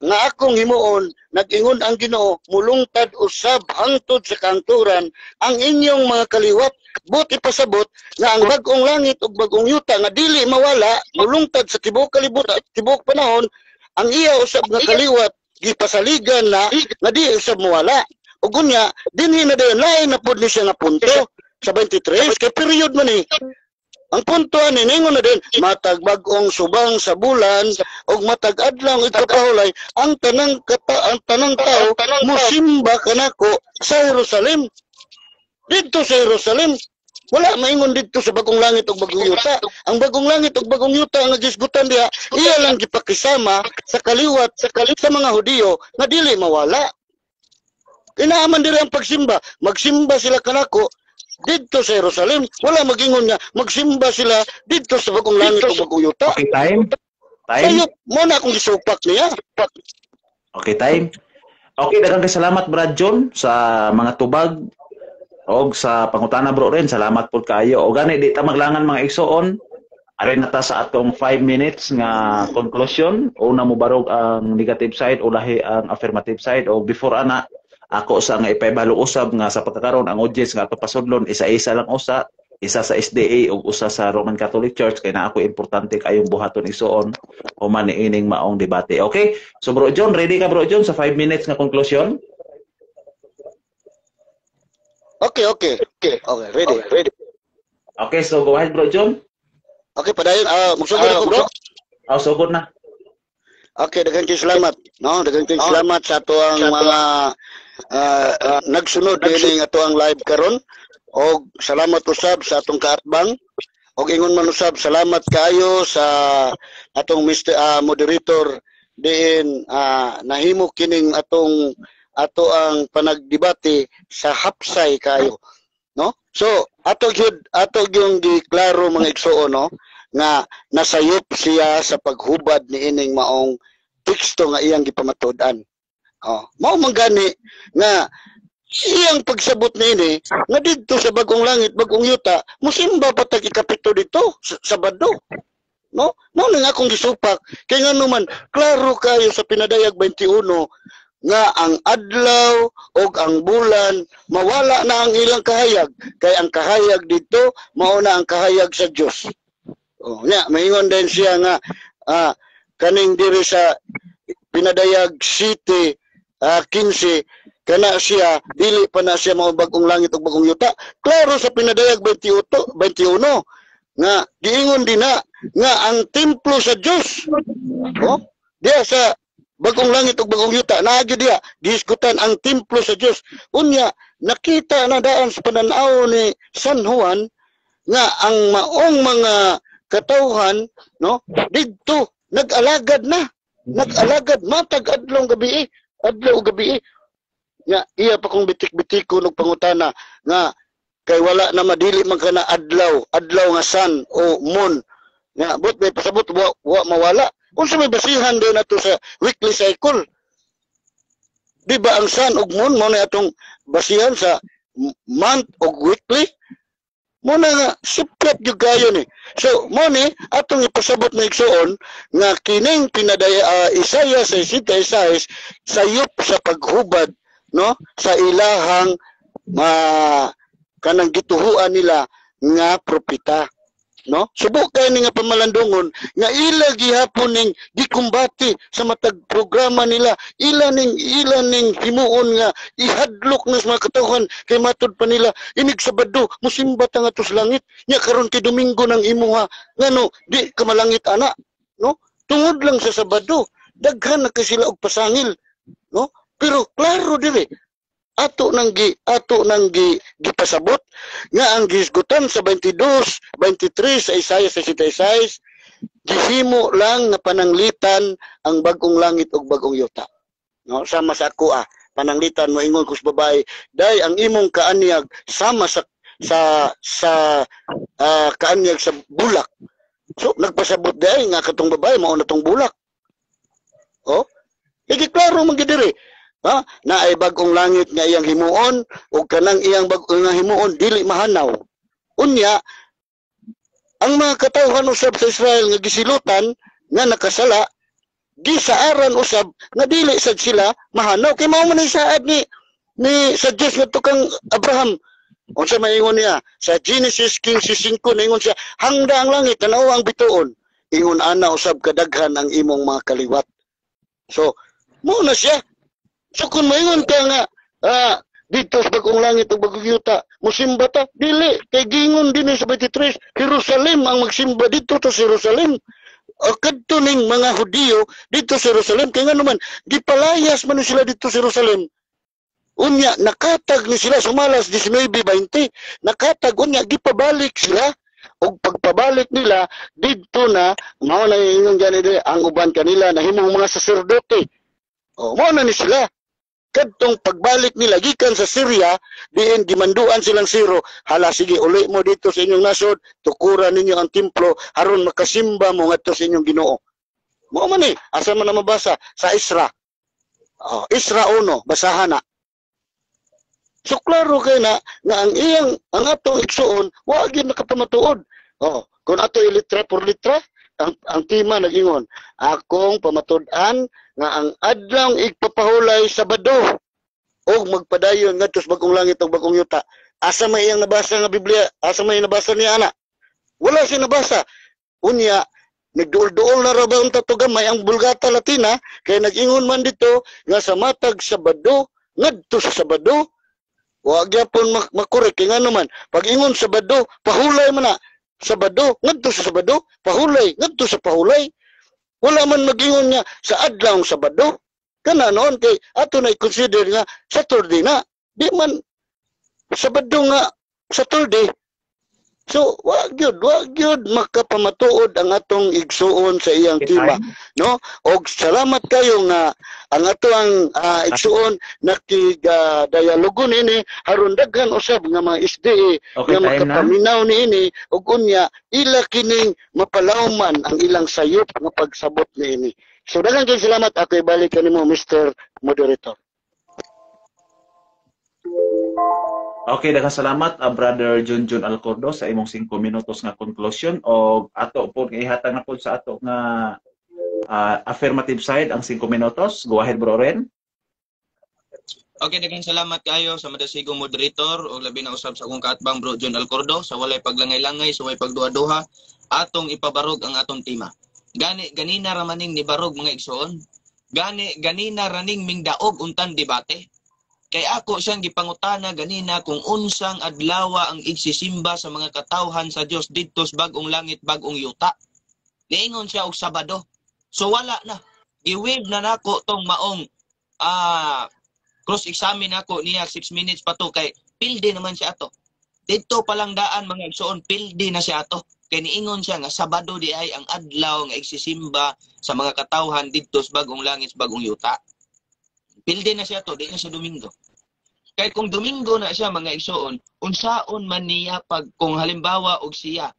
Nga akong himuon, nag-ingon ang Ginoo, mulungtad usab hangtod sa kanturan ang inyong mga kaliwat. Buti pasabot nga ang bagong langit ug bagong yuta nga dili mawala, mulungtad sa tibuok kalibutan, tibuok panahon, ang iya usab nga kaliwat gipasaligan na nga di usab mawala. Ug unya dinhi na dayon lain na pud ni siya nga punto sa 23 kay period man ni. Ang punto ani ningon na din matag bag-ong subang sa bulan ug matag adlaw igpapahulay ang tanang tao mosimba kanako sa Jerusalem. Dito sa Jerusalem wala maingon dito sa bagong langit ug bagong yuta. Ang bagong langit ug bagong yuta nga gisgutan diha iya lang gipakisama sa kaliwat sa mga Hudiyo nga dili mawala. Inaaman diri ang pagsimba, magsimba sila kanako dito sa Jerusalem. Wala magingon nga magsimba sila dito sa bagong langit ug bagong yuta. Okay, time. Sayo mo na akong gisupak niya. Okay, time. Okay, daghang salamat Brad John sa mga tubag og sa pangutana bro rin. Salamat pud kaayo. O gani di ta maglangan mga igsoon. Ari na ta sa atong 5 minutes nga conclusion. Una mo barog ang negative side o lahi ang affirmative side. O before ana ako sa nga ipaibalo usab nga sa pagkakaroon ang audience nga ato pasudlon isa-isa lang usa, isa sa SDA ug usa sa Roman Catholic Church kay na ako importante kayong buhaton isuon o man ining maong debate. Okay? So Bro John, ready ka Bro John sa 5 minutes nga conclusion? Okay, ready. Okay, so go ahead Bro John. Okay, padayon magsugod ako bro. Sugod na. Okay, daghang salamat. No, daghang salamat sa ato ang mga nagsunod dining ato ang live karon. Og salamat usab sa atong kaatbang. Og ingon man usab salamat kaayo sa atong Mr. Moderator diin nahimo kining ato ang panagdebate sa hapsay kayo. No? So, ato gyud giklaro mga igsuon no nga nasayop siya sa paghubad ni ining maong teksto nga iyang gipamatud-an. Mao man gani nga iyang pagsabot niini nga didto sa bagong langit, bagong yuta, mosimba patag ikapito dito Sabado. No? Mao na nga akong gisupak kay nganuman klaro kayo sa pinadayag 21 nga ang adlaw o ang bulan mawala na ang ilang kahayag kay ang kahayag dito mao na ang kahayag sa Dios. Maingon din siya nga kaning diri sa pinadayag City 15 kana siya dili pa na siya mao bagong langit ug bagong yuta. Klaro sa pinadayag 21 nga giingon din na nga ang templo sa Dios diya sa bagong langit ug bagong yuta naagi diya diskutan ang templo sa Dios. Unya nakita na daan sa pananaw ni San Juan nga ang maong mga katawhan no didto nag-alagad matag adlaw gabi nga iya pa kong bitik-bitiko og pangutana nga kay wala na madili man kana adlaw nga sun o moon nga but may pasabot wa, mawala unsa may basihan din nato sa weekly cycle Di ba ang sun ug moon mo na atong basihan sa month ug weekly? Mo na nga siplat gyud kayo ni. So mo ni atong ipasabot na igsuon nga kining pinadaya Isaiah 66 sayop sa paghubad no sa ilahang kanang gituhuan nila nga propeta. No? Subok kay ni nga pamalandungon nga ila gihapon ning gikumbati sa matag programa nila, ila ning himuon nga ihadlok na sa mga katawhan kay matud pa nila inig Sabado musimba ta nga tos langit nya karon kay Domingo nang imuha ngano di ka malangit ana, no? Tungod lang sa Sabado daghan na kay sila og pasangil, no? Pero klaro dili ato nang gipasabot nga ang gisgutan sa 22, 23 sa Isaiah 66 gihimo lang nga pananglitan ang bagong langit ug bagong yuta. No, sama sa ako pananglitan mo ingon kus babae, day ang imong kaanyag sama sa kaanyag sa bulak. So nagpasabot day nga katong babae mao na tong bulak. Oh,igi klaro man gid diri. Ha? Na ay bagong langit nga iyang himuon o kanang iyang bagong nga himuon dili mahanaw. Unya ang mga katawhan usab sa Israel nga gisilutan nga nakasala gisaaran usab nga dili sad sila mahanaw kay mao man saad ni suggest nga tukang Abraham. Unsa maingon niya sa Genesis 15:5 naingon siya hangda ang langit tanaw ang bituon ingon ana usab kadaghan ang imong mga kaliwat. So mo na siya. So kung maingon ka nga, dito sa bagong langit o bagong yuta, musimba ta, dili, kay gingon din sa 23, Jerusalem ang magsimba dito to sa Jerusalem. O kadto ning mga Hudiyo dito sa Jerusalem, kaya nga naman, gipalayas man sila dito sa Jerusalem. Unya, nakatag ni sila, sumalas 19:20, nakatag, unya, gipabalik sila. O pagpabalik nila, dito na, mao na yung ganito, ang uban kanila, na himong mga saserdote. O, mao na ni sila. Kadtong pagbalik nila gikan sa Syria diin gimanduan silang Siro hala sige uli mo dito sa inyong nasod tukuran ninyo ang templo aron makasimba mo ngadto sa inyong Ginoo. Mao man ni asa man na mabasa sa Isra. Isra 1 basahan na. So klaro kay na nga ang atong igsuon wa gyud nakapamatuod. Kung ato ilitra por litra ang tema nagingon akong pamatud-an nga ang adlaw igpapahulay Sabado o magpadayon ngadto sa bagong langit ug bagong yuta. Asa may iyang nabasa nga Biblia? Asa may nabasa niya ana? Wala siya nabasa. Unya nagduol-duol na ra ba unta to gamay ang Bulgata Latina kay nagingon man dito nga sa matag Sabado ngadto sa Sabado wa gyapon makorek kay ngano man pag ingon Sabado pahulay man na Sabado ngadto sa Sabado pahulay ngadto sa pahulay. Wala man magingon nga sa adlaw Sabado. Kana noon kay ato na i-consider nga Saturday na. Di man Sabado nga Saturday. So, wag gyud makapamatuod ang atong igsuon sa iyang tema, no? Og salamat kayo nga ang atong igsuon nakig-dialogon ini aron daghan usab nga mga SDA nga makapaminaw niini og unya ila kining mapalawman ang ilang sayop nga pagsabot niini. So daghan kay salamat ako ibalik kanimo Mr. Moderator. Okay, daghang salamat Brother Junjun Alcordo sa imong 5 minutos nga conclusion o ato po ihatag na po sa ato nga affirmative side ang 5 minutos. Go ahead Bro Ren. Okay, daghang salamat kayo sa madasigong moderator o labi na usab sa akong kaatbang Bro Jun Alcordo sa walay paglangay-langay sa walay pagduha-duha atong ipabarog ang atong tema. Ganina ra maning ni barog mga igsoon. Ganina raning mingdaog untan debate. Kay ako siyang gipangutana ganina kung unsang adlaw ang igsisimba sa mga katawhan sa Dios didto sa bagong langit, bagong yuta. Niingon siya og Sabado. So wala na. Giwib na nako tong maong cross-examine ako niya 6 minutes pa to kay pildi naman siya ato. Dito palang daan mga igsoon, pildi na siya ato. Kay niingon siya nga Sabado di ay ang adlaw nga igsisimba sa mga katawhan didto sa bagong langit, bagong yuta. Pilde na siya to, di na siya Domingo. Kaya kung Domingo na siya mga igsoon, unsaon man niya pag kung halimbawa og siya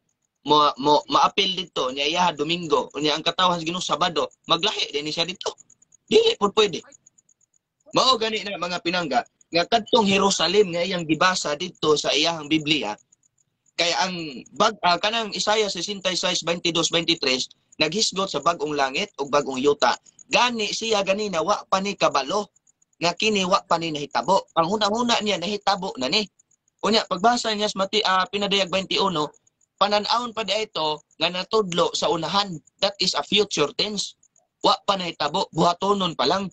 maapil dito niya iya Domingo, unya ang katawhan sa Ginoo Sabado, maglahi din siya dito. Dili pud pwede. Mao gani na mga pinangga nga kadtong Jerusalem nga iyang gibasa dito sa iyang Biblia kay ang kanang Isaiah 66:22-23 naghisgot sa bag-ong langit ug bag-ong yuta. Gani siya ganina wa pa ni kabalo nga kini wa pa ni nahitabo. Ang huna-huna niya nahitabo na ni. Unya pagbasa niya sa pinadayag 21, panan-awon pa di ito nga natudlo sa unahan. That is a future tense. Wa pa nahitabo, buhatonon pa lang.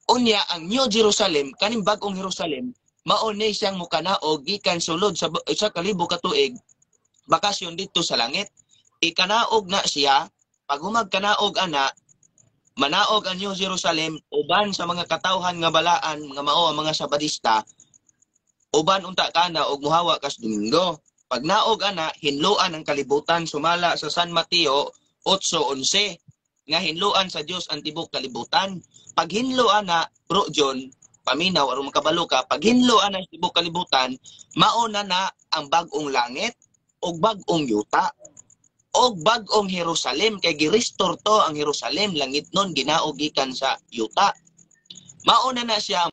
Unya ang New Jerusalem, kaning bag-ong Jerusalem, mao ni siyang mukanaog gikan sulod sa kalibo ka tuig. Bakasyon dito sa langit. Ikanaog na siya, pag humagkanaog ana, manaog ang New Jerusalem uban sa mga katawhan nga balaan nga mao ang mga Sabadista. Uban unta kana og muhawa kas Domingo. Pag naog ana, hinluan ang kalibutan sumala sa San Mateo 8:11 nga hinluan sa Dios ang tibok kalibutan. Pag hinluan na, Bro John, paminaw aron makabalo ka, pag hinluan na sa tibok kalibutan, mauna na ang bag-ong langit o bag-ong yuta o bag-ong Jerusalem kay gi-restore to ang Jerusalem langit nun ginaog gikan sa yuta. Mauna na siya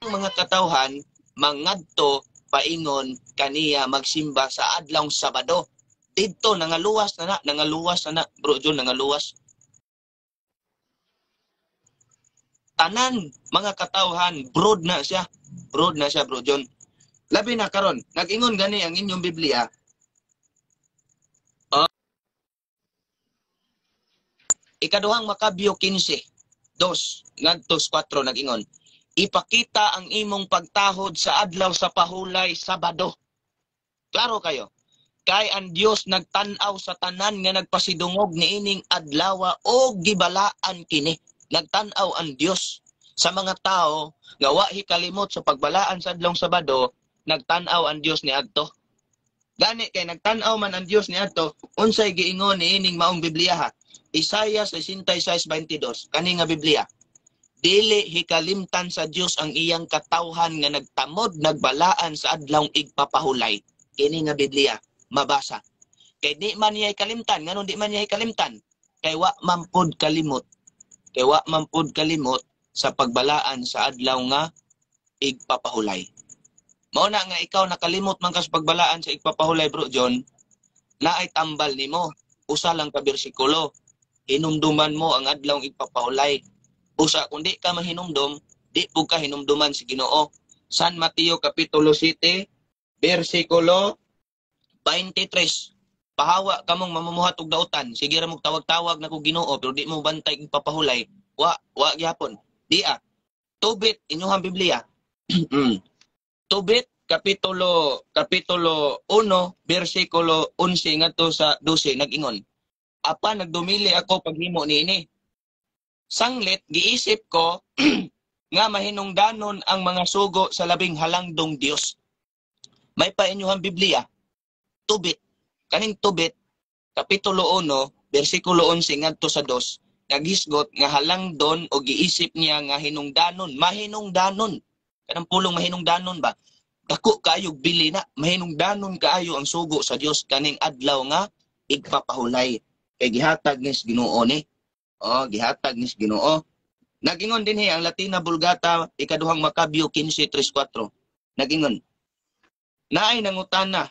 ang mga katawhan mangadto paingon kaniya magsimba sa adlaw Sabado. Dito nangaluwas na Bro John, nangaluwas. Tanan mga katawhan broad na siya Bro John. Labi na karon nag-ingon gani ang inyong Biblia. Ikaduhang Makabyo 15:2 ngadto 4 nag-ingon. Ipakita ang imong pagtahod sa adlaw sa pahulay Sabado. Klaro kayo? Kay ang Dios nagtan-aw sa tanan nga nagpasidungog niining adlaw o gibalaan kini. Nagtan-aw ang Dios sa mga tao nga wa hikalimot sa pagbalaan sa adlaw Sabado, nagtan-aw ang Dios niadto. Gani kay nagtan-aw man ang Dios niadto, unsay giingon niining maong Biblia ha. Isaiah 66:22 kani nga Biblia. Dili hikalimtan sa Dios ang iyang katawhan nga nagtamod nagbalaan sa adlaw igpapahulay. Kini nga Biblia mabasa. Kay di man niya kalimtan, nganon di man niya kalimtan. Kay wa mampod kalimot. Kay wa mampod kalimot sa pagbalaan sa adlaw nga igpapahulay. Mao na nga ikaw nakalimot man ka sa pagbalaan sa igpapahulay Bro John, naay tambal nimo. Usa lang ka bersikulo. Hinumduman mo ang adlaw igpapahulay. Usa kundi ka mahinumdum, di pug ka hinumduman si Ginoo. San Mateo Kapitulo 7, versikulo 23. Pahawa kamong mamumuhat og dautan. Sige ra mo tawag-tawag na ko Ginoo pero di mo bantay ing papahulay. Wa gyapon. Dia. Tobit inyong Biblia. Tobit kapitulo 1 bersikulo 11 ngadto sa 12 nag-ingon. Apa nagdumili ako paghimo niini. Sanglit giisip ko nga mahinungdanon ang mga sugo sa labing halangdong Dios. May pa inyong Biblia. Tubit. Kaning tubit, kapitulo 1, versikulo 11 ngadto sa 2, naghisgot nga halangdon o giisip niya nga hinungdanon, mahinungdanon. Kanang pulong mahinungdanon ba? Dako kaayo bili na, mahinungdanon kaayo ang sugo sa Dios kaning adlaw nga igpapahulay. Kay gihatag ni Ginoo ni. Gihatag ni Ginoo. Nagingon din ang Latina Vulgata ikaduhang Makabyo 15:3-4. Nagingon. Naay nangutana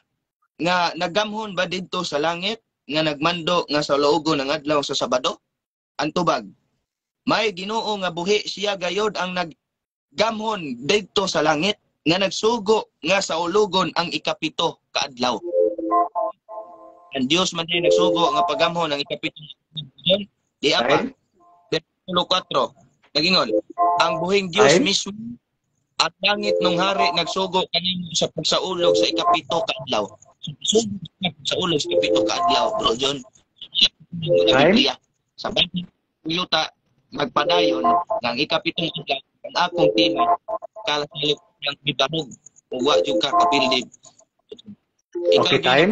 nga nagamhon ba didto sa langit nga nagmando nga sa loogo ng adlaw sa Sabado? Ang tubag. May Ginoo nga buhi siya gayod ang naggamhon didto sa langit nga nagsugo nga sa ulugon ang ikapito ka adlaw. Ang Dios man din nagsugo nga pagamhon ang ikapito. Di apa? Versikulo 4. Nagingon, ang buhing Dios mismo at langit nung hari nagsugo kanimo sa pagsaulog sa ikapito ka adlaw. Sa ulog sa ikapito ka adlaw, Bro John. Sa yuta magpadayon ng ikapitong adlaw ang akong tina kalasalip ng bibarog o wa jud ka kapildid. Okay, time.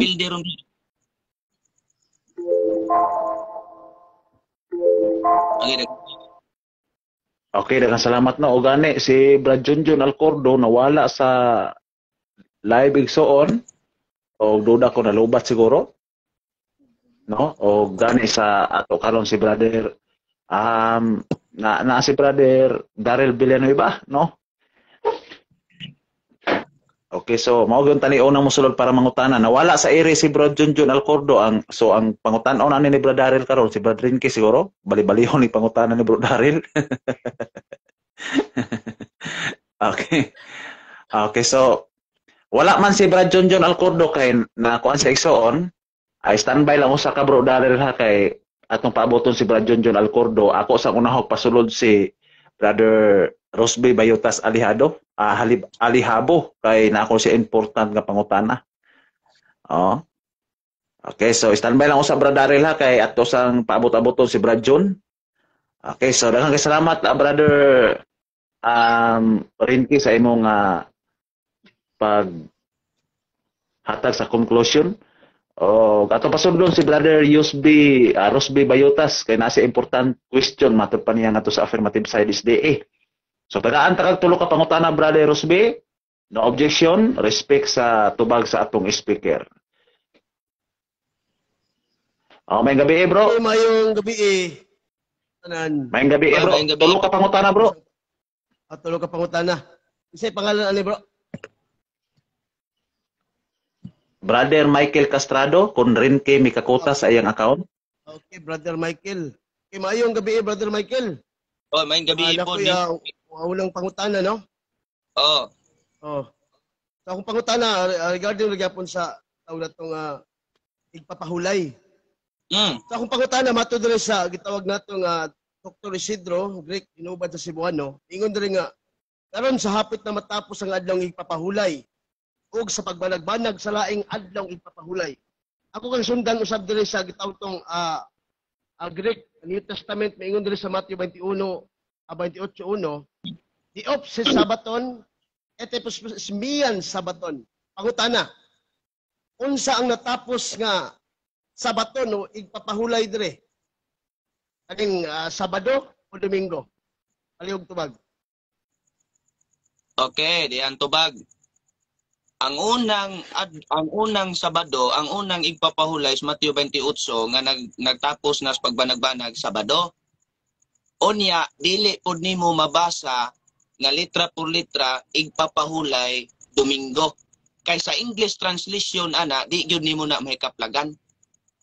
Okay, daghang salamat na. O gani, si Brad Junjun Alcordo nawala sa live igsoon. O duda ko nalubat siguro. No? O gani sa ato karon si brother na si Brother Daryl Villanueva, no? Okay, so mao gyud tani una mo sulod para mangutana. Nawala sa ere si Bro Junjun Alcordo ang pangutan-on ani ni Bro Daryl karon si Brother Rinky siguro. Bali-balihon ni pangutana ni Bro Daryl. Okay. Okay, so wala man si Brad Junjun Alcordo kay na kuan sa igsoon. Ay standby lang usa ka Bro Daryl ha kay atong paaboton si Brad Junjun Alcordo. Ako sa unahog pasulod si Brother Rosby Bayotas Alihabo kay na ako si important nga pangutana. Oh. Okay, so standby lang usa Brad Daryl ha kay ato sang paabot-aboton si Brad Jun. Okay, so daghang salamat Brother Rinky sa imong pag hatag sa conclusion. O ato pasundon si Brother Rosby Bayotas kay nasa important question matud pa niya ngadto sa affirmative side is DA. So tagaan ta kag tulo ka pangutana Brother Rosby. No objection, respect sa tubag sa atong speaker. May gabi bro. Mayong gabi tanan. May gabi bro. Mayong gabi. Tulo ka pangutana bro. Tulo ka pangutana. Isa pangalan ani bro? Brother Michael Castrado, kung rin kay Mikakota sa iyang account. Okay, Brother Michael. Okay, mayong gabi Brother Michael. Oh, may gabi po ni. Unang pangutana, no? Oh. Oh. So akong pangutana regarding gyapon sa tawag natong igpapahulay. So akong pangutana matud diri sa gitawag natong Dr. Isidro, Greek inubad sa Cebuano. Ingon diri nga karon sa hapit na matapos ang adlaw igpapahulay ug sa pagbanag-banag sa laing adlaw igpapahulay. Ako kang sundan usab diri sa gitawag tong Greek New Testament maingon diri sa Matthew 28:1 di opsis sabaton etepos mian sabaton. Pangutana, unsa ang natapos nga sabaton o igpapahulay dire? Kaning Sabado o Domingo? Palihog tubag. Okay, diyan tubag. Ang unang Sabado, ang unang igpapahulay sa Mateo 28 nga nagtapos na sa pagbanag-banag Sabado. Unya dili pud nimo mabasa nga litra por litra igpapahulay Domingo. Kay sa English translation ana di gyud nimo na mahikaplagan.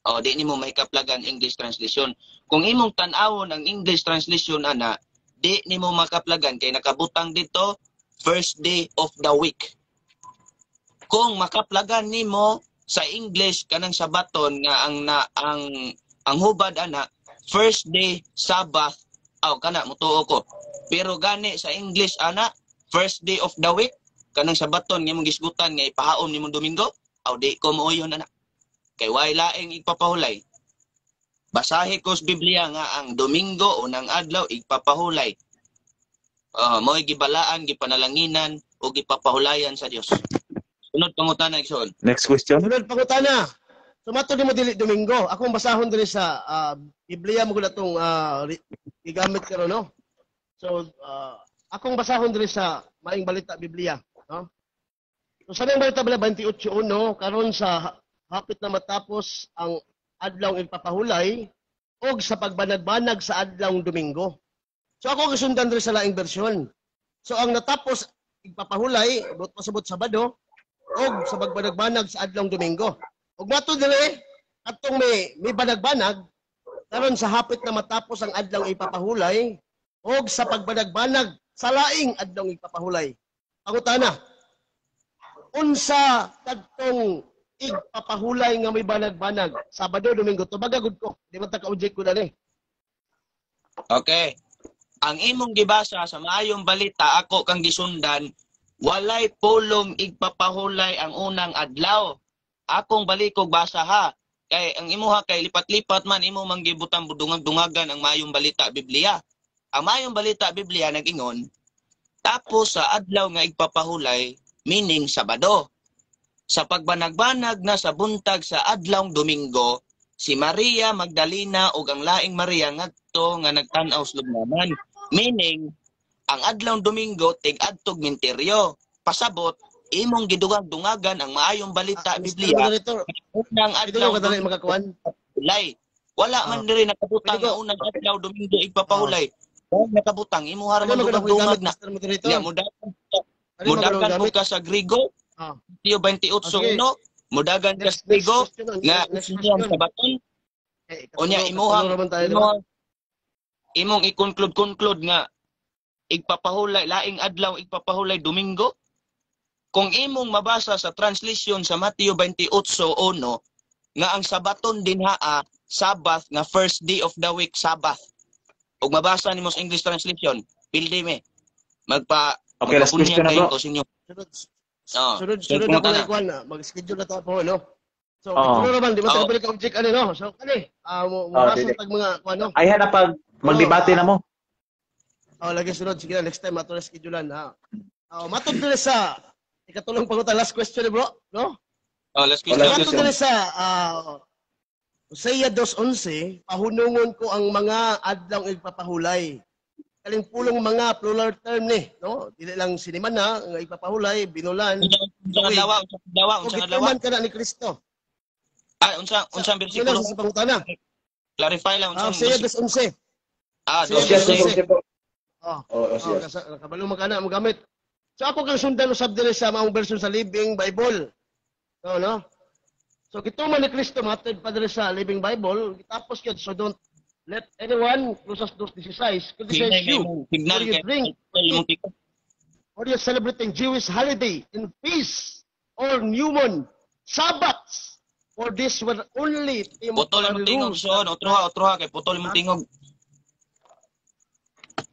O di nimo mahikaplagan English translation. Kung imong tan-awon ang English translation ana, di nimo makaplagan kay nakabutang dito first day of the week. Kung makaplagan nimo sa English kanang Sabaton nga ang hubad ana first day Sabbath kana mutuo ko. Pero gani sa English ana first day of the week kanang Sabaton nga imong gisgutan nga ipahaom nimo Domingo di ko mooyon ana. Kay way laing igpapahulay. Basahi ko sa Biblia nga ang Domingo unang adlaw igpapahulay. Mo'y gibalaan, gipanalanginan o gipapahulayan sa Dios. Sunod pangutana igsoon. Next question. Sunod pangutana. Sumato di mo dili Domingo. Akong basahon diri sa Biblia mo gud atong gigamit karon no. So akong basahon diri sa Maayong Balita Biblia, no? So sa Maayong Balita 28:1 karon sa hapit na matapos ang adlaw igpapahulay og sa pagbanag-banag sa adlaw Domingo. So ako gisundan diri sa laing bersyon. So ang natapos igpapahulay buot pasabot Sabado og sa pagbanag-banag sa adlaw Domingo. Ug mato diri atong may banag-banag karon sa hapit na matapos ang adlaw ipapahulay og sa pagbanag-banag sa laing adlaw ipapahulay. Pangutana, unsa kadtong igpapahulay nga may banag-banag Sabado, Domingo? Tubagagod ko, di man ta ka-object ko dali. Okay. Ang imong gibasa sa Maayong Balita ako kang gisundan, walay pulong igpapahulay ang unang adlaw. Akong balikog basa ha. Kay ang imuha kay lipat-lipat man imo manggibutang budungag-dungagan ang Maayong Balita Biblia. Ang Maayong Balita Biblia nag-ingon, tapos sa adlaw nga igpapahulay, meaning Sabado. Sa pagbanag-banag na sa buntag sa adlawng Domingo, si Maria Magdalena ug ang laing Maria ngadto nga nagtan-aw sa lubnganan. Meaning, ang adlawng Domingo tig-adtog minteryo. Pasabot, imong gidungag-dungagan ang Maayong Balita Biblia. Unang adlaw kadali makakuan. Ulay. Wala man diri nakabutang nga unang adlaw Domingo igpapahulay. Dahil nakabutang, imo harang Ano magandang gamit, magdumag na. Mr. Moderator? Ya, Ano mudagan magandang po gamit? ka sa Grigo, Ah. Mateo 28, Okay. mudagan ka Next sa Grigo, question. nga Next usinyang question. sa baton, Eh, o niya katulo naman tayo, di ba? imong i-conclude nga, igpapahulay, laing adlaw, igpapahulay Domingo, kung imong mabasa sa translation sa Mateo 28:1, nga ang sabaton din haa, Sabbath, nga first day of the week, Sabbath. Ug mabasa nimo sa English translation, pildi me. Okay, last question na, kayo bro. ko sa inyo. Sunod, sunod, sunod sunod mo ako na. na ikuan na. Mag-schedule na to po, no? So, Oo. katulo naman, di ba sa Oo. kabalik object, ano, no? So, Dili. tag mga, ano? Ay na pag magdebate na mo. Lagi sunod. Sige na, next time, mato na schedulean, ha? Matod din sa, ikatulong pangutan, last question, bro, no? Last Wala question. Matod din sa, Hosea 2:11, pahunungon ko ang mga adlaw igpapahulay. Kaling pulong mga plural term ni, no? Dili lang siniman na nga igpapahulay, binulan. Unsang adlaw, O unsang adlaw. gituman ka na ni Kristo. Unsang bersikulo. Sa pangutana. Clarify lang unsang Hosea bersikulo. 2:11. Hosea Hosea 2:11. Kabalo magana mo gamit. So ako kang sundan usab diri sa maong version sa Living Bible. No? So gituman ni Kristo matod pa diri sa Living Bible, tapos yun, so don't let anyone close those 16. Because says you, Signal or you kay drink, or you celebrating Jewish holiday in feast or new moon, Sabbaths, for this were only Putol mo tingog rules. so, otroha kay putol mo tingog.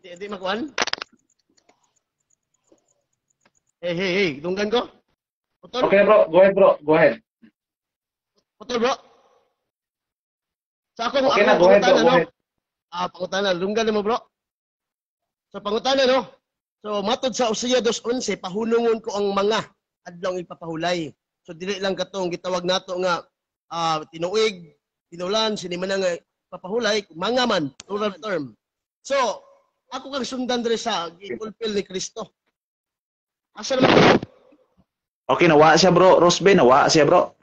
Di makuan? Hey, dunggan ko. Putol, Okay, bro. Go ahead, bro. Go ahead. putol bro. Sa akong Okay na, go ahead, bro. Go ahead. pangutana, dunggan mo bro. So pangutana no. So matod sa Hosea 2:11, pahunungon ko ang mga adlaw ipapahulay. So dili lang katong gitawag nato nga tinuig, tinulan, sinimana nga papahulay, mga man, plural term. So, ako kang sundan diri sa gifulfill ni Kristo. Asa naman ko? Okay, nawa siya, bro. Rosbe, nawa siya, bro.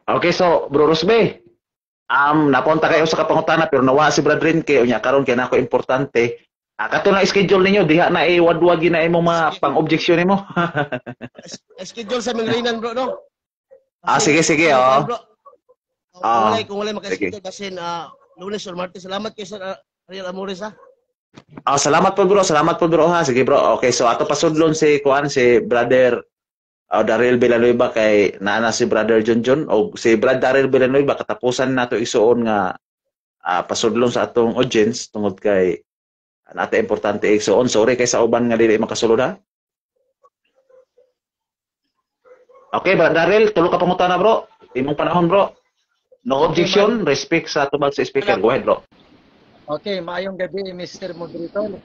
Okay, so, bro Rosbe, napunta kayo sa kapangutana pero nawa si Brad Rin kay unya karon kay nako importante. Kato na schedule ninyo diha na iwadwagi na imong mga pang-objection nimo. Schedule sa Mingrinan bro no. Sige, oo. Kung wala maka-schedule kasi Lunes or Martes. Salamat kay Sir Ariel Amores ha. Salamat po bro, ha. Sige bro. Okay, so ato pasudlon si Brother Daryl Villanueva kay naana si Brother John o si Brad Daryl Villanueva katapusan nato isuon nga pasudlon sa atong audience tungod kay nata importante isuon. Sorry kay sa uban nga dili makasulod ha. Okay, Brad Daryl, tulo ka pangutana bro. Imong panahon bro. No objection, respect sa tubag sa speaker. Go ahead bro. Okay, maayong gabi Mr. Moderator.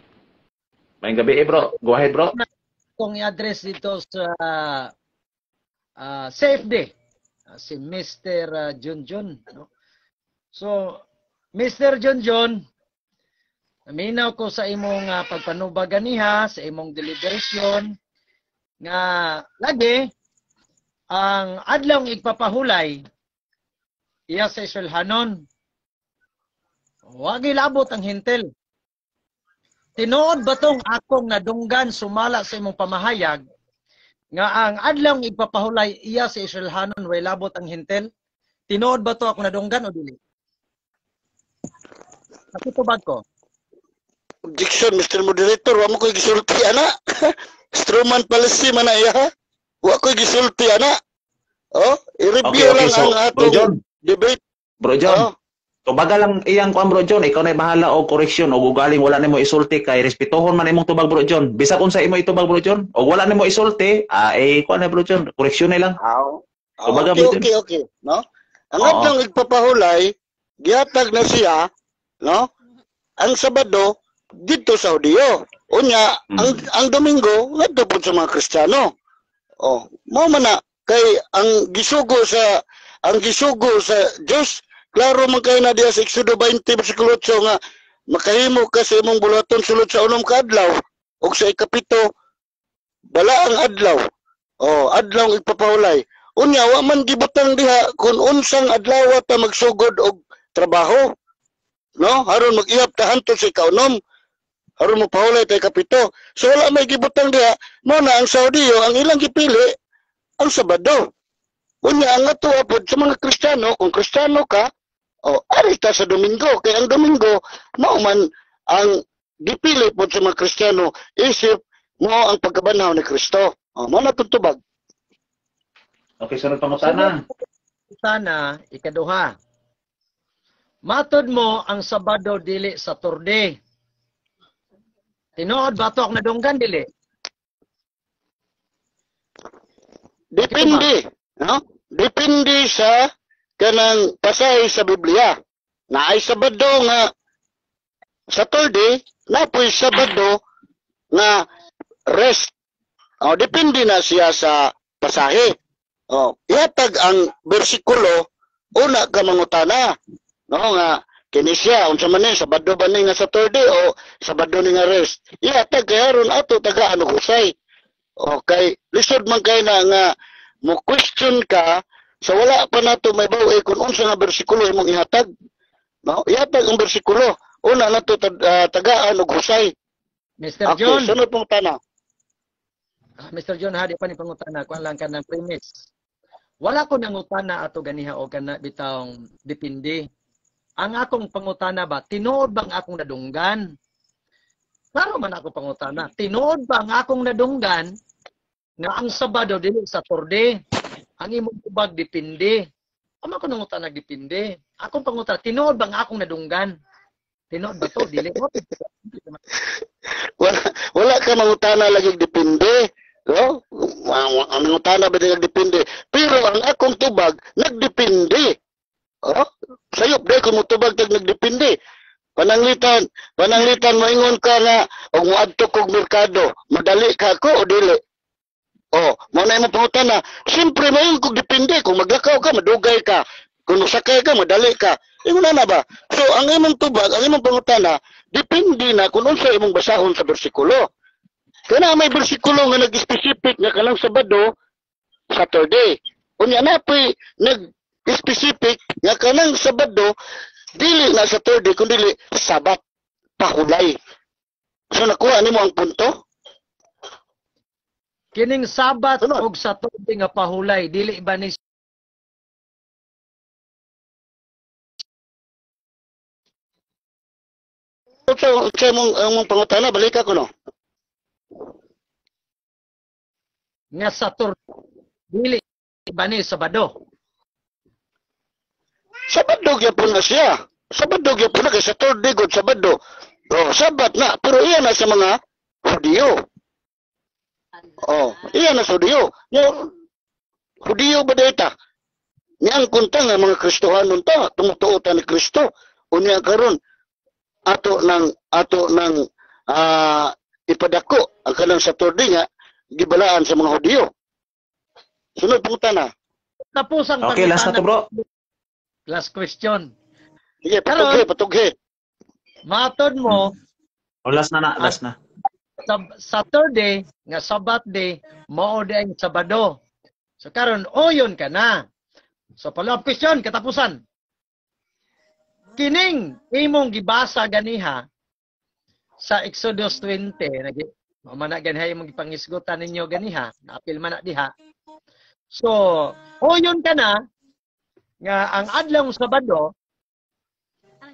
Maayong gabi bro. Go ahead bro. Kung i-address dito sa safety si Mr. Junjun, no? So Mr. Junjun, naminaw ko sa imong pagpanubagan niha sa imong deliberation nga lagi ang adlaw igpapahulay iya sa Israelhanon. Wa gilabot ang hintel. Tinuod ba tong akong nadunggan sumala sa imong pamahayag nga ang adlaw igpapahulay iya sa Israelhanon way labot ang hintel? Tinuod ba to ako nadunggan o dili? Nakitubag ko. Objection, Mr. Moderator, wa mo ko'y gisulti, ana. Struman policy man na iya, ha? Wa ko'y gisulti, ana. I-review lang so, ang Bro John, atong debate. Bro John. Tubaga lang iyang kuan Bro John, ikaw na bahala og correction og ugaling wala nimo isulti kay respetohon man imong tubag Bro John. Bisag unsa imo itubag Bro John, og wala nimo isulti, kuan na Bro John, correction na lang. Tubaga, Bro John. Okay. No? Ang adlaw igpapahulay, gihatag na siya, no? Ang Sabado dito sa Hudiyo. Unya, ang Domingo ngadto pud sa mga Kristiyano. Mao man na kay ang gisugo sa Dios, klaro man kay na diya sa Exodo 20 bersikulo 8 nga makahimo ka sa imong bulaton sulod sa unom ka adlaw ug sa ikapito bala ang adlaw. Adlaw igpapahulay. Unya wa man gibutang diha kung unsang adlaw ta magsugod og trabaho. no? Haron mag-iyap ta hantod sa ikaunom. Haron mo pahulay tay kapito. So wala may gibutang diha. Mo na ang Saudiyo ang ilang gipili ang Sabado. Unya ang atuwa pod sa mga Kristiyano, kung Kristiyano ka, arita sa Domingo. Kaya ang Domingo, mao man ang gipili pod sa mga Kristiyano, isip mo ang pagkabanhaw ni Kristo. Mo na tutubag. Okay, sunod pangutana. Sana, ikaduha. Matod mo ang Sabado dili Saturday. Tinuod ba to ang nadunggan dili? Depende, no? Depende sa kanang pasahe sa Biblia. Na ay Sabado nga Saturday, na po'y Sabado nga rest. Depende na siya sa pasahe. Ihatag ang bersikulo, una ka mangutana. No, nga, kini siya, unsa man ni, Sabado ba ni nga Saturday o Sabado ni nga rest. Ihatag kaya ron ato taga ano husay. Okay, lisod man kay na nga mo question ka sa wala pa nato may bawi kung unsa nga bersikulo imong ihatag. No, ihatag ang bersikulo. Una nato tagaan og husay. Mr. Okay, John, sunod pong tana. Mr. John, hadi pa ni pangutana, kuan lang ka ng premise. Wala ko nangutana ato ganiha o kana bitawng depende. Ang akong pangutana ba, tinuod bang akong nadunggan? Klaro man ako pangutana. Tinuod bang akong nadunggan nga ang Sabado dili Saturday? Ang imong ubag depende. Ama ko nangutana depende. Akong pangutana, tinuod bang akong nadunggan? Tinuod ba to? Dili mo. Wala ka mangutana lagi depende. No? Ang mangutana ba depende? Pero ang akong tubag nagdepende. Sayop day kung mutubag tag nagdepende. Pananglitan moingon ka nga og moadto kog merkado, madali ka ko o dili? Mo na imong pangutana. Siyempre moingon kog depende kung maglakaw ka, madugay ka. Kung sakay ka, madali ka. Ingon na ba? So ang imong tubag, ang imong pangutana, depende na kung unsa imong basahon sa bersikulo. Kana may bersikulo nga nag-specific nga kanang Sabado, Saturday. Unya na po'y nag-specific nga kanang Sabado, dili na Saturday, kundi dili Sabat, pahulay. So nakuha nimo ang punto? Kining Sabat Sunod. og Saturday nga pahulay, dili ba ni So imong pangutana, balik ako no? nga Saturday, dili ba ni Sabado? Sabado gyapon na siya. Sabado gyapon na kay Saturday gud Sabado. Sabat na, pero iyan na sa mga Hudiyo. Iyan na sa Hudiyo. Hudiyo ba data? Niyang kunta nga mga Kristohanon ta, tumutuotan ni Kristo. Unya karon ato ng ipadako ang kanang Saturday nga gibalaan sa mga Hudiyo. Sunod pong tana. Tapos ang Okay, last na to, bro. Last question. Sige, Karon, patughe. matod mo, Last na. Saturday, nga Sabat day, mao di ang Sabado. So karon oyon ka na. So follow-up question, katapusan. Kining imong gibasa ganiha sa Exodus 20, mana ganiha imong gipangisgutan ninyo ganiha, naapil man na diha. So, oyon ka na, nga ang adlaw Sabado,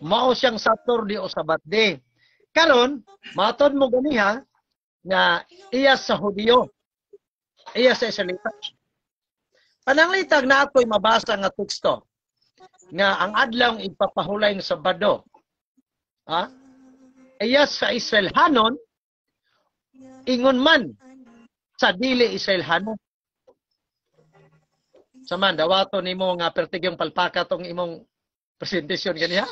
mao siyang Saturday o Sabat day. Karon, matod mo ganiha, nga iya sa Hudiyo, iya sa Israelita. Pananglitag na ako'y mabasa nga teksto, nga ang adlaw ipapahulay ng Sabado, iya sa Israelhanon, ingon man sa dili Israelhanon. Saman, dawato ni mo nga pertigyong palpaka tong imong presentasyon ganiha.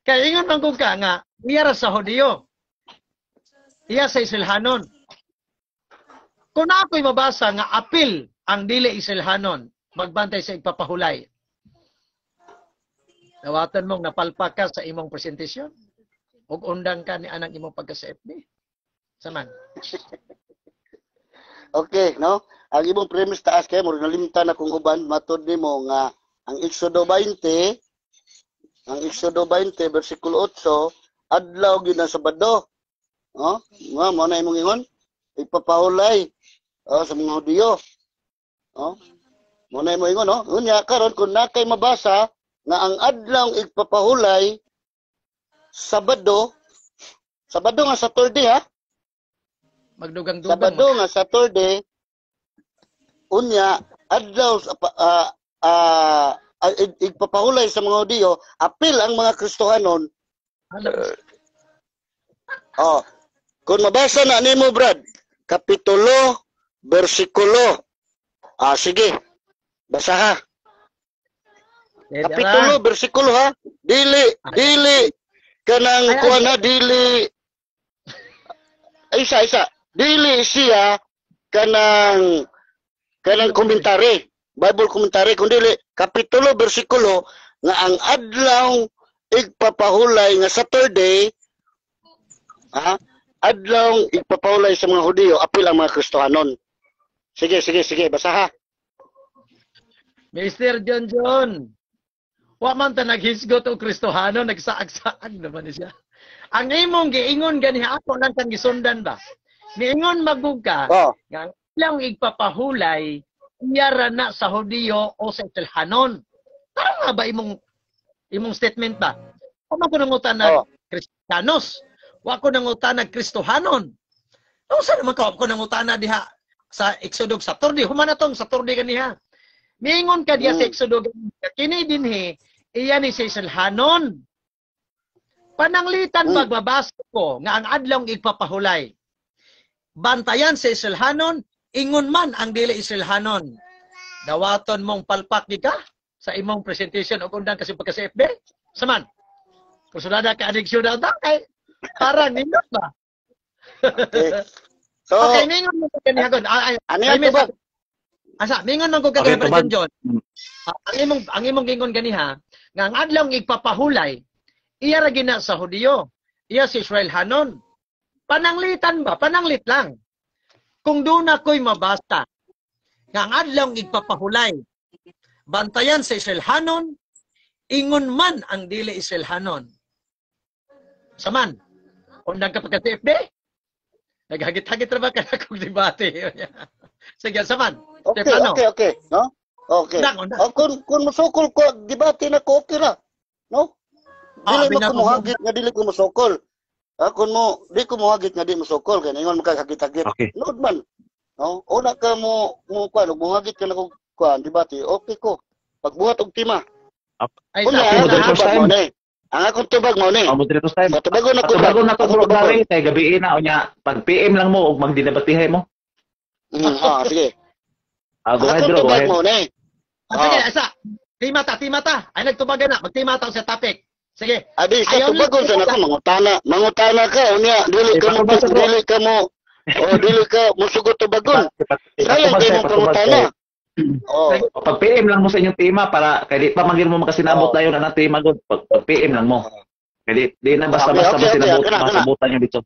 Kaya ingon man kung ka nga, iya sa Hudiyo, iya sa Israelhanon. Kung ako'y mabasa nga apil ang dili Israelhanon, magbantay sa ipapahulay. Dawatan mong napalpak ka sa imong presentasyon. Ug undang ka ni anang imong pagka-CFD. Saman. Okay, no? Ang imong premise taas kay mo nalimtan na kung uban matod nimo nga ang Exodo 20 ang Exodo 20 bersikulo 8 adlaw gyud ang Sabado. Mo na imong ingon ipapahulay sa mga Hudiyo. Mo na imong ingon unya karon kun nakay mabasa nga ang adlaw igpapahulay Sabado nga Saturday ha. Magdugang-dugang. Sabado nga Saturday unya adlaw igpapahulay sa mga Hudiyo, apil ang mga Kristohanon. Kung mabasa na nimo Brad, kapitulo, bersikulo. Sige. Basa ha. Kapitulo, bersikulo ha. Dili kanang kuan ha, dili isa. Dili siya kanang komentary. Bible komentary kundi kapitulo bersikulo nga ang adlaw igpapahulay nga Saturday adlaw igpapahulay sa mga Hudiyo apil ang mga Kristohanon. Sige basa ha. Mr. John. Wa man ta naghisgot og Kristohanon, nagsaag-saag naman siya. Ang imong giingon ganiha ako lang kang gisundan ba? Miingon magugka nga lang igpapahulay iyara na sa Hudiyo o sa Isilhanon. Parang nga ba imong statement ba? O man ko nangutan na Kristiyanos. Wa ko nangutan na Kristohanon. O saan naman ko nangutan na diha sa Exodus Saturday? Human na tong Saturday ganiha. Miingon ka diha sa Exodus kini dinhi iya ni sa Isilhanon. Pananglitan magbabasa ko nga ang adlaw igpapahulay. Bantayan sa Isilhanon, ingon man ang dili Isilhanon. Dawaton mong palpak di ka sa imong presentation o kundang kasi pagka sa FB. Saman. Kusunada ka adiksyon na ito kay parang nindot ba? Okay. So, okay, ningon mo ka ganiha ko. Ano yan ba? Ningon man ko kagaya President John. Ang imong gingon ganiha, nga ang adlaw igpapahulay, iya ra gina sa Hudiyo. Iya si Israel Hanon. Pananglitan ba? Pananglit lang. Kung doon ako'y mabasta, nga ang adlaw igpapahulay, bantayan sa Israel Hanon, ingon man ang dili Israel Hanon. Saman, undang ka pagka TFB? Naghagit-hagit na ba ka na kong debate? Sige, saman. Okay. No? Okay. Kung masukol ko, debate na ko, okay ra. No? Dili mo kumuhagit nga dili ko masukol. Kung mo, di ko muhagit nga di masukol. Kaya ngayon makahagit-hagit. Okay. Nood man. No? Una ka mo muhagit ka na kung debate. Okay ko. Pagbuhat og tima. Ay, Ang akong tubag mo ni. Moderator's time. Matubago na ko. Patubago na ko bro, tay gabi na unya pag PM lang mo ug magdinabatihay mo. Sige. Go ahead Akong bro. tubag mo ni. Sige, asa. Timata. Ay nagtubagan na. Magtimata sa topic. Sige. Adi sa tubagon sa nako mangutana ka unya dili ka musugot tubagon. Sayang di mo pangutana. Pag PM lang mo sa inyong tema para kay di pa magir mo makasinabot dayon na tema gud. Pag PM lang mo. Kay di na basta-basta masabutan niyo dito.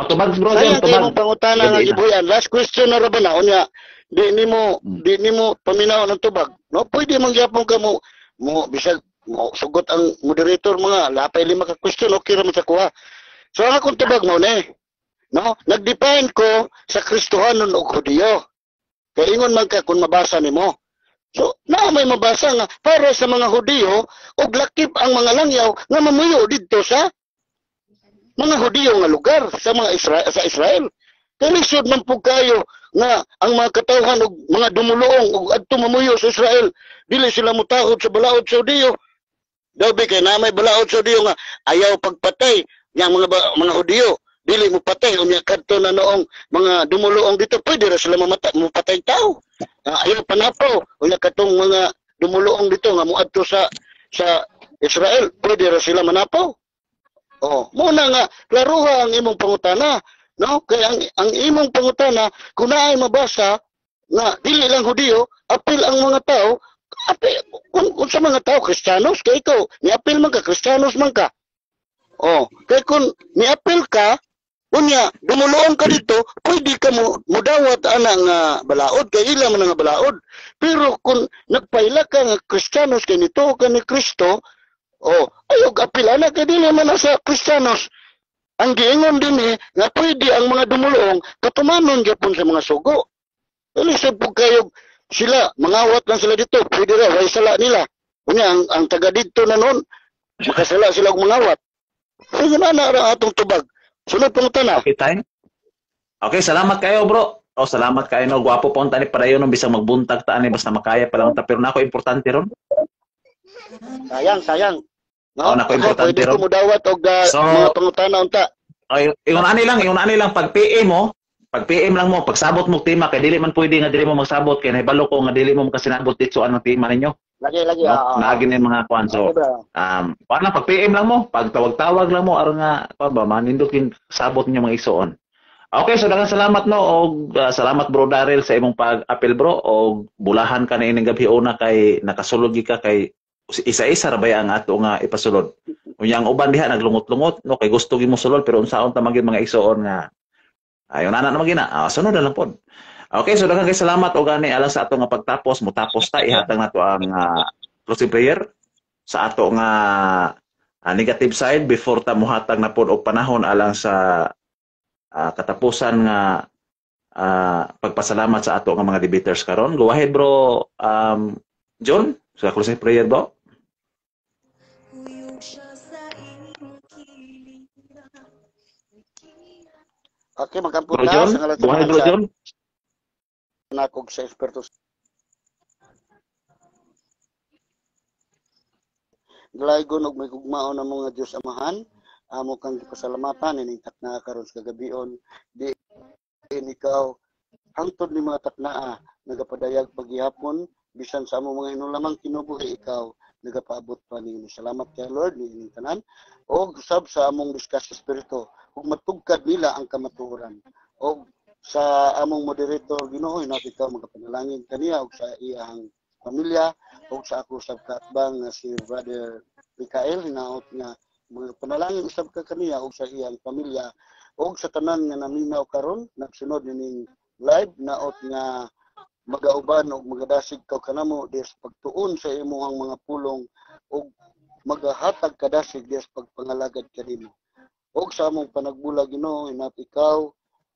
Tubag bro, sayang di mo tubag. pangutana nga gibuyan. Last question na ra ba na unya di nimo paminaw ng tubag. No, pwede man gyapon ka mo bisag sugot ang moderator mga lapay 5 ka question okay ra man sa kuha. So ang akong tubag mo ni. No, nag-depend ko sa Kristohanon ug Hudiyo. Kaya ingon man ka kung mabasa nimo. So, may mabasa nga para sa mga Hudiyo ug lakip ang mga langyaw nga mamuyo didto sa mga Hudiyo nga lugar sa mga Israel. Kaya lisod man po kayo nga ang mga katawhan ug mga dumuluong ug adto mamuyo sa Israel dili sila mutahod sa balaod sa Hudiyo. Dabi kay na may balaod sa Hudiyo nga ayaw pagpatay yang mga Hudiyo. Dili mo patay unya kadto na noong mga dumuluong dito pwede ra sila mapatay tao. Ayaw panapaw unya katong mga dumuluong dito nga moadto sa Israel pwede ra sila manapaw. Muna nga klaruha ang imong pangutana, no? Kaya ang imong pangutana kung naay mabasa nga dili lang Hudiyo, apil ang mga tao, apil kung sa mga tao Kristiyanos kay ikaw, ni apil man ka Kristiyanos man ka. Kay kung ni apil ka unya, dumuluon ka dito, pwede ka mo mudawat nga balaod, kay ilang man nga balaod. Pero kung nagpaila ka nga Kristiyanos, kay nito ka ni Kristo, Oh, ayog apil ana kay dili man na sa Kristiyanos. Ang giingon din nga pwede ang mga dumulong katumanon gyapon sa mga sugo. Dili sa kayo sila mangawat lang sila dito, pwede ra way sala nila. Unya ang taga dito na noon makasala sila og mangawat. Sige na ra atong tubag. Sunod pangutana. Okay, time. Okay, salamat kayo, bro. Oh, salamat kayo, no. Gwapo po ang tani para yun, no. Bisang magbuntag ta ani basta makaya pa lang ta, pero nako importante ron. Sayang. No? Oh, nako importante pwede ron. ko mudawat og mga pangutana unta. Ay, ingon ani lang pag PM mo, pag PM lang mo, pag sabot mo tema kay dili man pwede nga dili mo magsabot kay nahibalo ko nga dili mo makasinabot dito ang tema ninyo. Lagi. No? Naagin yung mga kwan. So, paano pag PM lang mo, pag tawag-tawag lang mo, aron nga, pa ba, manindot yung sabot niyo mga isuon. Okay, so daghang salamat no, og salamat bro Daryl sa imong pag-apel bro, og bulahan ka na ining gabi una kay nakasulod ka kay isa-isa ra ba ang ato nga ipasulod. Unyang uban diha naglungot-lungot no kay gusto gi mo sulod pero unsaon ta magin mga isuon nga ayon ana na magina. Sunod na lang pod. Okay, so daghang salamat og gani alang sa ato nga pagtapos mutapos ta ihatag nato ang closing prayer sa ato nga negative side before ta mohatag na pod og panahon alang sa katapusan nga pagpasalamat sa ato nga mga debaters karon. Go ahead bro John, sa closing prayer bro. Okay, magkampot Bro na John, sa ngalan go ahead bro John. nakog sa eksperto. Dalaygon og may gugmaon ang mga Dios Amahan, amo kang gipasalamatan ining takna karon sa kagabion. Di ikaw hangtod ni mga taknaa nagapadayag paghihapon bisan sa among mga hinulamang kinubuhi ikaw nagapaabot pa ni salamat kay Lord ni ining tanan og sab sa among discuss sa espiritu ug matugkad nila ang kamatuoran og sa among moderator Ginoo natin ikaw magapanalangin kaniya og sa iyang pamilya o sa ako sa katbang nga si Brother Mikael hinaot nga mga panalangin usab ka kaniya o sa iyang pamilya o sa tanan nga naminaw karon nagsunod ning live naot nga magauban o magadasig ka kanamo des pagtuon sa imong mga pulong o magahatag kadasig des pagpangalagad kanimo o sa among panagbulag Ginoo hinat ikaw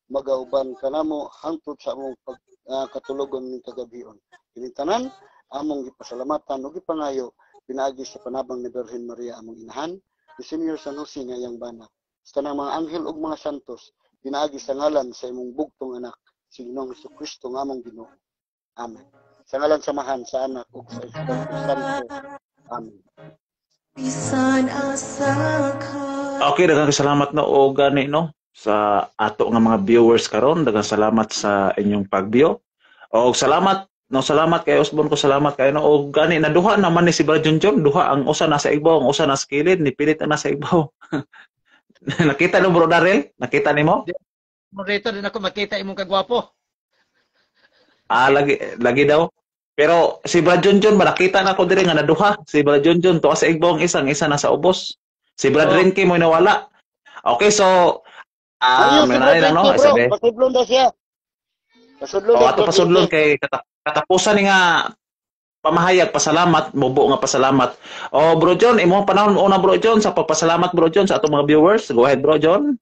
magauban kanamo hangtod sa among pagkatulogon ning kagabion kini tanan among gipasalamatan ug gipangayo pinaagi sa panabang ni Birhen Maria among inahan ni Senior San Jose nga iyang bana sa tanang mga anghel ug mga santos pinaagi sa ngalan sa imong bugtong anak si Ginoong Jesucristo nga among Ginoo. Amen. Sa ngalan samahan sa anak ug sa Espiritu Santo. Amen. Okay, daghang salamat no og gani no sa ato nga mga viewers karon. Daghang salamat sa inyong pag-view. Og salamat kay Osbon ko salamat kay no og gani na duha naman ni si Brad Junjun, duha ang usa nasa ibaw, ang usa nasa kilid, ni pilit ang nasa ibaw. Nakita no bro Daryl? Nakita nimo? Moderator din ako makita imong kagwapo. Lagi daw. Pero si Brad Junjun nakita na ko diri nga naduha. Si Brad Junjun tuwa sa ibaw ang isa nasa ubos. Si Brad Renke mo nawala. Okay, so may nani lang no, sabi. Pasudlon daw siya. Ato pasudlon kay katapusan ni nga pamahayag pasalamat, mubo nga pasalamat. Bro John, imong panahon una Bro John sa pagpasalamat Bro John sa atong mga viewers. Go ahead Bro John.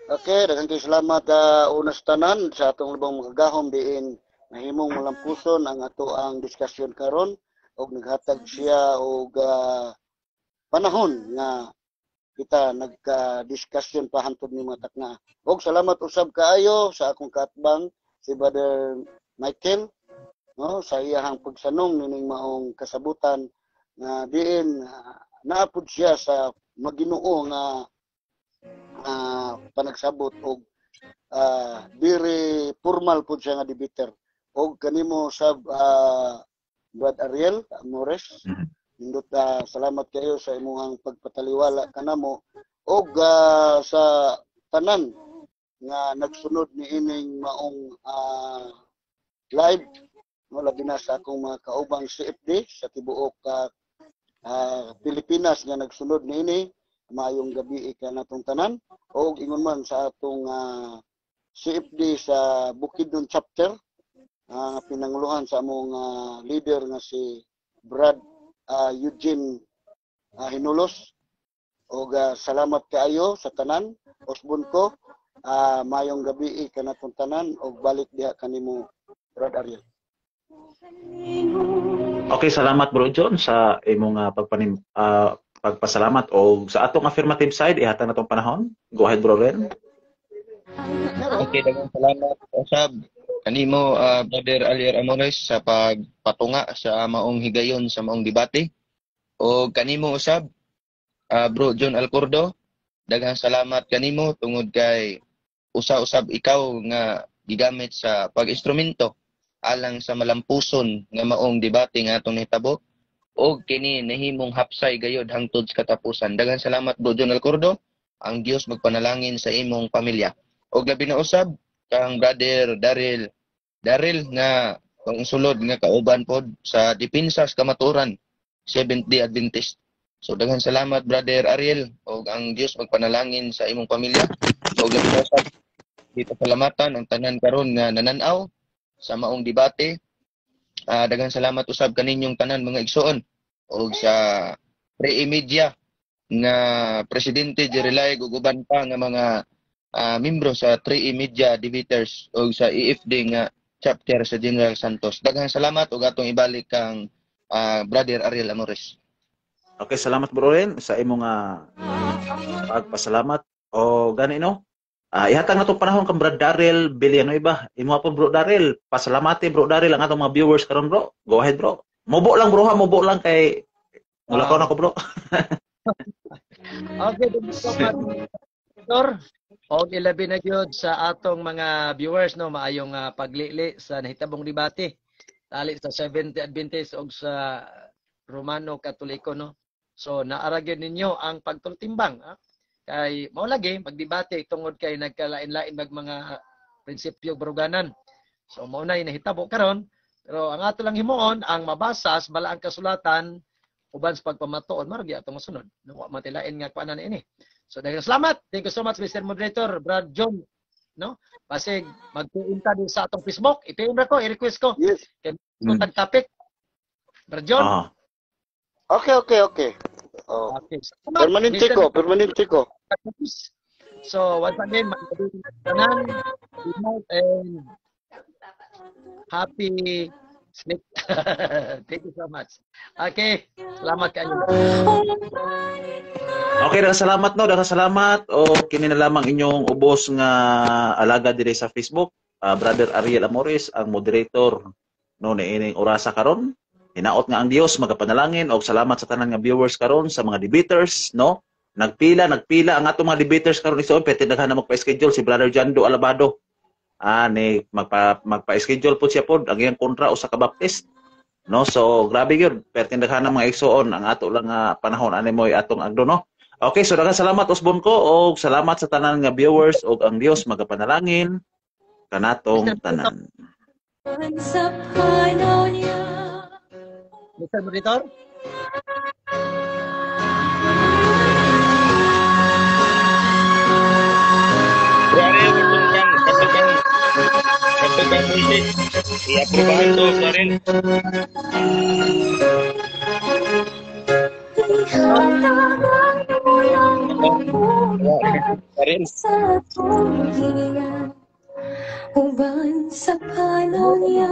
Okay, daghang salamat una sa tanan sa atong lubong magagahom diin nahimong malampuson ang ato ang diskusyon karon og naghatag siya og panahon nga kita nagka-discussion pa hantod ni mga takna. Og salamat usab kaayo sa akong katbang si Brother Michael no sa iyang pagsanong nining maong kasabutan nga diin naapod siya sa Maginoo nga panagsabot og very formal pud siya nga debater og kanimo sab Brad Ariel Amores nindot salamat kayo sa imong pagpataliwala kanamo og sa tanan nga nagsunod ni ining maong live no labi na sa akong mga kaubang CFD sa tibuok Pilipinas nga nagsunod niini maayong gabi kanatong tanan og ingon man sa atong CFD sa Bukidnon chapter pinanguluhan sa among leader nga si Brad Eugene hinulos. Og salamat kaayo sa tanan. Usbon ko. Mayong gabi kanatong tanan og balik diha kanimo Brad Ariel. Okay, salamat Bro John sa imong pagpasalamat o sa atong affirmative side ihatag natong panahon. Go ahead Bro Ren. Okay, daghang salamat usab kanimo Brother Alier Amores sa pagpatunga sa maong higayon sa maong debate. O kanimo usab Bro John Alcordo, daghang salamat kanimo tungod kay usa-usab ikaw nga gigamit sa pag-instrumento alang sa malampuson nga maong debate nga atong nahitabo o kini nahimong hapsay gayod hangtod sa katapusan. Daghang salamat Bro John Alcordo. Ang Dios magpanalangin sa imong pamilya. Og labi na usab kang Brother Daryl nga pangsulod nga kauban pod sa depensa sa kamaturan Seventh-day Adventist. So daghang salamat Brother Ariel og ang Dios magpanalangin sa imong pamilya. Og labi na usab dito palamatan ang tanan karon nga nananaw sa maong debate. Daghang salamat usab kaninyong tanan mga igsoon og sa pre-media nga presidente Jerry ug uban pa nga mga membro sa 3E Media Debaters o sa EFD nga chapter sa General Santos. Daghang salamat ug atong ibalik kang Brother Ariel Amores. Okay, salamat Bro Ren sa imong pagpasalamat o gani no. Ihatag na itong panahon kang Brad Daryl Biliano iba. Imo po Bro Daryl, pasalamati Bro Daryl ang atong mga viewers karon bro. Go ahead bro. Mubo lang bro ha, mubo lang kay mulakaw na ko bro. Okay, thank you so much. Og ilabi na gyud sa atong mga viewers no, maayong paglili sa nahitabong debate tali sa Seventh-day Adventist og sa Romano Katoliko no. So naara gyud ninyo ang pagtultimbang kay mao lagi magdebate tungod kay nagkalain-lain mga prinsipyo baruganan. So mao nay nahitabo karon pero ang ato lang himuon ang mabasa sa balaang kasulatan uban sa pagpamatuod margi atong masunod. No matilain nga kuanan ini. So daghang salamat. Thank you so much Mr. Moderator, Brad John. No? Basig magtuunta din sa atong Facebook. Ipin ra ko, i-request ko. Yes. Kay tag topic. Brad John. Okay. Okay. Salamat, Permanente ko. So once again, magandang tanan. Good night and happy sleep. Thank you so much. Okay, salamat kayo. Okay, daghang salamat no, daghang salamat. O kini na lamang inyong ubos nga alaga diri sa Facebook, Brother Ariel Amores, ang moderator no niining orasa karon. Hinaot nga ang Dios magapanalangin og salamat sa tanan nga viewers karon sa mga debaters no. Nagpila ang atong mga debaters karon isoon pwede daghan na magpa-schedule si Brother Jando Alabado. Ni magpa-schedule po siya pod ang iyang kontra usa ka baptist. No, so grabe gyud pertindaghan ng mga igsoon ang ato lang nga panahon ani moy atong agdo no. Okay, so daghang salamat usbon ko og salamat sa tanan nga viewers og ang Dios magapanalangin kanatong tanan. Mr. Moderator? Katugang music. I-aprobahan to, Karen. Karen. Sa tulingan, uban sa panaw niya,